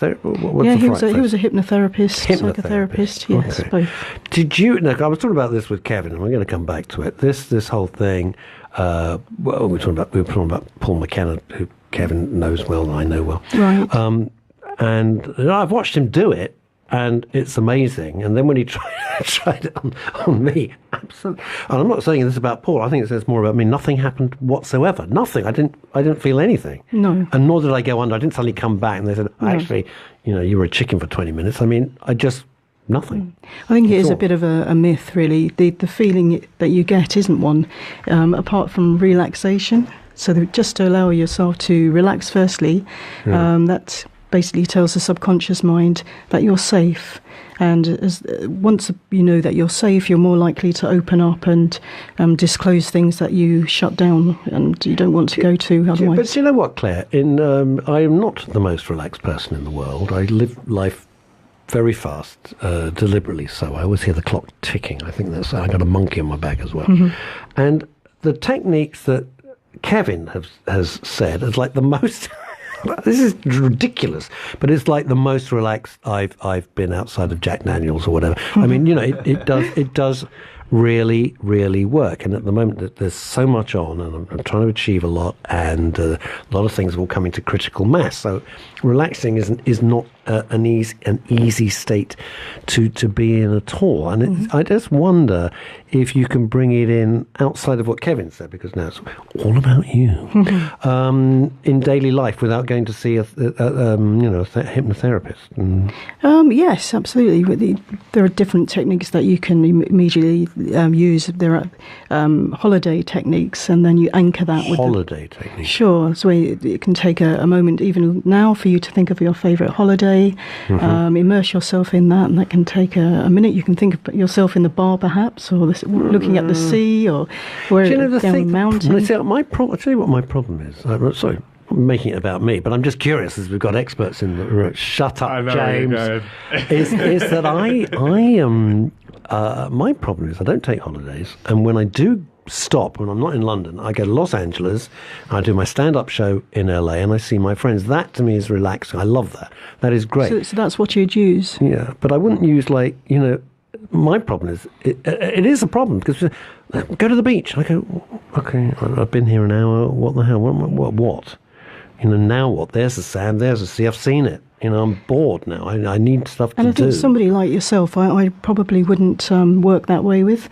He was a hypnotherapist, psychotherapist. Yes, okay. both. Did you? No, I was talking about this with Kevin, and we're going to come back to it. This whole thing. We were talking about Paul McKenna, who Kevin knows well and I know well. Right. And I've watched him do it, and it's amazing. And then when he tried it on me, absolutely. And I'm not saying this about Paul. I think it says more about me. Nothing happened whatsoever. Nothing. I didn't feel anything. No. And nor did I go under. I didn't suddenly come back and they said, actually, you were a chicken for 20 minutes. I mean, nothing. I think it is a bit of a myth, really. The feeling that you get isn't one, apart from relaxation. So just to allow yourself to relax firstly, that basically tells the subconscious mind that you're safe. And once you know that you're safe, you're more likely to open up and disclose things that you shut down and you don't want to go to otherwise. But you know what, Claire? I am not the most relaxed person in the world. I live life very fast, deliberately so. I always hear the clock ticking. I think I got a monkey on my back as well. Mm-hmm. And the techniques that Kevin has said is like the most. This is ridiculous, but it's like the most relaxed I've been outside of Jack Daniels or whatever. Mm-hmm. I mean, it does really, really work. And at the moment, there's so much on, and I'm trying to achieve a lot, and a lot of things are all coming to critical mass. So relaxing is not an easy state to be in at all. And I just wonder if you can bring it in outside of what Kevin said, because now it's all about you, in daily life without going to see a hypnotherapist. Yes, absolutely. There are different techniques that you can immediately use. There are holiday techniques, and then you anchor that with holiday techniques. Sure. So it can take a moment even now for you to think of your favourite holiday. Immerse yourself in that, and that can take a minute. You can think of yourself in the bar, perhaps, or looking at the sea, or down the mountain. I'll tell you what my problem is. Sorry, I'm making it about me, but I'm just curious, as we've got experts in the room. Shut up, James. Is that I am. My problem is I don't take holidays, and when I do stop, when I'm not in London, I go to Los Angeles, I do my stand-up show in LA, and I see my friends. That to me is relaxing. I love that. That is great. So that's what you'd use? Yeah, but I wouldn't use my problem is, it is a problem, because go to the beach. I go, okay, I've been here an hour, what the hell, what? Now what? There's the sand, there's the sea, I've seen it. I'm bored now. I need stuff to do. And I think somebody like yourself, I probably wouldn't work that way with,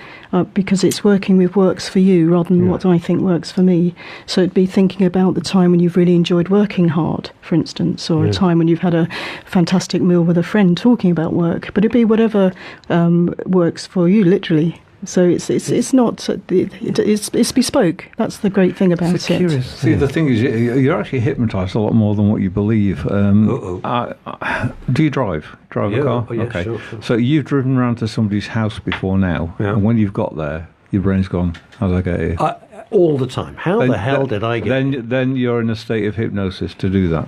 because it's working with works for you rather than what I think works for me. So it'd be thinking about the time when you've really enjoyed working hard, for instance, or a time when you've had a fantastic meal with a friend talking about work. But it'd be whatever works for you, literally. So it's not it's bespoke. That's the great thing about it. See, the thing is, you're actually hypnotised a lot more than what you believe. Do you drive a car? Oh, yeah, okay. Sure. So you've driven around to somebody's house before now, and when you've got there, your brain's gone, how did I get here? All the time. How the hell did I get here? Then you're in a state of hypnosis to do that.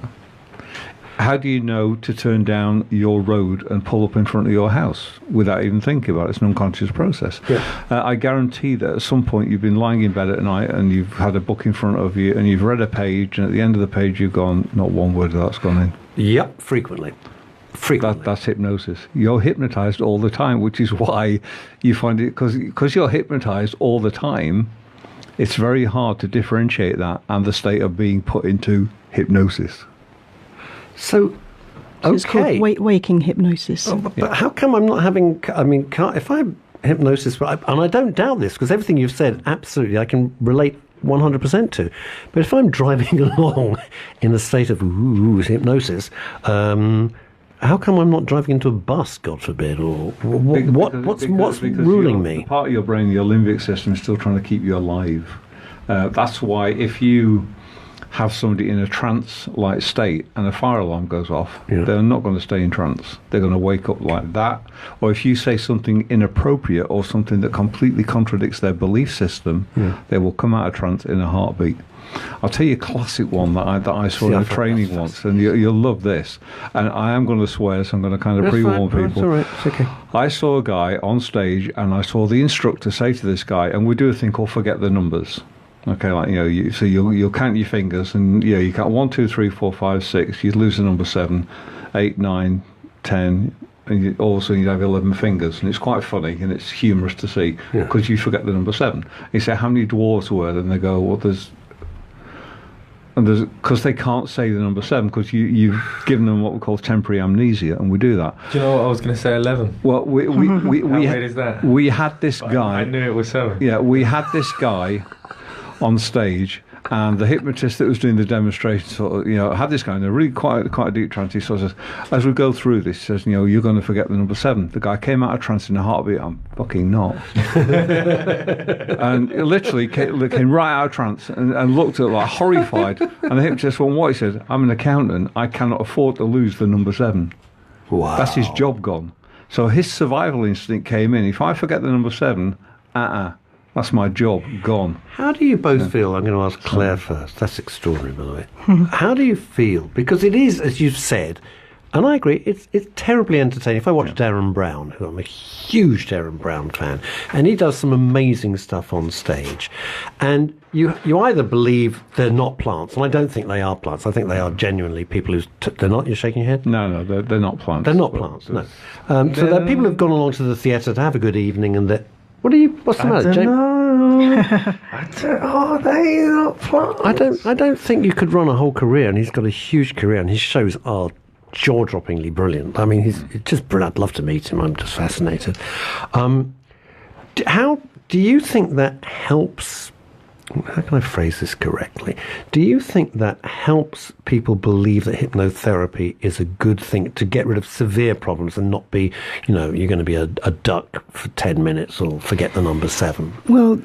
How do you know to turn down your road and pull up in front of your house without even thinking about it? It's an unconscious process. Yeah. I guarantee that at some point you've been lying in bed at night and you've had a book in front of you and you've read a page, and at the end of the page you've gone, not one word of that's gone in. Yep, frequently. That's hypnosis. You're hypnotised all the time, which is why you find it, because you're hypnotised all the time, it's very hard to differentiate that and the state of being put into hypnosis. So it's called waking hypnosis. But how come I'm not having? If I'm hypnosis, and I don't doubt this, because everything you've said, absolutely, I can relate 100% to. But if I'm driving along in a state of hypnosis, how come I'm not driving into a bus, God forbid? Or what's ruling me? Part of your brain, your limbic system, is still trying to keep you alive. That's why if you have somebody in a trance-like state and a fire alarm goes off, they're not going to stay in trance. They're going to wake up like that. Or if you say something inappropriate or something that completely contradicts their belief system, they will come out of trance in a heartbeat. I'll tell you a classic one that I saw in a training once, and you'll love this. And I am going to swear, so I'm going to kind of pre-warn people. That's all right. It's okay. I saw a guy on stage, and I saw the instructor say to this guy, and we do a thing called forget the numbers. Okay, like, so you'll count your fingers, and you count 1, 2, 3, 4, 5, 6. You'd lose the number 7, 8, 9, 10, and all of a sudden you'd have 11 fingers, and it's quite funny and it's humorous to see because you forget the number 7. You say, how many dwarves were there? And they go, well, because they can't say the number 7 because you've given them what we call temporary amnesia, and we do that. Do you know what I was going to say? 11. Well, we How weird is that? We had this guy. I knew it was 7. Yeah, we had this guy on stage, and the hypnotist that was doing the demonstration sort of, had this guy in a really quite a deep trance. He sort of says, as we go through this, he says, you're going to forget the number 7. The guy came out of trance in a heartbeat. I'm fucking not. And it literally came right out of trance and looked at like horrified. And the hypnotist went, what? He said, I'm an accountant. I cannot afford to lose the number 7. Wow. That's his job gone. So his survival instinct came in. If I forget the number 7, that's my job gone. How do you both feel? I'm going to ask Claire first. That's extraordinary, by the way. How do you feel? Because it is, as you've said, and I agree, it's terribly entertaining. If I watch Darren Brown, who I'm a huge Darren Brown fan, and he does some amazing stuff on stage, and you either believe they're not plants, and I don't think they are plants. I think they are genuinely people who they're not. You're shaking your head. No, they're not plants. They're not plants. No. So they're people who've gone along to the theatre to have a good evening, and that. What's the matter, James? Are they not plants? I don't think you could run a whole career, and he's got a huge career, and his shows are jaw-droppingly brilliant. I mean, he's just brilliant. I'd love to meet him. I'm just fascinated. How do you think that helps? How can I phrase this correctly? Do you think that helps people believe that hypnotherapy is a good thing to get rid of severe problems and not be, you're going to be a duck for 10 minutes or forget the number 7? Well,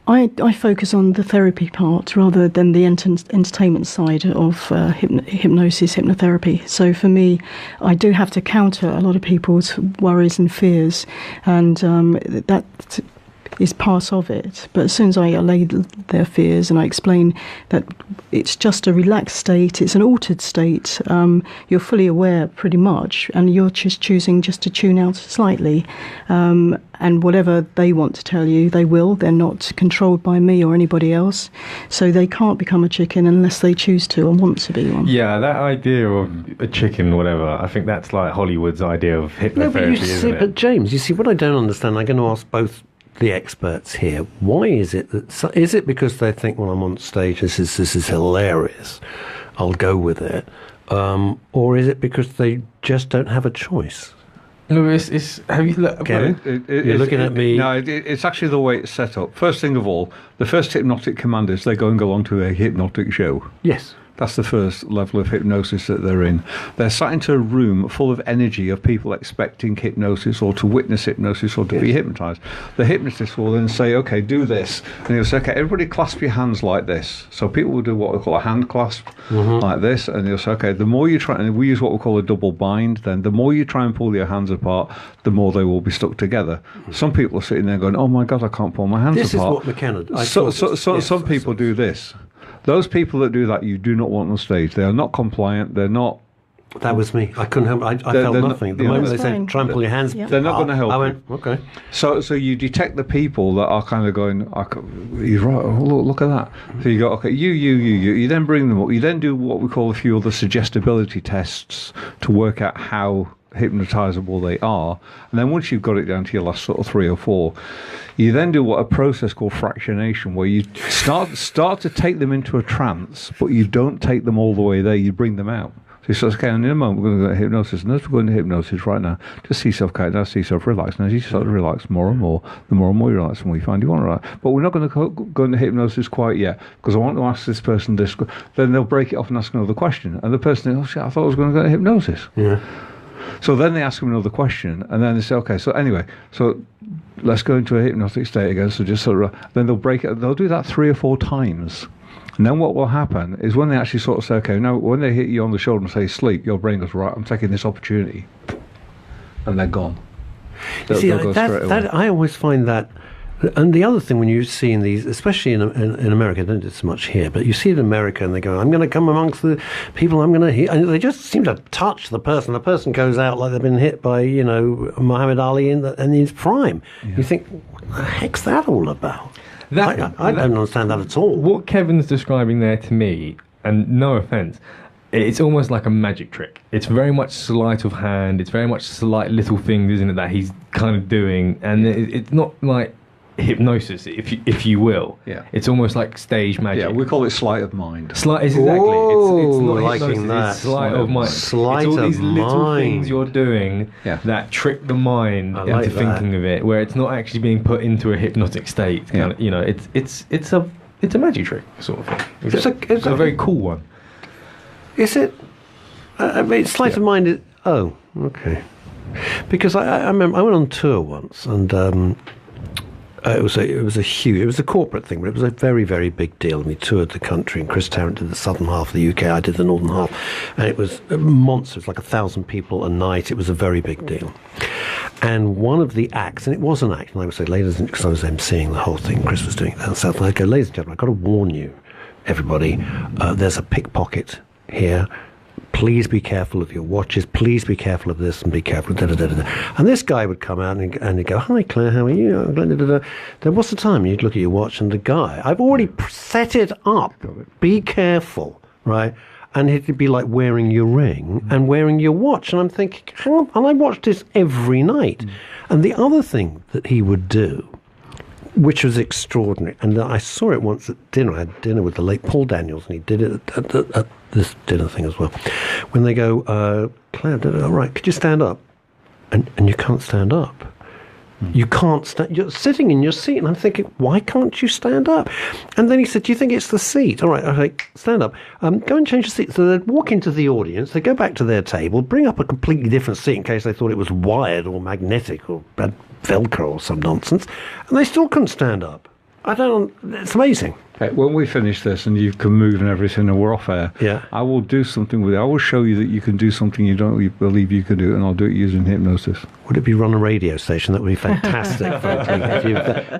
I focus on the therapy part rather than the entertainment side of hypnosis, hypnotherapy. So for me, I do have to counter a lot of people's worries and fears, and that is part of it. But as soon as I allay their fears and I explain that it's just a relaxed state, it's an altered state, you're fully aware pretty much, and you're just choosing just to tune out slightly, and whatever they want to tell you, they will. They're not controlled by me or anybody else, so they can't become a chicken unless they choose to and want to be one. Yeah, that idea of a chicken or whatever, I think that's like Hollywood's idea of hypnotherapy, isn't it? But James, you see, what I don't understand, I'm going to ask both the experts here, why is it that is it because they think, well, I'm on stage, this is hilarious, I'll go with it, or is it because they just don't have a choice? No, it's have you looked, Kevin? You're looking at me. No, it's actually the way it's set up. First thing of all, the first hypnotic command is they're going along to a hypnotic show. Yes. That's the first level of hypnosis that they're in. They're sat into a room full of energy of people expecting hypnosis or to witness hypnosis or to be hypnotized. The hypnotist will then say, okay, do this. And he'll say, okay, everybody clasp your hands like this. So people will do what we call a hand clasp like this. And he'll say, okay, the more you try, and we use what we call a double bind, then the more you try and pull your hands apart, the more they will be stuck together. Some people are sitting there going, oh my God, I can't pull my hands apart. This is what McKenna... Some people do this. Those people that do that, you do not want on stage. They are not compliant. They're not... That was me. I couldn't help. I felt nothing. The moment they said, try and pull your hands... They're not going to help. I went, okay. So you detect the people that are kind of going, you're right, oh, look at that. So you go, okay, you. You then bring them up. You then do what we call a few other suggestibility tests to work out how hypnotizable they are, and then once you've got it down to your last sort of 3 or 4, you then do what a process called fractionation, where you start to take them into a trance, but you don't take them all the way there, you bring them out. So he says, okay, and in a moment we're going to go into hypnosis. And as we're going into hypnosis right now, just see yourself calm down, see yourself relax. And as you start to relax more and more, the more and more you relax, the more you find you want to relax. But we're not going to go into hypnosis quite yet, because I want to ask this person this. Then they'll break it off and ask another question. And the person thinks, oh shit, I thought I was going to go into hypnosis. Yeah. So then they ask him another question, and then they say, okay, so anyway, so let's go into a hypnotic state again. So just sort of, then they'll break it. They'll do that 3 or 4 times. And then what will happen is when they actually sort of say, okay, now when they hit you on the shoulder and say sleep, your brain goes, right, I'm taking this opportunity. And they're gone. They'll go straight away. I always find that. And the other thing, when you see in these, especially in America, I don't do it so much here, but you see it in America and they go, I'm going to come amongst the people I'm going to hit. And they just seem to touch the person. The person goes out like they've been hit by, Muhammad Ali in his prime. Yeah. You think, what the heck's that all about? I don't understand that at all. What Kevin's describing there to me, and no offence, it's almost like a magic trick. It's very much sleight of hand. It's very much slight little things, isn't it, that he's kind of doing. And it's not like hypnosis, if you will. Yeah. It's almost like stage magic. Yeah, we call it sleight of mind. Exactly. It's not hypnosis. It's sleight of mind. It's all these little things you're doing that trick the mind into thinking of it, where it's not actually being put into a hypnotic state. Kind of, it's a magic trick sort of thing. It's a very cool one. Is it? I mean, sleight of mind is. Oh, okay. Because I remember I went on tour once, and it was a corporate thing, but it was a very, very big deal. And we toured the country, and Chris Tarrant did the southern half of the UK, I did the northern half, and it was a monster. It was like 1,000 people a night. It was a very big deal. And one of the acts, and it was an act, and I would say, ladies and because I was emceeing the whole thing, Chris was doing it down south, and I'd go, ladies and gentlemen, I've got to warn you, everybody, there's a pickpocket here. Please be careful of your watches. Please be careful of this, and be careful. And this guy would come out and he'd go, "Hi, Claire, how are you?" Then what's the time? You'd look at your watch, and the guy, I've already set it up. Be careful, right? And he'd be like wearing your ring and wearing your watch, and I'm thinking, hang on. And I watched this every night. And the other thing that he would do, which was extraordinary, and I saw it once at dinner. I had dinner with the late Paul Daniels, and he did it at this dinner thing as well. When they go, Claire, all right, could you stand up? And you can't stand up. You can't stand. You're sitting in your seat, and I'm thinking, why can't you stand up? And then he said, do you think it's the seat? All right, okay, stand up. Go and change the seat. So they'd walk into the audience, they'd go back to their table, bring up a completely different seat in case they thought it was wired or magnetic or had Velcro or some nonsense, and they still couldn't stand up. It's amazing. Okay, when we finish this and you can move and everything and we're off air, I will do something with it. I will show you that you can do something you don't believe you can do, and I'll do it using hypnosis. Would it be run a radio station? That would be fantastic.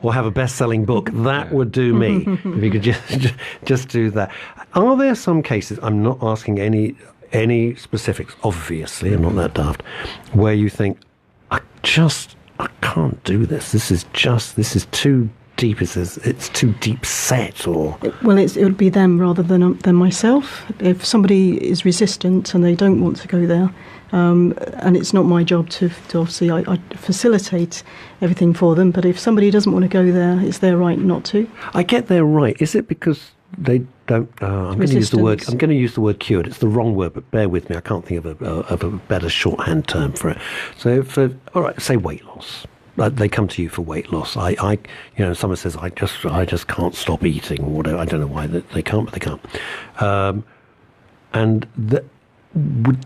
Or have a best-selling book. That would do me. If you could just do that. Are there some cases, I'm not asking any specifics, obviously, I'm not that daft, where you think, I can't do this. This is too deep. It's too deep set, or well, it would be them rather than myself. If somebody is resistant and they don't want to go there, and it's not my job to obviously I facilitate everything for them. But if somebody doesn't want to go there, it's their right not to. I get their right. Is it because they don't? I'm going to use the word cured. It's the wrong word, but bear with me. I can't think of a better shorthand term for it. So, all right, say weight loss. They come to you for weight loss. Someone says, I just can't stop eating or whatever. I don't know why they can't, but they can't.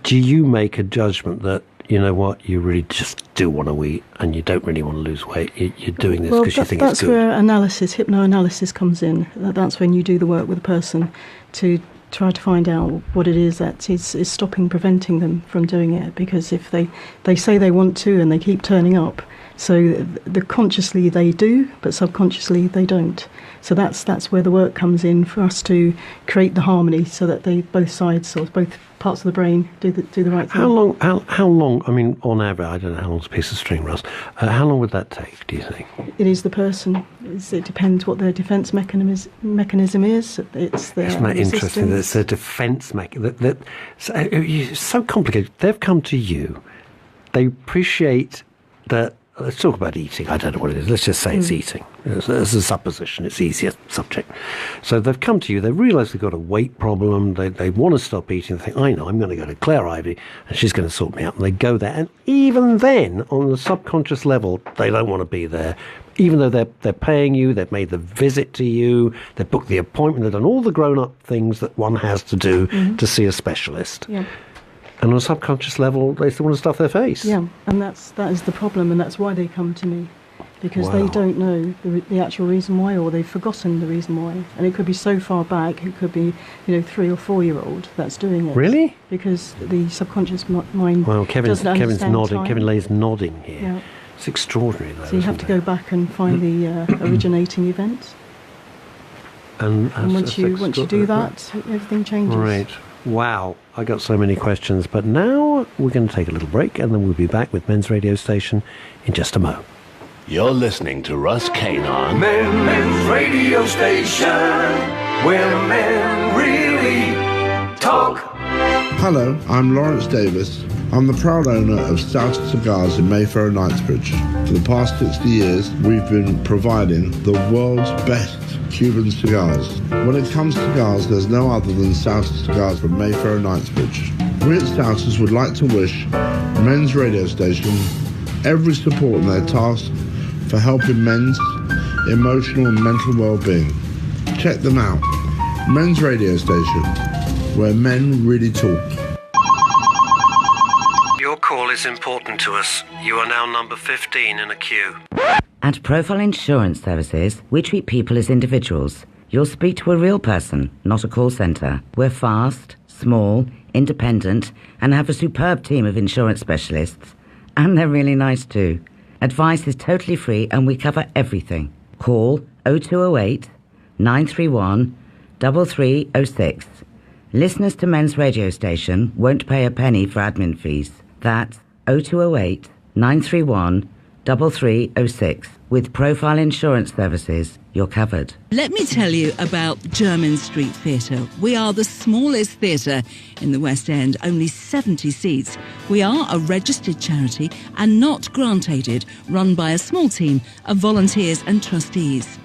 Do you make a judgment that, you know what, you really just do want to eat and you don't really want to lose weight? You're doing this because you think it's good. That's where hypnoanalysis comes in. That's when you do the work with a person to try to find out what it is that is preventing them from doing it. Because if they say they want to and they keep turning up, so consciously they do, but subconsciously they don't. So that's where the work comes in for us to create the harmony, so that both sides, or both parts of the brain, do the right thing. How long? I mean, on average, I don't know how long's a piece of string, Russ. How long would that take? Do you think? It is the person. It depends what their defence mechanism is. It's their Isn't that interesting? That it's a defence mechanism. It's so complicated. They've come to you. They appreciate that. let's talk about eating. I don't know what it is. Let's just say it's eating. It's a supposition. It's easier subject. So they've come to you. They realise they've got a weight problem. They want to stop eating. They think, I know, I'm going to go to Claire Ivey and she's going to sort me out. And they go there. And even then, on the subconscious level, they don't want to be there. Even though they're paying you, they've made the visit to you, they've booked the appointment, they've done all the grown-up things that one has to do to see a specialist. Yeah. And on a subconscious level, they still want to stuff their face. Yeah, and that is the problem, and that's why they come to me, because they don't know the actual reason why, or they've forgotten the reason why. And it could be so far back, it could be 3 or 4 year old that's doing it. Really? Because the subconscious mind. Well, Kevin's nodding. Time. Kevin Laye's nodding here. Yeah. It's extraordinary, though. So you have to go back and find the originating event. And once you do that, everything changes. Right. Wow, I got so many questions, but now we're going to take a little break and then we'll be back with Men's Radio Station in just a mo. You're listening to Russ Kane on Men's Radio Station, where men really talk. Hello, I'm Lawrence Davis. I'm the proud owner of Started Cigars in Mayfair and Knightsbridge. For the past 60 years, we've been providing the world's best Cuban cigars. When it comes to cigars, there's no other than Started Cigars from Mayfair and Knightsbridge. We at Starters would like to wish Men's Radio Station every support in their task for helping men's emotional and mental well-being. Check them out. Men's Radio Station, where men really talk. Your call is important to us. You are now number 15 in a queue. At Profile Insurance Services, we treat people as individuals. You'll speak to a real person, not a call centre. We're fast, small, independent, and have a superb team of insurance specialists. And they're really nice too. Advice is totally free and we cover everything. Call 0208 931 3306. Listeners to Men's Radio Station won't pay a penny for admin fees. That's 0208 931 3306. With Profile Insurance Services, you're covered. Let me tell you about Jermyn Street Theatre. We are the smallest theatre in the West End, only 70 seats. We are a registered charity and not grant-aided, run by a small team of volunteers and trustees.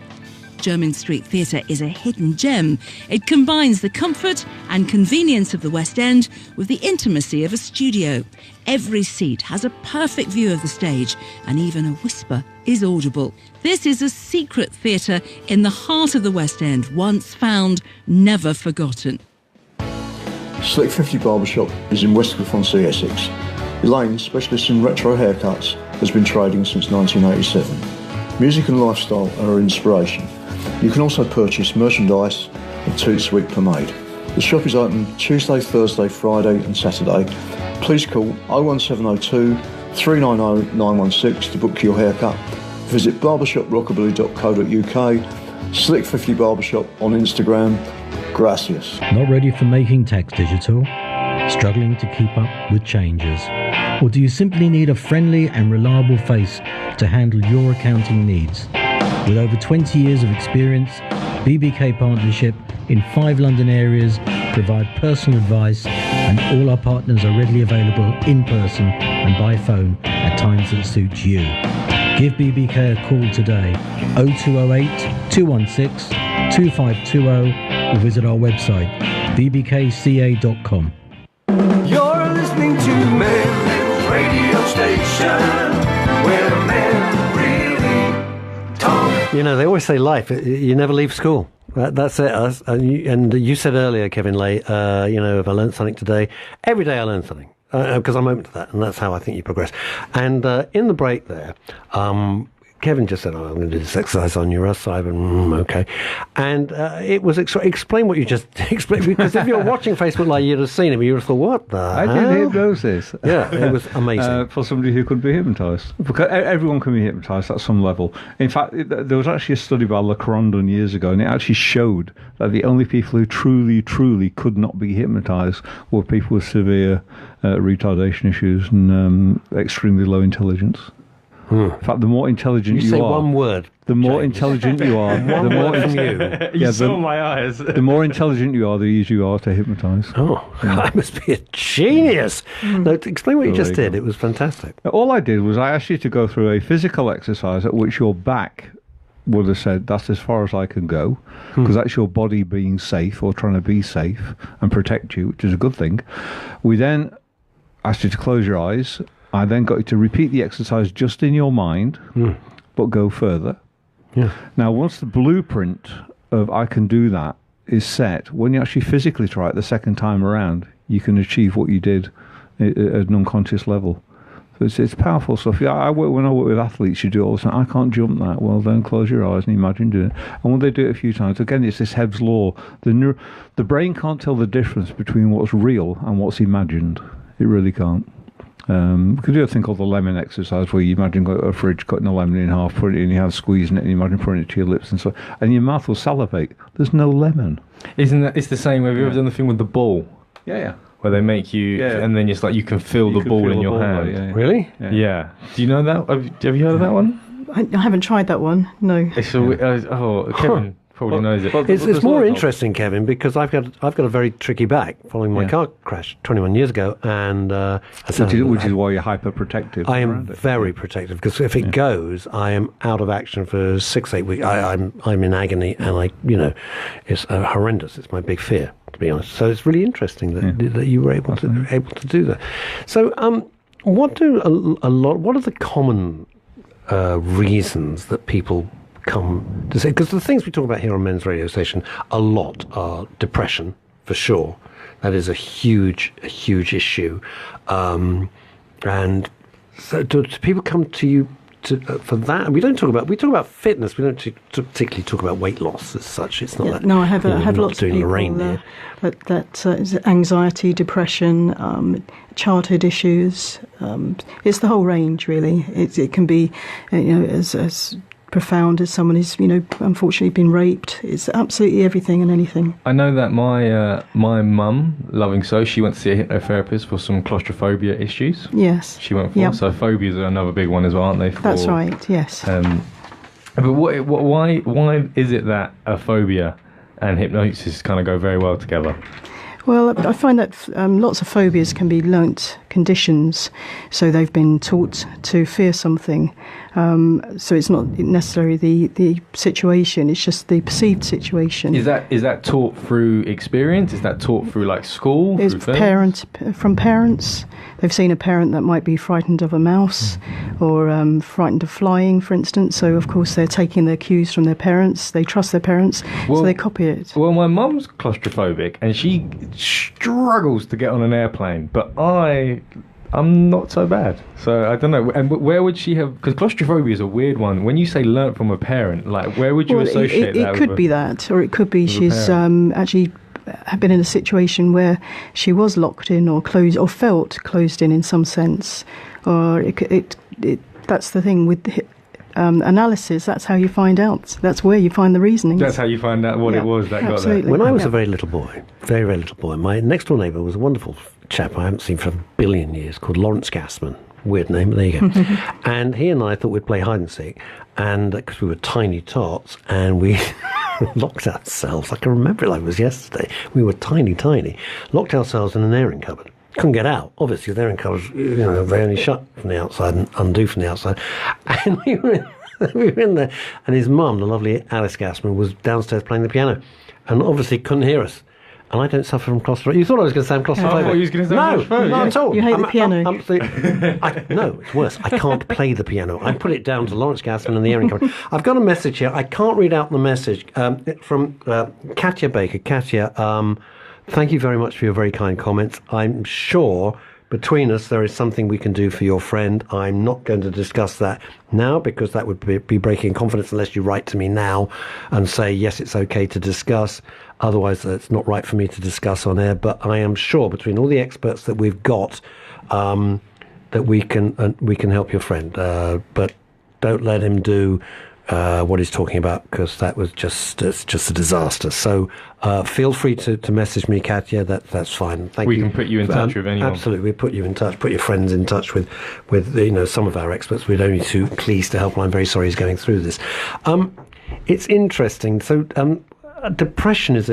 Jermyn Street Theatre is a hidden gem. It combines the comfort and convenience of the West End with the intimacy of a studio. Every seat has a perfect view of the stage, and even a whisper is audible. This is a secret theatre in the heart of the West End, once found, never forgotten. Slick 50 Barbershop is in Westcliff-on-Sea, Essex. Elaine, specialist in retro haircuts, has been trading since 1987. Music and lifestyle are her inspiration. You can also purchase merchandise and Toot Sweet pomade. The shop is open Tuesday, Thursday, Friday and Saturday. Please call 01702 390 916 to book your haircut. Visit barbershoprockabilly.co.uk, Slick 50 Barbershop on Instagram. Gracias. Not ready for making tax digital? Struggling to keep up with changes? Or do you simply need a friendly and reliable face to handle your accounting needs? With over 20 years of experience, BBK Partnership in 5 London areas provide personal advice, and all our partners are readily available in person and by phone at times that suit you. Give BBK a call today, 0208 216 2520, or visit our website, bbkca.com. You're listening to Men's Radio Station, where men really talk. You know, they always say life, you never leave school. That's it. And you said earlier, Kevin Laye, if I learned something today, every day I learn something. Because I'm open to that, and that's how I think you progress. And in the break there, Kevin just said, I'm going to do this exercise on you, Russ. So I went, okay. And it was, explain what you just explained, because if you're watching Facebook Live, you'd have seen him, you would have thought, what the hell? I did hypnosis. Yeah, it was amazing. For somebody who could be hypnotised. Because everyone can be hypnotised at some level. In fact, there was actually a study by Lacrondon years ago, and it actually showed that the only people who truly, truly could not be hypnotised were people with severe retardation issues and extremely low intelligence. In fact, the more intelligent you say are, one word. The more intelligent you are, One the more word from you. You saw my eyes. The more intelligent you are, the easier you are to hypnotise. Oh, I must be a genius. No, explain what you just did. It was fantastic. All I did was I asked you to go through a physical exercise at which your back would have said, that's as far as I can go, because that's your body being safe or trying to be safe and protect you, which is a good thing. We then asked you to close your eyes. I then got you to repeat the exercise just in your mind, but go further. Yeah. Now, once the blueprint of I can do that is set, when you actually physically try it the second time around, you can achieve what you did at an unconscious level. So it's powerful stuff. Yeah, when I work with athletes, you do it all the time. I can't jump that. Well, then close your eyes and imagine doing it. And when they do it a few times, again, it's this Hebb's law. The brain can't tell the difference between what's real and what's imagined. It really can't. We could do a thing called the lemon exercise, where you imagine going to a fridge, cutting a lemon in half, putting it in your hand, squeezing it, and you imagine putting it to your lips, and so, and your mouth will salivate. There's no lemon. Isn't that? It's the same. Have you ever done the thing with the ball? Yeah. Where they make you, and then it's like you can feel the ball in your hand. Yeah. Really? Yeah. Do you know that? Have you heard of that one? I haven't tried that one. No. It's Kevin probably knows it. It's more interesting, Kevin, because I've got a very tricky back following my car crash 21 years ago, and which is why you're hyper protective. I am very protective, because if it goes, I am out of action for 6-8 weeks. I'm in agony, and it's horrendous. It's my big fear, to be honest. So it's really interesting that you were able to do that. So what are the common reasons that people come to say, because the things we talk about here on Men's Radio Station a lot are depression, for sure. That is a huge issue, and so do people come to you for that? We talk about fitness. We don't particularly talk about weight loss as such. It's not that. No, I have lots of people that is anxiety, depression, childhood issues. It's the whole range, really. It can be, as profound as someone who's, unfortunately been raped. It's absolutely everything and anything. I know that my mum, loving so, she went to see a hypnotherapist for some claustrophobia issues. Yes. She went for. So phobias are another big one as well, aren't they? That's right, yes. But why is it that a phobia and hypnosis kind of go very well together? Well, I find that lots of phobias can be learnt conditions, so they've been taught to fear something. So it's not necessarily the situation; it's just the perceived situation. Is that taught through experience? Is that taught through like school? It's from parents. They've seen a parent that might be frightened of a mouse, or frightened of flying, for instance. So of course they're taking their cues from their parents. They trust their parents, so they copy it. Well, my mum's claustrophobic, and she struggles to get on an airplane, but I'm not so bad. So I don't know. And where would she have? Because claustrophobia is a weird one. When you say learnt from a parent, like where would you associate that? It could be that, or it could be she's actually have been in a situation where she was locked in or closed, or felt closed in some sense. Or that's the thing with analysis. That's how you find out. That's where you find the reasoning. That's how you find out what it was that got that. When I was a very little boy, my next door neighbour was a wonderful chap I haven't seen for a billion years, called Lawrence Gassman. Weird name, but there you go. And he and I thought we'd play hide and seek, and because we were tiny tots, and we locked ourselves. I can remember it like it was yesterday. We were tiny, locked ourselves in an airing cupboard. Couldn't get out. Obviously, the airing cupboards, they only shut from the outside and undo from the outside. And we were in there, and his mum, the lovely Alice Gassman, was downstairs playing the piano, and obviously couldn't hear us. And I don't suffer from claustrophobia. You thought I was going to say I'm claustrophobic. I thought you was going to say claustrophobic. No, not at all. You hate the piano. No, it's worse. I can't play the piano. I put it down to Lawrence Gassman and the airing cupboard. I've got a message here. I can't read out the message from Katya Baker. Katya, thank you very much for your very kind comments. I'm sure between us there is something we can do for your friend. I'm not going to discuss that now, because that would be breaking confidence unless you write to me now and say, yes, it's okay to discuss. Otherwise, it's not right for me to discuss on air. But I am sure between all the experts that we've got, that we can help your friend. But don't let him do what he's talking about, because that was just a disaster. So feel free to message me, Katya. That's fine. Thank you. We can put you in touch with anyone. Absolutely, we put you in touch. Put your friends in touch with some of our experts. We're only too pleased to help. I'm very sorry he's going through this. It's interesting. So depression is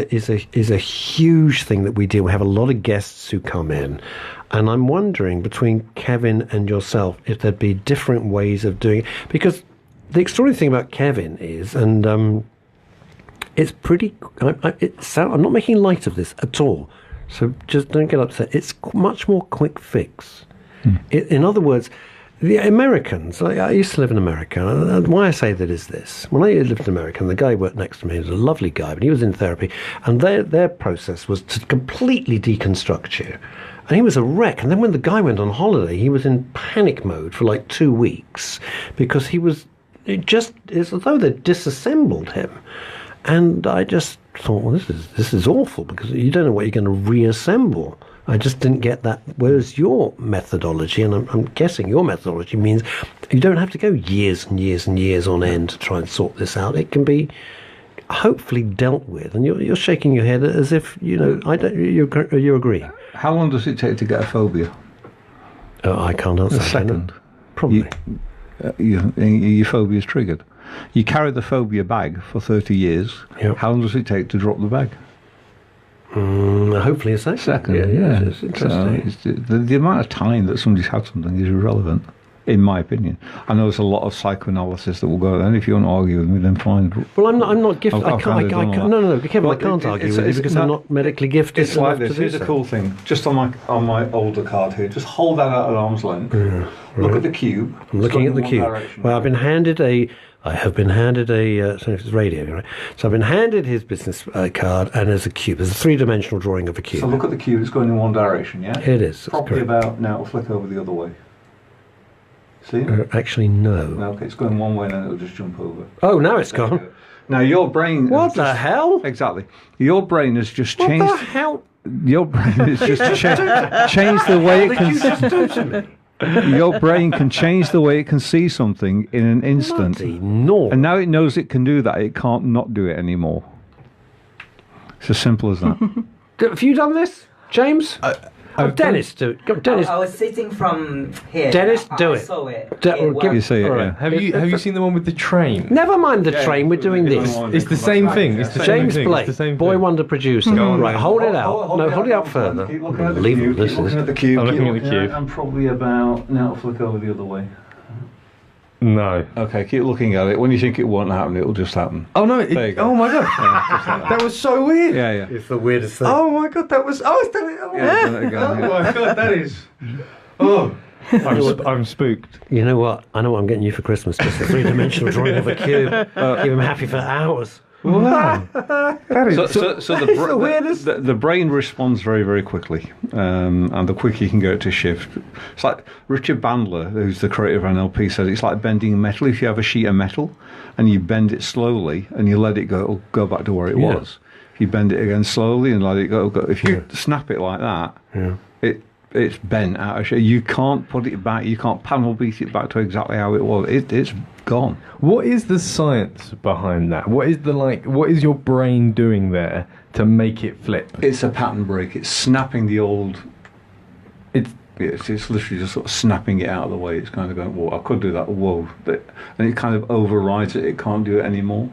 a huge thing that we deal. We have a lot of guests who come in. And I'm wondering, between Kevin and yourself, if there'd be different ways of doing it. Because the extraordinary thing about Kevin is, and it's pretty... I'm not making light of this at all, so just don't get upset. It's much more quick fix. In other words, the Americans... I used to live in America, and why I say that is this. When I lived in America, and the guy who worked next to me was a lovely guy, but he was in therapy, and their process was to completely deconstruct you. And he was a wreck. And then when the guy went on holiday, he was in panic mode for like 2 weeks because it's as though they'd disassembled him. And I just thought, well, this is awful, because you don't know what you're going to reassemble. I just didn't get that. Whereas your methodology, and I'm guessing your methodology means you don't have to go years and years and years on end to try and sort this out. It can be hopefully dealt with. And you're shaking your head as if, you agree. How long does it take to get a phobia? I can't answer. A second. Probably. Your phobia is triggered. You carry the phobia bag for 30 years. Yep. How long does it take to drop the bag? Hopefully a second. Yeah. It's interesting. So the amount of time that somebody's had something is irrelevant, in my opinion. I know there's a lot of psychoanalysis that will go, and if you want to argue with me, then fine. Well, I'm not gifted. No, Kevin, I can't argue with you because I'm not medically gifted. It's like this. Here's a cool thing. Just on my older card here, just hold that out at arm's length. Look at the cube. I'm looking at the cube. Well, I have been handed a. So it's radio, right? So I've been handed his business card, and there's a cube. There's a 3-dimensional drawing of a cube. So look at the cube. It's going in one direction, yeah. It is. Probably about now. It'll flick over the other way. See? Actually, no. Okay, it's going one way, and then it'll just jump over. Oh, now it's gone. Now your brain. What the hell? Exactly. Your brain has just changed. What the hell? Your brain has just changed the way it can. Your brain can change the way it can see something in an instant. And now it knows it can do that. It can't not do it anymore. It's as simple as that. Have you done this, James? Dennis, do it. Go, Dennis. I was sitting from here. Dennis, do it. I saw it. You see it, yeah. Have you seen the one with the train? Never mind the train. We're doing this. It's the same thing. It's the James same Blake, thing. Boy Wonder producer. Right, hold it out. Hold it out further. Keep looking at the Unbelievable cube. this Keep looking is. at the cube. I'm looking at the cube. I'm probably about now. It'll flick over the other way. No. Okay, keep looking at it. When you think it won't happen, it'll just happen. Oh no! There you go. Oh my god! Yeah, that was so weird. Yeah. It's the weirdest thing. Oh my god! That was. Oh, it's done it. Oh, Yeah, done it again, oh yeah. my god! That is. Oh. I'm spooked. You know what? I know what I'm getting you for Christmas. Just a 3-dimensional drawing of a cube. Keep him happy for hours. Wow. So the brain responds very, very quickly, and the quicker you can go to shift. It's like Richard Bandler, who's the creator of NLP, said it's like bending metal. If you have a sheet of metal and you bend it slowly and you let it go, it'll go back to where it was. If you bend it again slowly and let it go, if you snap it like that, it's bent out of shape. You can't put it back. You can't panel beat it back to exactly how it was. It's gone. What is the science behind that? What is your brain doing there to make it flip? It's a pattern break. It's snapping the old. It's literally just sort of snapping it out of the way. It's kind of going, whoa, I could do that. Whoa, and it kind of overrides it. It can't do it anymore.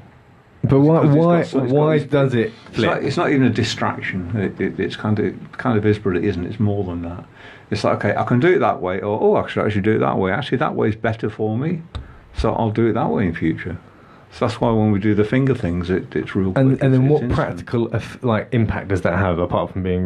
But why does it flip? It's not even a distraction. It's kind of is, but it isn't. It's more than that. It's like, okay, I can do it that way, or I should actually do it that way. Actually, that way is better for me, so I'll do it that way in future. So that's why when we do the finger things, it's real quick. And then what instant. practical impact does that have, apart from being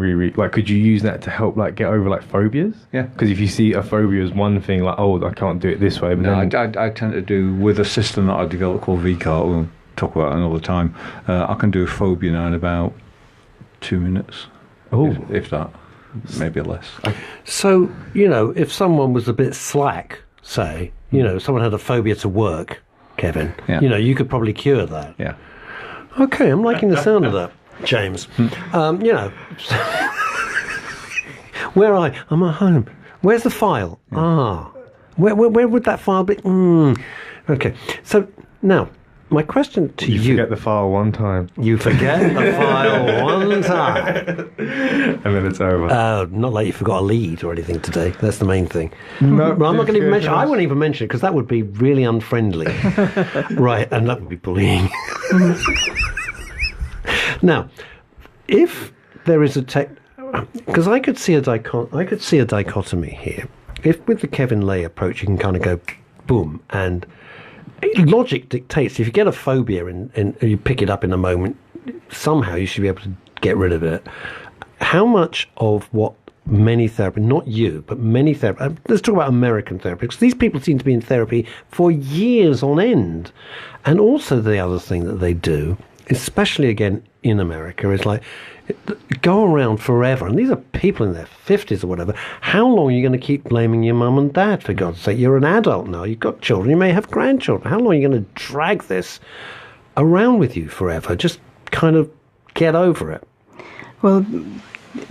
could you use that to help get over phobias? Yeah. Because if you see a phobia as one thing, I can't do it this way. But no, I tend to do with a system that I developed called VCAR. We'll talk about it another time. I can do a phobia now in about 2 minutes. Oh, if that, maybe less. So if someone was a bit slack, say, someone had a phobia to work, Kevin, you could probably cure that. Yeah. Okay, I'm liking the sound of that, James. Where I'm at home. Where's the file? Where would that file be? Okay, so now my question to you... You forget the file one time. You forget the file one time. And then it's over. Not like you forgot a lead or anything today. That's the main thing. No, well, I'm not going to even mention... I won't even mention it because that would be really unfriendly. Right, and that would be bullying. Now, if there is a because I could see a dichotomy here. If with the Kevin Laye approach, you can kind of go boom, and logic dictates if you get a phobia and you pick it up in a moment, somehow you should be able to get rid of it. How much of what many therapists, not you, but many therapists, let's talk about American therapists, because these people seem to be in therapy for years on end. And also the other thing that they do, especially again in America, is like go around forever. And these are people in their 50s or whatever. How long are you going to keep blaming your mum and dad, for God's sake? You're an adult now. You've got children. You may have grandchildren. How long are you going to drag this around with you forever? Just kind of get over it. Well,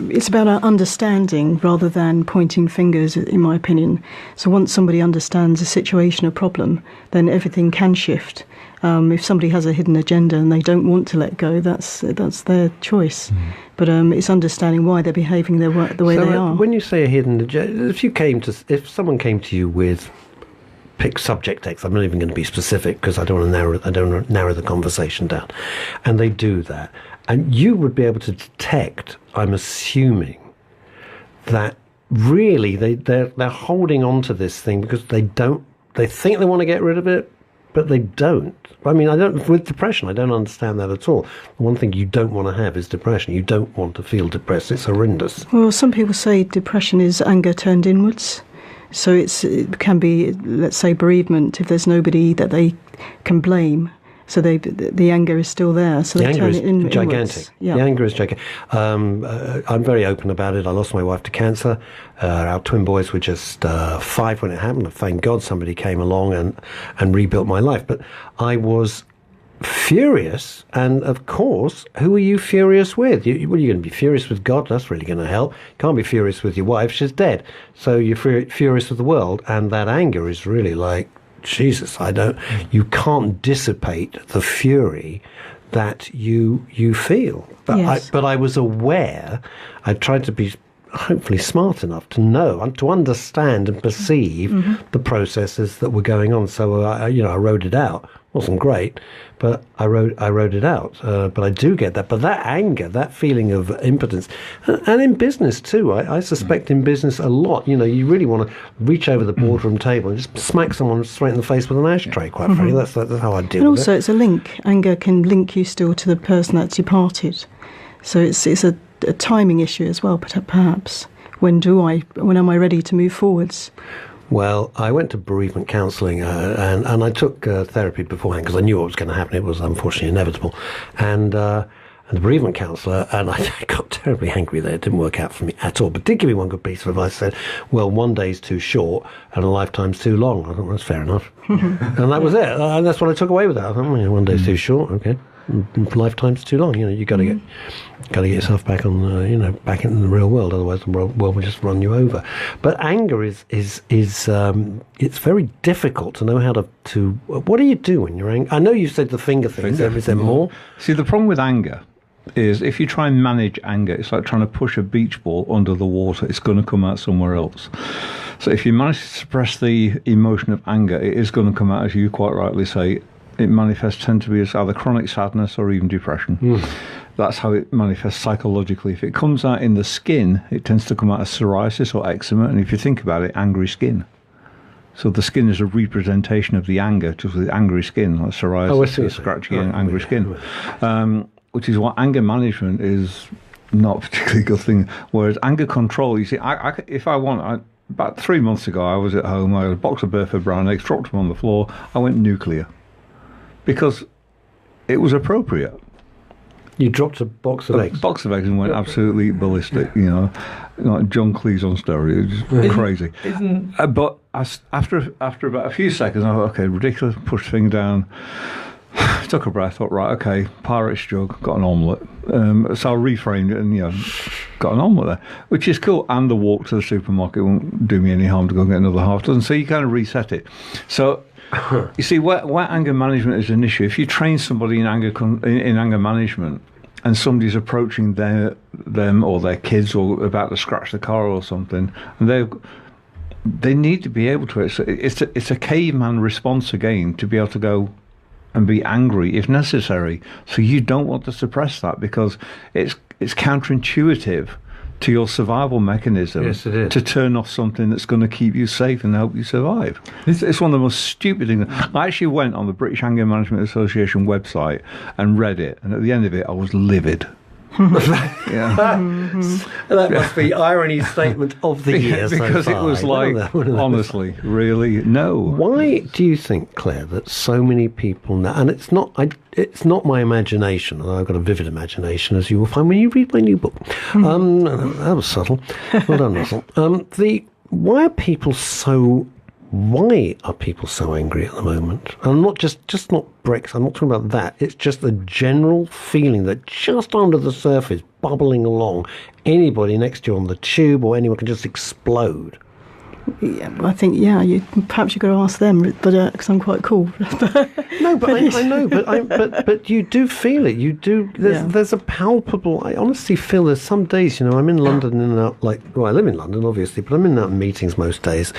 it's about our understanding rather than pointing fingers, in my opinion. So once somebody understands a situation, a problem, then everything can shift. If somebody has a hidden agenda and they don't want to let go, that's their choice. But it's understanding why they're behaving the way they are. When you say a hidden agenda, if someone came to you with pick subject X, I'm not even going to be specific because I don't want to narrow the conversation down, and they do that, and you would be able to detect, I'm assuming, that really they're holding on to this thing because they think they want to get rid of it, but they don't. I mean, with depression, I don't understand that at all. The one thing you don't want to have is depression. You don't want to feel depressed. It's horrendous. Well, some people say depression is anger turned inwards. So it can be, let's say, bereavement if there's nobody that they can blame. So the anger is still there. So they turn it inwards. Gigantic. Yeah. The anger is gigantic. I'm very open about it. I lost my wife to cancer. Our twin boys were just 5 when it happened. Thank God somebody came along and rebuilt my life. But I was furious. And, of course, who are you furious with? Are you going to be furious with God? That's really going to help. You can't be furious with your wife. She's dead. So you're furious with the world. And that anger is really like, Jesus, you can't dissipate the fury that you feel. But yes. I was aware. I tried to be hopefully smart enough to know and to understand and perceive the processes that were going on. So I wrote it out. Wasn't great, but I wrote it out. But I do get that. But that anger, that feeling of impotence, and in business too, I suspect in business a lot. You really want to reach over the boardroom table and just smack someone straight in the face with an ashtray. Quite frankly, that's how I deal with it. And also, it's a link. Anger can link you still to the person that's departed. So it's a timing issue as well. Perhaps when am I ready to move forwards? Well, I went to bereavement counselling and I took therapy beforehand because I knew what was going to happen. It was unfortunately inevitable. And the bereavement counsellor, and I got terribly angry there. It didn't work out for me at all. But did give me one good piece of advice. Said, well, one day's too short and a lifetime's too long. I thought, well, that's fair enough. And that was it. And that's what I took away with that. I thought, well, one day's too short, okay. Lifetime's too long. You got to get yourself back on, back in the real world. Otherwise, the world will just run you over. But anger is it's very difficult to know how to. What do you do when you're angry? I know you said the finger thing. Is there more? See, the problem with anger is if you try and manage anger, it's like trying to push a beach ball under the water. It's going to come out somewhere else. So if you manage to suppress the emotion of anger, it is going to come out, as you quite rightly say. It manifests tend to be as either chronic sadness or even depression. That's how it manifests psychologically. If it comes out in the skin, it tends to come out as psoriasis or eczema. And if you think about it, angry skin. So the skin is a representation of the anger, just with angry skin, like psoriasis, scratchy and angry skin. Which is why anger management is not a particularly good thing. Whereas anger control, you see, about 3 months ago, I was at home, I had a box of Burford brown eggs, dropped them on the floor, I went nuclear. Because it was appropriate. You dropped a box of eggs? A box of eggs and went absolutely ballistic, like John Cleese on steroids. Crazy. But after about a few seconds, I thought, okay, ridiculous, pushed the thing down, took a breath, thought, right, okay, Pirate's jug, got an omelette. So I reframed it and, got an omelette there, which is cool. And the walk to the supermarket won't do me any harm to go and get another half dozen. So you kind of reset it. So You see, where anger management is an issue, if you train somebody in anger management, and somebody's approaching them or their kids or about to scratch the car or something, and they need to be able to. It's a caveman response again to be able to go and be angry if necessary. So you don't want to suppress that because it's counterintuitive to your survival mechanism. Yes, it is. To turn off something that's going to keep you safe and help you survive. It's one of the most stupid things. I actually went on the British Anger Management Association website and read it, and at the end of it I was livid. That must be irony statement of the year because so it was like, honestly, really, no. Why do you think, Claire, that so many people now, and it's not my imagination, and I've got a vivid imagination, as you will find when you read my new book. That was subtle. Well done, Russell. Why are people so angry at the moment? And not just not Brexit, I'm not talking about that. It's just the general feeling that just under the surface, bubbling along, anybody next to you on the tube or anyone can just explode. Yeah, I think, perhaps you got to ask them, but because I'm quite cool. No, but I know, but you do feel it. You do. There's a palpable. I honestly feel there's some days. I'm in London and out. I live in London, obviously, but I'm in and out meetings most days,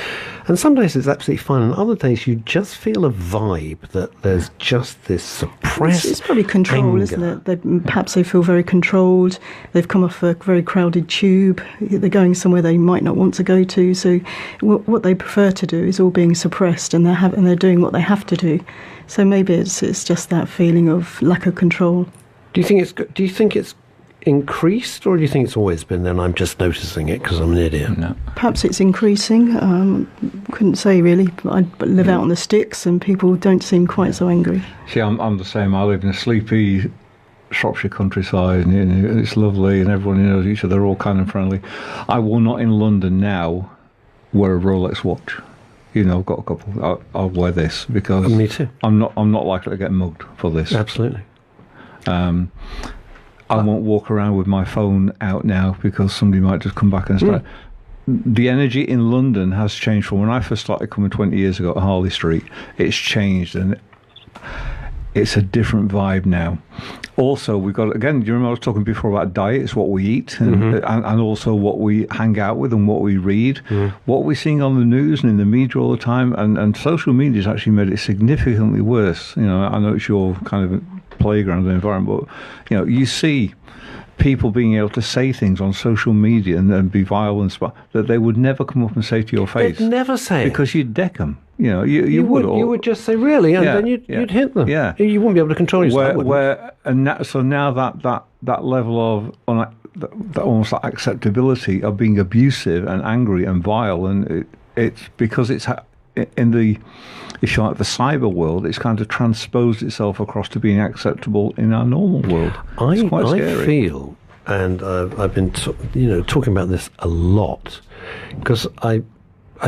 and some days it's absolutely fine, and other days you just feel a vibe that there's just this suppressed. It's probably control, anger. isn't it? Perhaps they feel very controlled. They've come off a very crowded tube. They're going somewhere they might not want to go to. So what they prefer to do is all being suppressed, and they're doing what they have to do. So maybe it's just that feeling of lack of control. Do you think it's increased, or do you think it's always been there and I'm just noticing it because I'm an idiot? No. Perhaps it's increasing. Couldn't say really. But I live out on the sticks, and people don't seem quite so angry. See, I'm the same. I live in a sleepy Shropshire countryside, and it's lovely, and everyone knows each other. They're all kind and friendly. I will not in London now wear a Rolex watch. I've got a couple. I'll wear this because me too. I'm not likely to get mugged for this. Absolutely. I won't walk around with my phone out now because somebody might just come back and start. The energy in London has changed from when I first started coming 20 years ago at Harley Street. It's changed, and it's a different vibe now. Also, we've got, again, do you remember I was talking before about diet? It's what we eat and also what we hang out with and what we read. What we're seeing on the news and in the media all the time, and social media has actually made it significantly worse. I know it's your kind of playground environment, but you see people being able to say things on social media and be vile and stuff that they would never come up and say to your face. They'd never say because you'd deck them. You would. You would just say really, and then you'd hit them. Yeah, you wouldn't be able to control yourself. So now that level of that almost like acceptability of being abusive and angry and vile, and it's because it's in the, if you like, the cyber world, it's kind of transposed itself across to being acceptable in our normal world. It's quite scary. I feel, and I've been talking about this a lot because I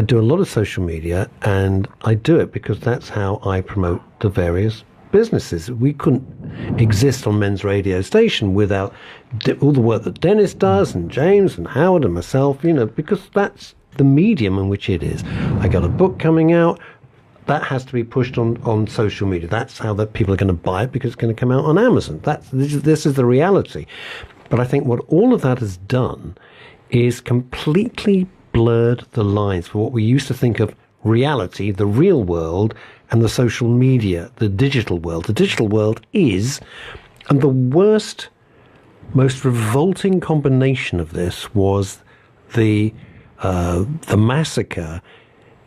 do a lot of social media, and I do it because that's how I promote the various businesses. We couldn't exist on Men's Radio Station without all the work that Dennis does, and James and Howard and myself, because that's the medium in which it is. I got a book coming out. That has to be pushed on social media. That's how that people are going to buy it, because it's going to come out on Amazon. This is the reality. But I think what all of that has done is completely blurred the lines for what we used to think of reality, the real world, and the social media, the digital world. The digital world is, and the worst, most revolting combination of this was the massacre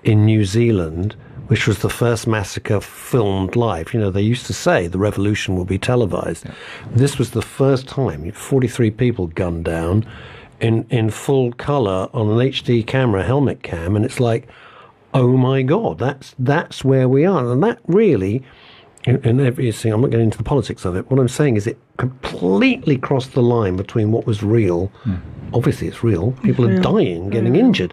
in New Zealand, which was the first massacre filmed live. They used to say the revolution will be televised. Yeah. This was the first time 43 people gunned down in full colour on an HD camera, helmet cam, and it's like, oh my God, that's where we are. And that really, and everything, I'm not getting into the politics of it, what I'm saying is it completely crossed the line between what was real, obviously it's real, people are dying, getting injured,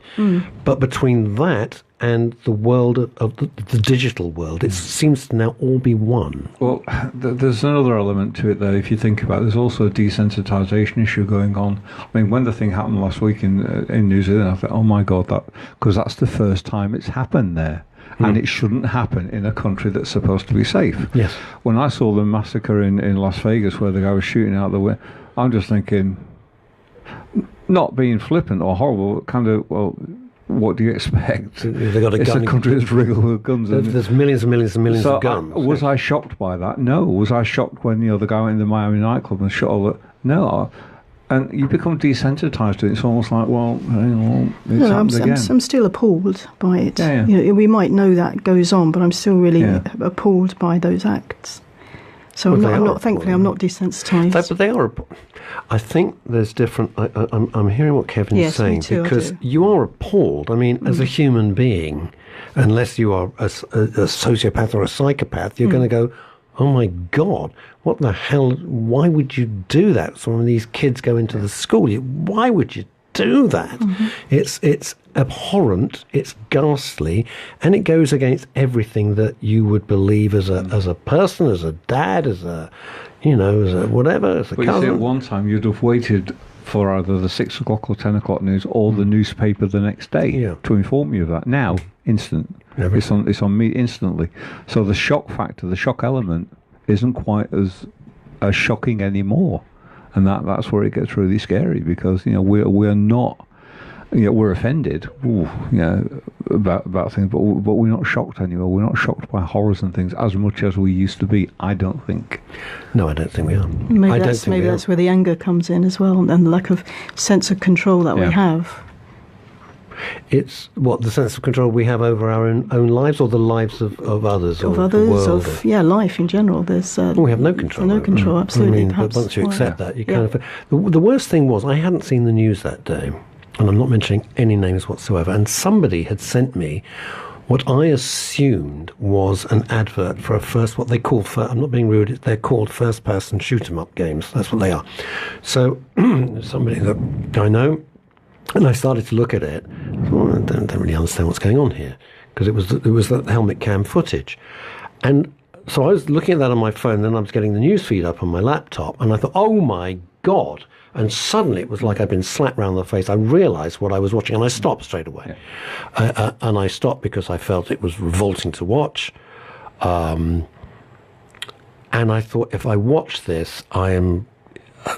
but between that and the world of the digital world, it seems to now all be one. Well, there's another element to it, though, if you think about it. There's also a desensitization issue going on. I mean, when the thing happened last week in New Zealand, I thought, oh my God, because that's the first time it's happened there. and it shouldn't happen in a country that's supposed to be safe. Yes. When I saw the massacre in Las Vegas where the guy was shooting out the window, I'm just thinking, not being flippant or horrible, but kind of, well, what do you expect? It's a country that's riddled with guns. There's millions and millions and millions of guns. Was I shocked by that? No. Was I shocked when the guy went in the Miami nightclub and shot all that? No. And you become desensitized to it. It's almost like, well, it's happened again. I'm still appalled by it. Yeah. We might know that goes on, but I'm still really appalled by those acts. So thankfully, I'm not desensitized. But they are. I think there's different. I'm hearing what Kevin's saying, me too, because you are appalled. I mean, as a human being, unless you are a sociopath or a psychopath, you're going to go, oh my God, what the hell? Why would you do that? So when these kids go into the school, why would you do that? It's abhorrent, it's ghastly, and it goes against everything that you would believe as a person, as a dad, as a whatever, as a cousin. You see, at one time you'd have waited for either the 6 o'clock or 10 o'clock news or the newspaper the next day to inform you of that. Now, instant. It's on me instantly. So the shock factor, the shock element, isn't quite as shocking anymore. And that's where it gets really scary, because we're not, we're offended, about things, but we're not shocked anymore. We're not shocked by horrors and things as much as we used to be. I don't think. No, I don't think we are. Maybe that's where the anger comes in as well, and the lack of sense of control that we have. It's the sense of control we have over our own lives, or the lives of others, of others, life in general. There's we have no control. No control, absolutely. But once you accept that, you kind of. The worst thing was, I hadn't seen the news that day, and I'm not mentioning any names whatsoever. And somebody had sent me what I assumed was an advert for what they call, I'm not being rude, they're called first-person shoot-'em-up games. That's what they are. So somebody that I know. And I started to look at it. I don't really understand what's going on here, because it was that helmet cam footage, and so I was looking at that on my phone. Then I was getting the news feed up on my laptop, and I thought, "Oh my God!" And suddenly it was like I'd been slapped round the face. I realised what I was watching, and I stopped straight away. And I stopped because I felt it was revolting to watch. And I thought, if I watch this, I am.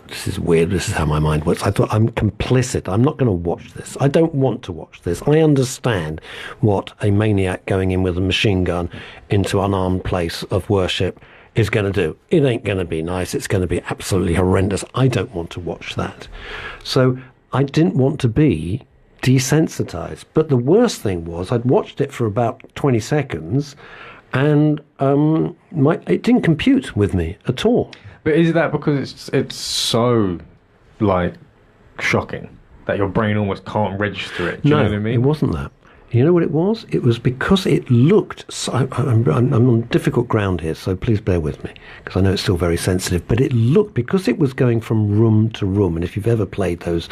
This is weird, this is how my mind works. I thought, I'm complicit. I'm not going to watch this. I don't want to watch this. I understand what a maniac going in with a machine gun into an unarmed place of worship is going to do. It ain't going to be nice. It's going to be absolutely horrendous. I don't want to watch that. So I didn't want to be desensitized. But the worst thing was, I'd watched it for about 20 seconds, and it didn't compute with me at all. But is that because it's so, shocking that your brain almost can't register it? Do you know what I mean? It wasn't that. You know what it was? It was because it looked... I'm on difficult ground here, so please bear with me, because I know it's still very sensitive, but it looked... Because it was going from room to room, and if you've ever played those,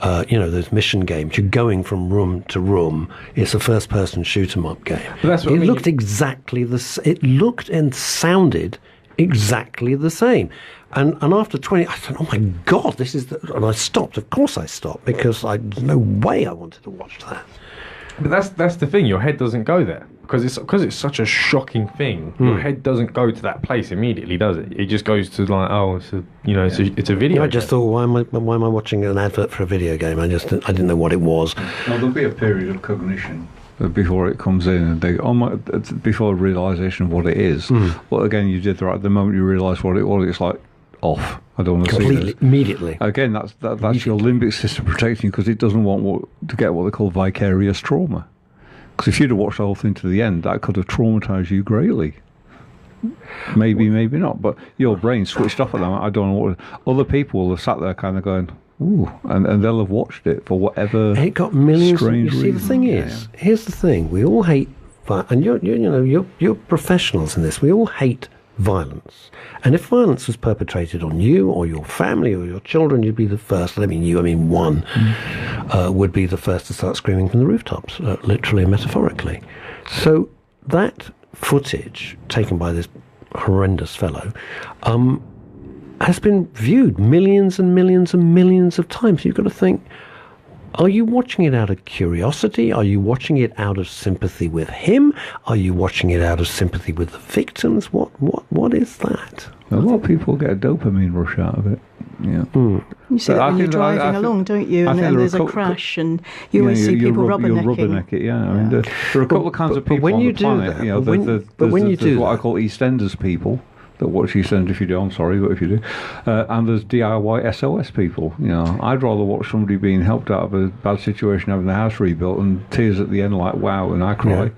those mission games, you're going from room to room. It's a first-person shoot-'em-up game. But that's what looked exactly it looked and sounded exactly the same. And after 20, I thought, oh my God, this is and I stopped. Of course I stopped, because there's no way I wanted to watch that. But that's the thing, your head doesn't go there. Because it's such a shocking thing. Your head doesn't go to that place immediately, does it? It just goes to it's a video. I just thought, why am I watching an advert for a video game? I didn't know what it was. Well, there'll be a period of cognition before it comes in, and before realisation of what it is. Well, again, you did right. At the moment you realise what it was, it's like off. I don't want to see this. Immediately. Again, that's your limbic system protecting you, because it doesn't want to get what they call vicarious trauma. Because if you'd have watched the whole thing to the end, that could have traumatised you greatly. Maybe not. But your brain switched off at that moment. I don't know what. Other people will have sat there kind of going, ooh, and they'll have watched it for whatever. It got millions. Strange you see, reason. The thing is, here's the thing: we all hate, and you're professionals in this. We all hate violence, and if violence was perpetrated on you or your family or your children, you'd be the first. I mean one would be the first to start screaming from the rooftops, literally and metaphorically. So that footage taken by this horrendous fellow has been viewed millions and millions and millions of times. You've got to think, Are you watching it out of curiosity? Are you watching it out of sympathy with him? Are you watching it out of sympathy with the victims? What is that? A lot of people get a dopamine rush out of it. Yeah. You see that when you're driving along, don't you? And there's a crash, and you always see people rubbernecking. Yeah, I mean, there are a couple of kinds of people on the planet. There's what I call EastEnders people that watch EastEnders if you do. I'm sorry, but if you do, and there's DIY SOS people. I'd rather watch somebody being helped out of a bad situation, having the house rebuilt, and tears at the end like wow, and I cry.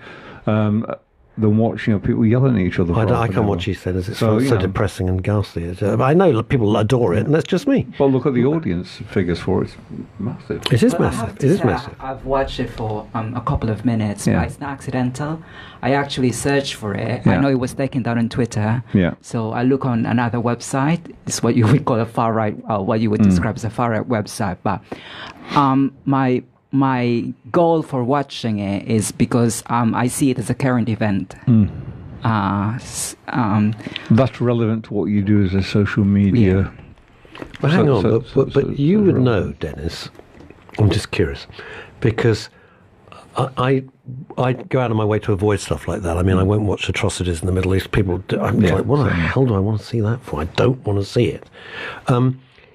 Than watch people yelling at each other. I can't watch EastEnders. It's so depressing and ghastly. I know people adore it, and that's just me. Well, look at the audience figures for it. It's massive. It is massive. It is massive. I've watched it for a couple of minutes, but it's not accidental. I actually searched for it. I know it was taken down on Twitter. So I look on another website. It's what you would call a far right, what you would describe as a far right website. But my goal for watching it is because I see it as a current event. That's relevant to what you do as a social media. Well, hang on, but you would know, Dennis. I'm just curious, because I go out of my way to avoid stuff like that. I mean, I won't watch atrocities in the Middle East. People, I'm like, what the hell do I want to see that for? I don't want to see it.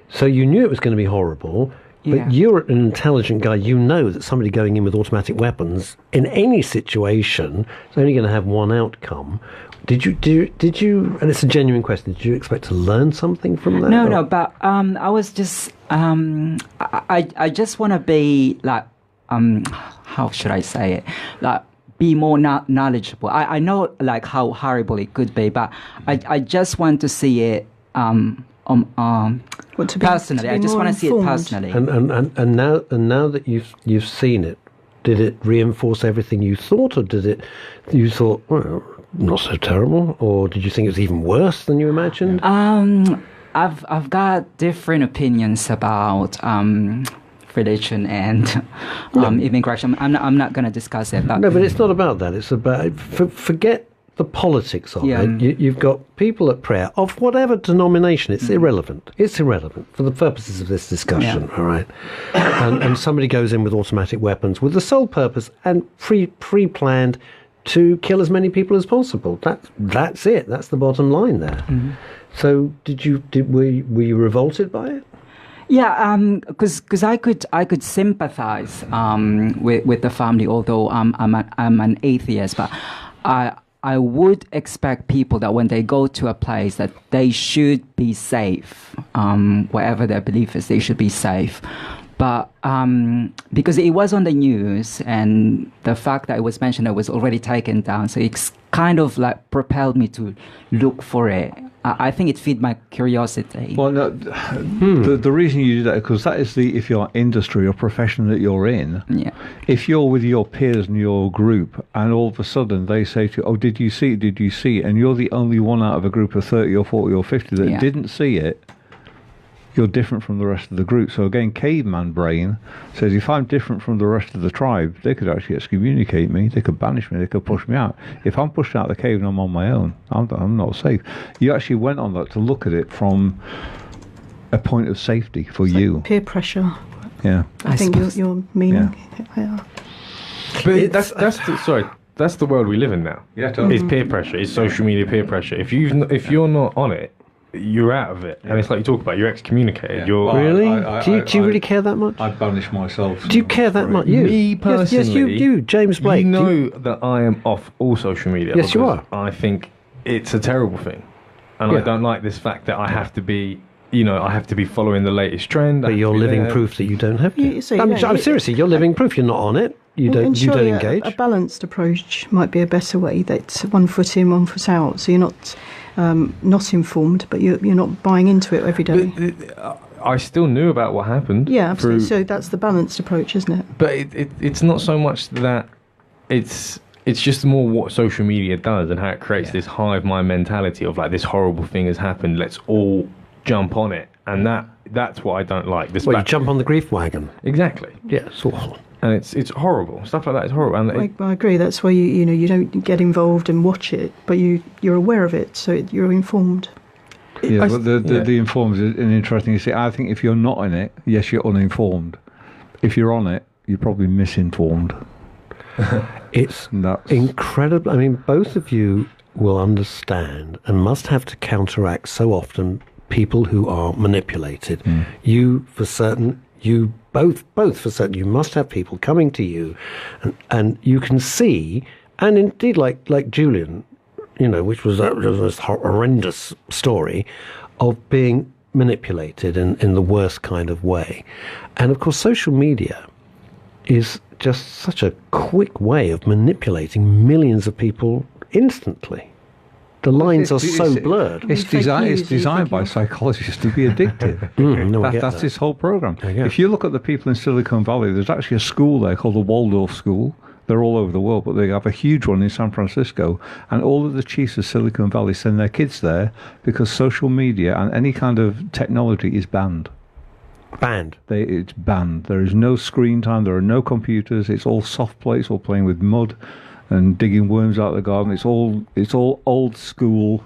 So you knew it was going to be horrible. But you're an intelligent guy. You know that somebody going in with automatic weapons in any situation is only going to have one outcome. Did you? And it's a genuine question. Did you expect to learn something from that? No. But I was just. I just want to be like. How should I say it? Like, be more knowledgeable. I know like how horrible it could be, but I just want to see it. Personally, I just want to see it personally. And now that you've seen it, did it reinforce everything you thought, or you thought, well, not so terrible, or did you think it was even worse than you imagined? I've got different opinions about religion and immigration. I'm not going to discuss it. No, but it's not about that. It's about forget the politics of it. You've got people at prayer of whatever denomination. It's irrelevant. It's irrelevant for the purposes of this discussion. All right, and somebody goes in with automatic weapons with the sole purpose and pre-planned to kill as many people as possible. That's it. That's the bottom line there. So were you revolted by it? Yeah, because I could sympathise with the family, although I'm an atheist, but I would expect people that when they go to a place that they should be safe, whatever their belief is, they should be safe. But because it was on the news, and the fact that it was mentioned it was already taken down, so it's kind of like propelled me to look for it. I think it fed my curiosity. Well, no, the reason you do that is because that is the, if you're industry or profession that you're in. Yeah. If you're with your peers in your group, and all of a sudden they say to you, "Oh, did you see it? Did you see it?" and you're the only one out of a group of 30 or 40 or 50 that didn't see it, you're different from the rest of the group. So again, caveman brain says, if I'm different from the rest of the tribe, they could actually excommunicate me, they could banish me, they could push me out. If I'm pushed out of the cave and I'm on my own, I'm not safe. You actually went on that to look at it from a point of safety for you. Like peer pressure. Yeah. I think you're meaning. Yeah. But that's the world we live in now. Yeah, totally. It's peer pressure. It's social media peer pressure. If you're not on it, you're out of it, and it's like you talk about. You're excommunicated. You're really. Do you really care that much? I banish myself. Do you care that much? You, me personally, yes, you, James Blake. You know that I am off all social media. Yes, you are. I think it's a terrible thing, and I don't like this fact that I have to be. I have to be following the latest trend. But you're living proof that you don't have to. I'm seriously, you're living proof. You're not on it. You don't engage. A balanced approach might be a better way. That's 1 foot in, 1 foot out. So you're not informed, but you're not buying into it every day. But, I still knew about what happened. Yeah, absolutely. So that's the balanced approach, isn't it? But it's not so much that it's just more what social media does and how it creates this hive mind mentality of like, this horrible thing has happened, let's all jump on it, and that's what I don't like. You jump on the grief wagon. Exactly. Yeah, it's awful. And it's horrible. Stuff like that is horrible. And I agree. That's why you don't get involved and watch it, but you're aware of it, so you're informed. Yeah, but the informed is interesting. You see, I think if you're not in it, yes, you're uninformed. if you're on it, you're probably misinformed. It's incredible. I mean, both of you will understand and must have to counteract so often people who are manipulated. You for certain, you both for certain, you must have people coming to you and you can see, and indeed like Julian, which was this horrendous story of being manipulated in the worst kind of way. And of course social media is just such a quick way of manipulating millions of people instantly. The lines are so blurred. It's designed by psychologists to be addictive. That's this whole program. If you look at the people in Silicon Valley, there's actually a school there called the Waldorf School. They're all over the world, but they have a huge one in San Francisco. And all of the chiefs of Silicon Valley send their kids there because social media and any kind of technology is banned. It's banned. There is no screen time. There are no computers. It's all soft play. It's all playing with mud and digging worms out of the garden. It's all old school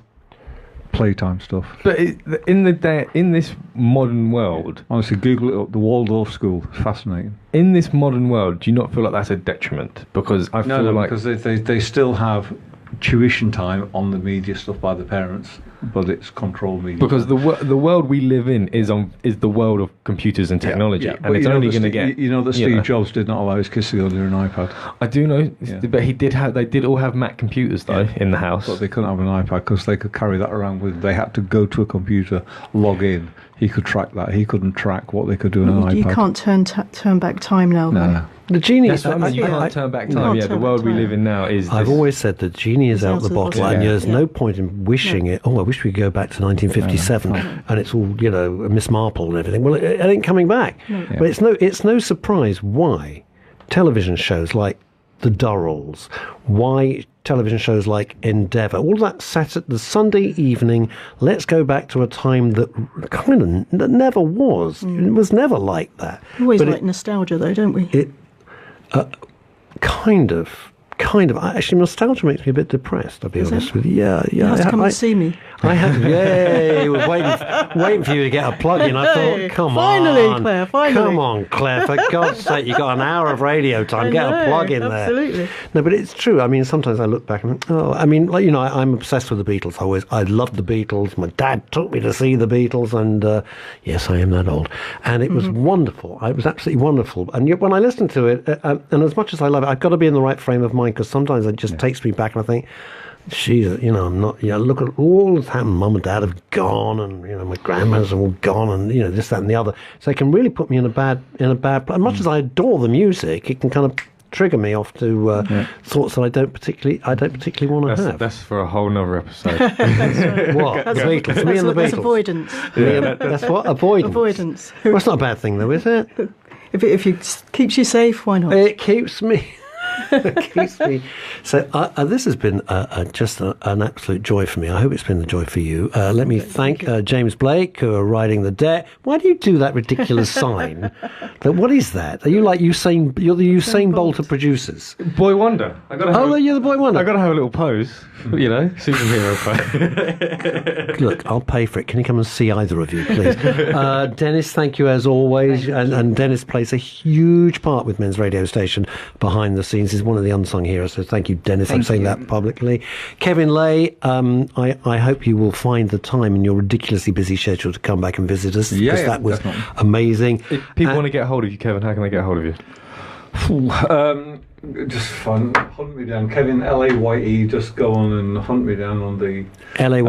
playtime stuff. But in this modern world, honestly, Google it up. The Waldorf School. It's fascinating. In this modern world, do you not feel like that's a detriment? Because I feel like because they still have tuition time on the media stuff by the parents, but it's controlled media. Because the world we live in is the world of computers and technology, and it's only going to get. You know that Steve Jobs did not allow his kids to go near an iPad. I do know, but they did all have Mac computers though in the house. But they couldn't have an iPad because they could carry that around with. They had to go to a computer, log in. He could track that. He couldn't track what they could do on an iPad. You can't turn back time now. No. The genie. That's what I mean. You can't turn back time. The world we live in now is. I've always said the genie is out the bottle, and there's no point in wishing it. Oh, I wish we could go back to 1957, and it's all Miss Marple and everything. Well, it ain't coming back. No. But it's no surprise why television shows like The Durrells, why television shows like Endeavour, all that sat at the Sunday evening. Let's go back to a time that that never was. It was never like that. We always like nostalgia, though, don't we? Kind of. Actually, nostalgia makes me a bit depressed, I'll be honest with you. Yeah. You have to come and see me. I was waiting for you to get a plug in. I thought, finally, Claire, come on, Claire, for God's sake, you've got an hour of radio time. Get a plug in there. Absolutely. No, but it's true. I mean, sometimes I look back and I'm obsessed with the Beatles. I loved the Beatles. My dad took me to see the Beatles, and yes, I am that old. And it was wonderful. It was absolutely wonderful. And yet when I listen to it, and as much as I love it, I've got to be in the right frame of mind, because sometimes it just takes me back and I think, I'm not, look at all that's happened. Mum and Dad have gone, and, my grandmas are all gone, and, this, that and the other. So it can really put me in a bad as much as I adore the music, it can kind of trigger me off to thoughts that I don't particularly want to have. That's for a whole nother episode. What? The Beatles. Me and the Beatles. That's avoidance. That's what? Avoidance. Well, it's not a bad thing, though, is it? If it keeps you safe, why not? It keeps me... So this has been just an absolute joy for me. I hope it's been a joy for you. Let me thank James Blake, who are riding the deck. Why do you do that ridiculous sign? What is that? Are you like Usain? You're the Usain Bolt of producers. Boy Wonder. You're the Boy Wonder. I got to have a little pose. Superhero pose. Look, I'll pay for it. Can you come and see either of you, please? Dennis, thank you as always. And Dennis plays a huge part with Men's Radio Station behind the scenes. He's one of the unsung heroes, so thank you, Dennis. I'm saying that publicly. Kevin Laye, I hope you will find the time in your ridiculously busy schedule to come back and visit us, because that was amazing. If people want to get hold of you, Kevin, how can they get hold of you? Just hunt me down, Kevin Laye. Just go on and hunt me down on the Laye.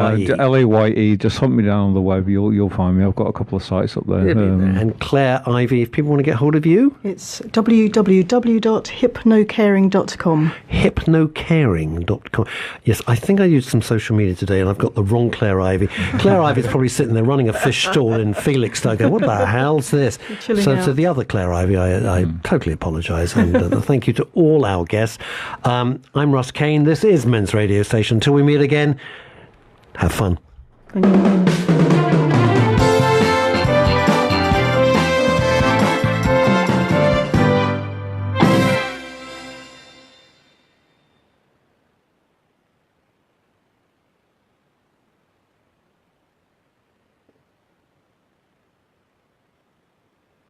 Laye. Just hunt me down on the web. You'll find me. I've got a couple of sites up there. And Claire Ivey, if people want to get hold of you, it's www.hypnocaring.com. Hypnocaring.com. Yes, I think I used some social media today, and I've got the wrong Claire Ivey. Claire Ivey's probably sitting there running a fish stall in Felixstowe, going, "What the hell's this?" So to the other Claire Ivey, I totally apologise, and thank you to all our guests. I'm Russ Kane. This is Men's Radio Station. Until we meet again, have fun. Thank you.